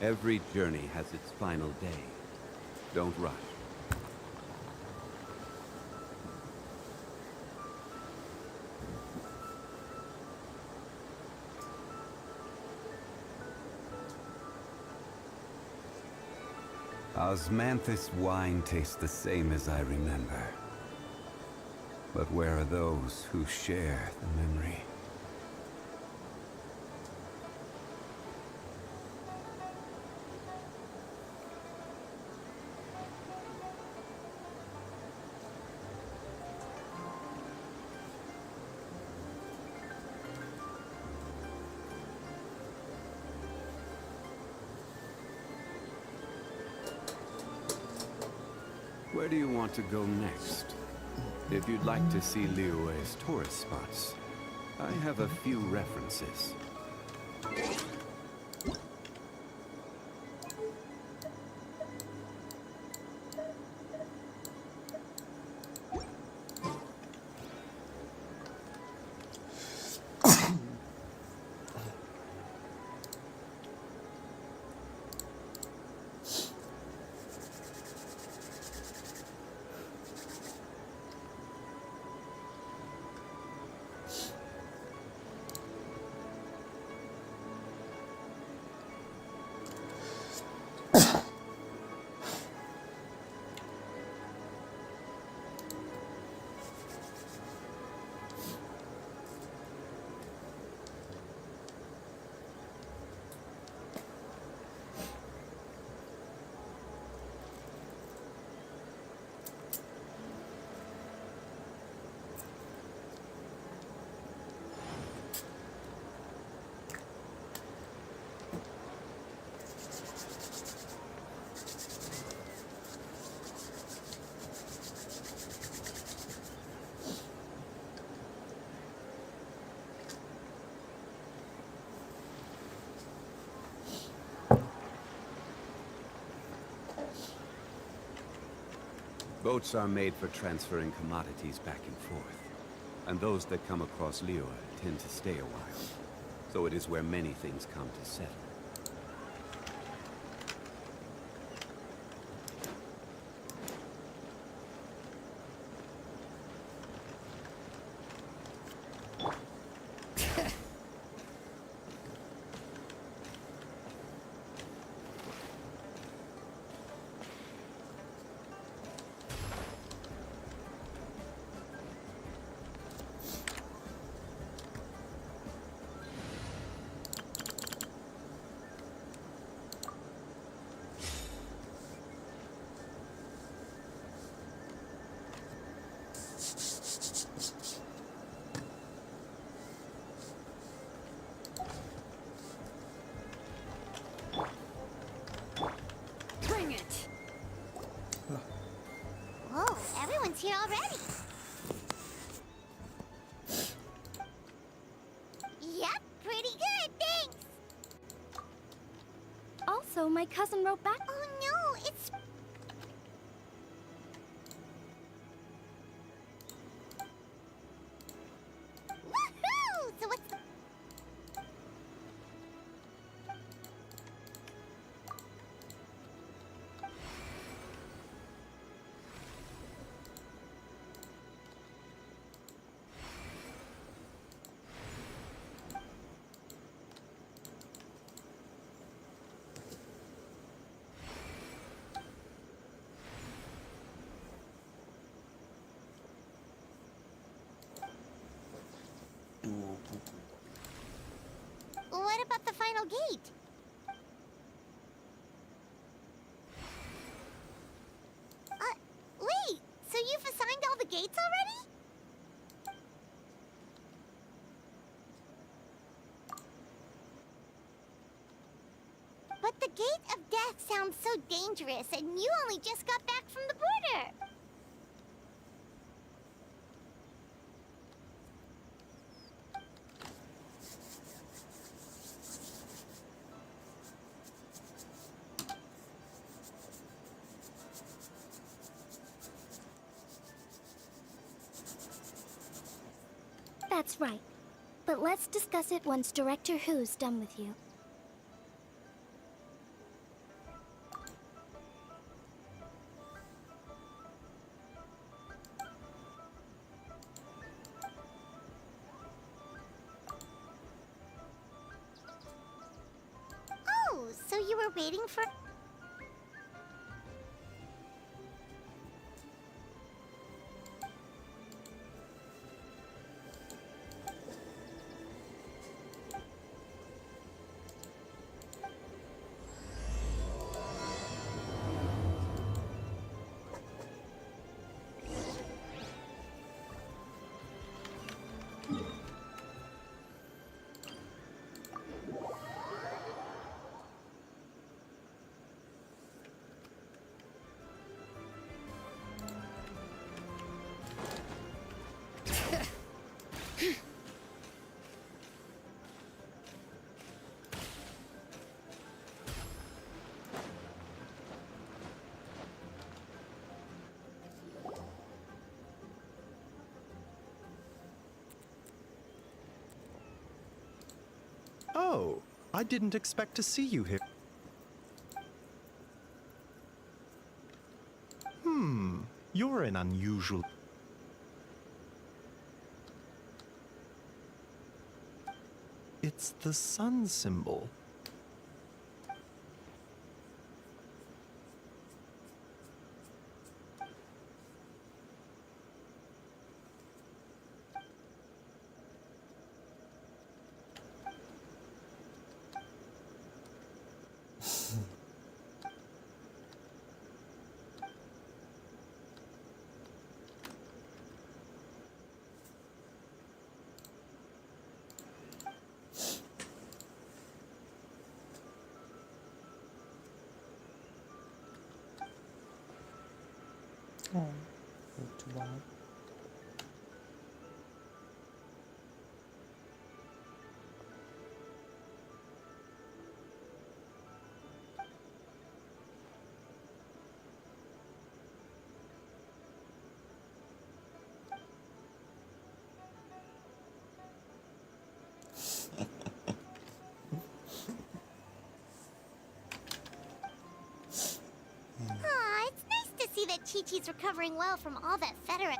[SPEAKER 18] Every journey has its final day. Don't rush. Osmanthus wine tastes the same as I remember. But where are those who share the memory? Where do you want to go next? If you'd like to see Liyue's tourist spots, I have a few references. Boats are made for transferring commodities back and forth, and those that come across Liyue tend to stay a while. So it is where many things come to settle.
[SPEAKER 4] Whoa, everyone's here already. Yep, pretty good, thanks.
[SPEAKER 10] Also, my cousin wrote back.
[SPEAKER 4] Oh no, it's... Woohoo! So what's... What about the final gate? Wait, so you've assigned all the gates already? But the Gate of Death sounds so dangerous, and you only just got back from the border.
[SPEAKER 10] That's right. But let's discuss it once Director Who's done with you.
[SPEAKER 4] Oh, so you were waiting for...
[SPEAKER 16] Oh, I didn't expect to see you here. You're an unusual... It's the sun symbol.
[SPEAKER 1] Oh, lucu banget.
[SPEAKER 4] Aw, it's nice to see that Chi-Chi's recovering well from all that Federate...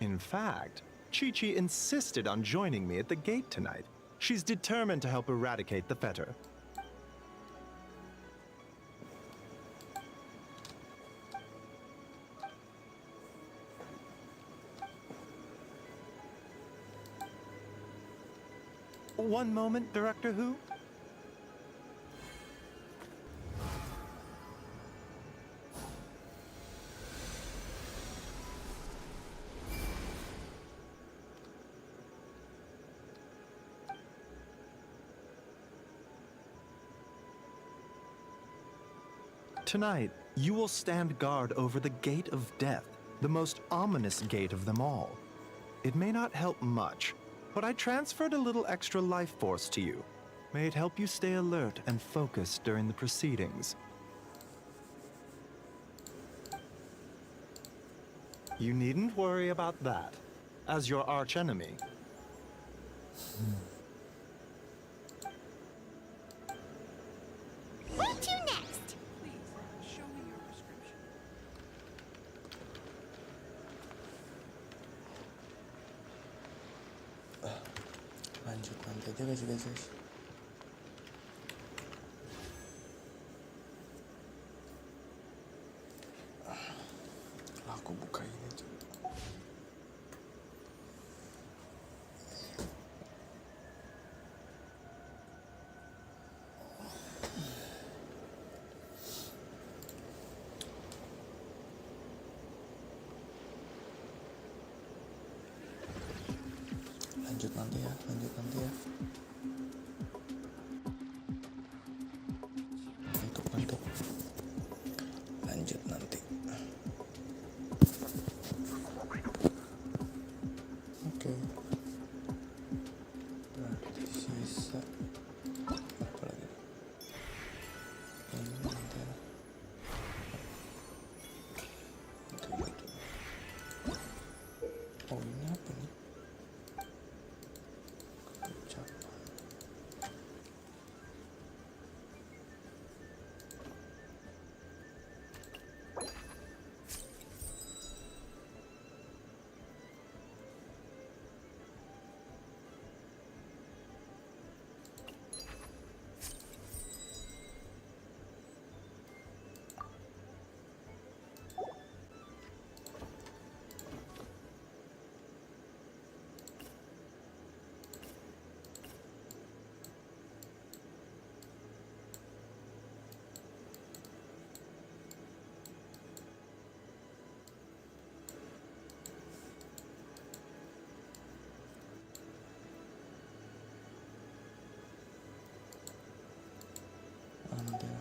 [SPEAKER 16] In fact, Chi-Chi insisted on joining me at the gate tonight. She's determined to help eradicate the fetter. One moment, Director Who. Tonight, you will stand guard over the Gate of Death, the most ominous gate of them all. It may not help much, but I transferred a little extra life force to you. May it help you stay alert and focused during the proceedings. You needn't worry about that, as your archenemy.
[SPEAKER 4] Where to next?
[SPEAKER 1] Lanjut nanti aja guys. Aku buka ini coba. lanjut nanti ya. Untuk lanjut nanti. Oke. Berarti sisa apa lagi? Ini nanti ya. Itu. Oh, ini apa nih? Ucapan. Nanti ya.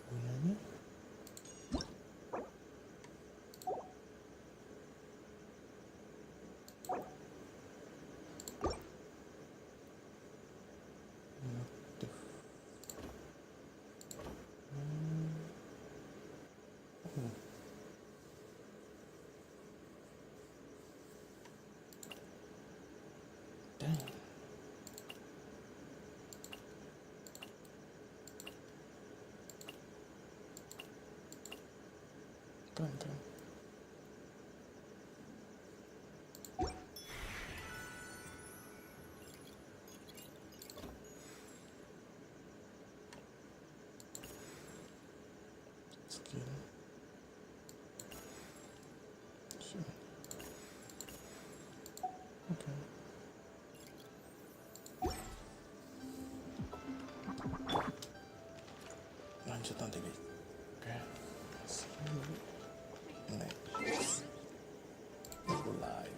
[SPEAKER 1] Gunanya aktif. Oh. Dang. Keren. Skill. Sure. Oke. Lanjut nanti guys. Oke. Next. Live.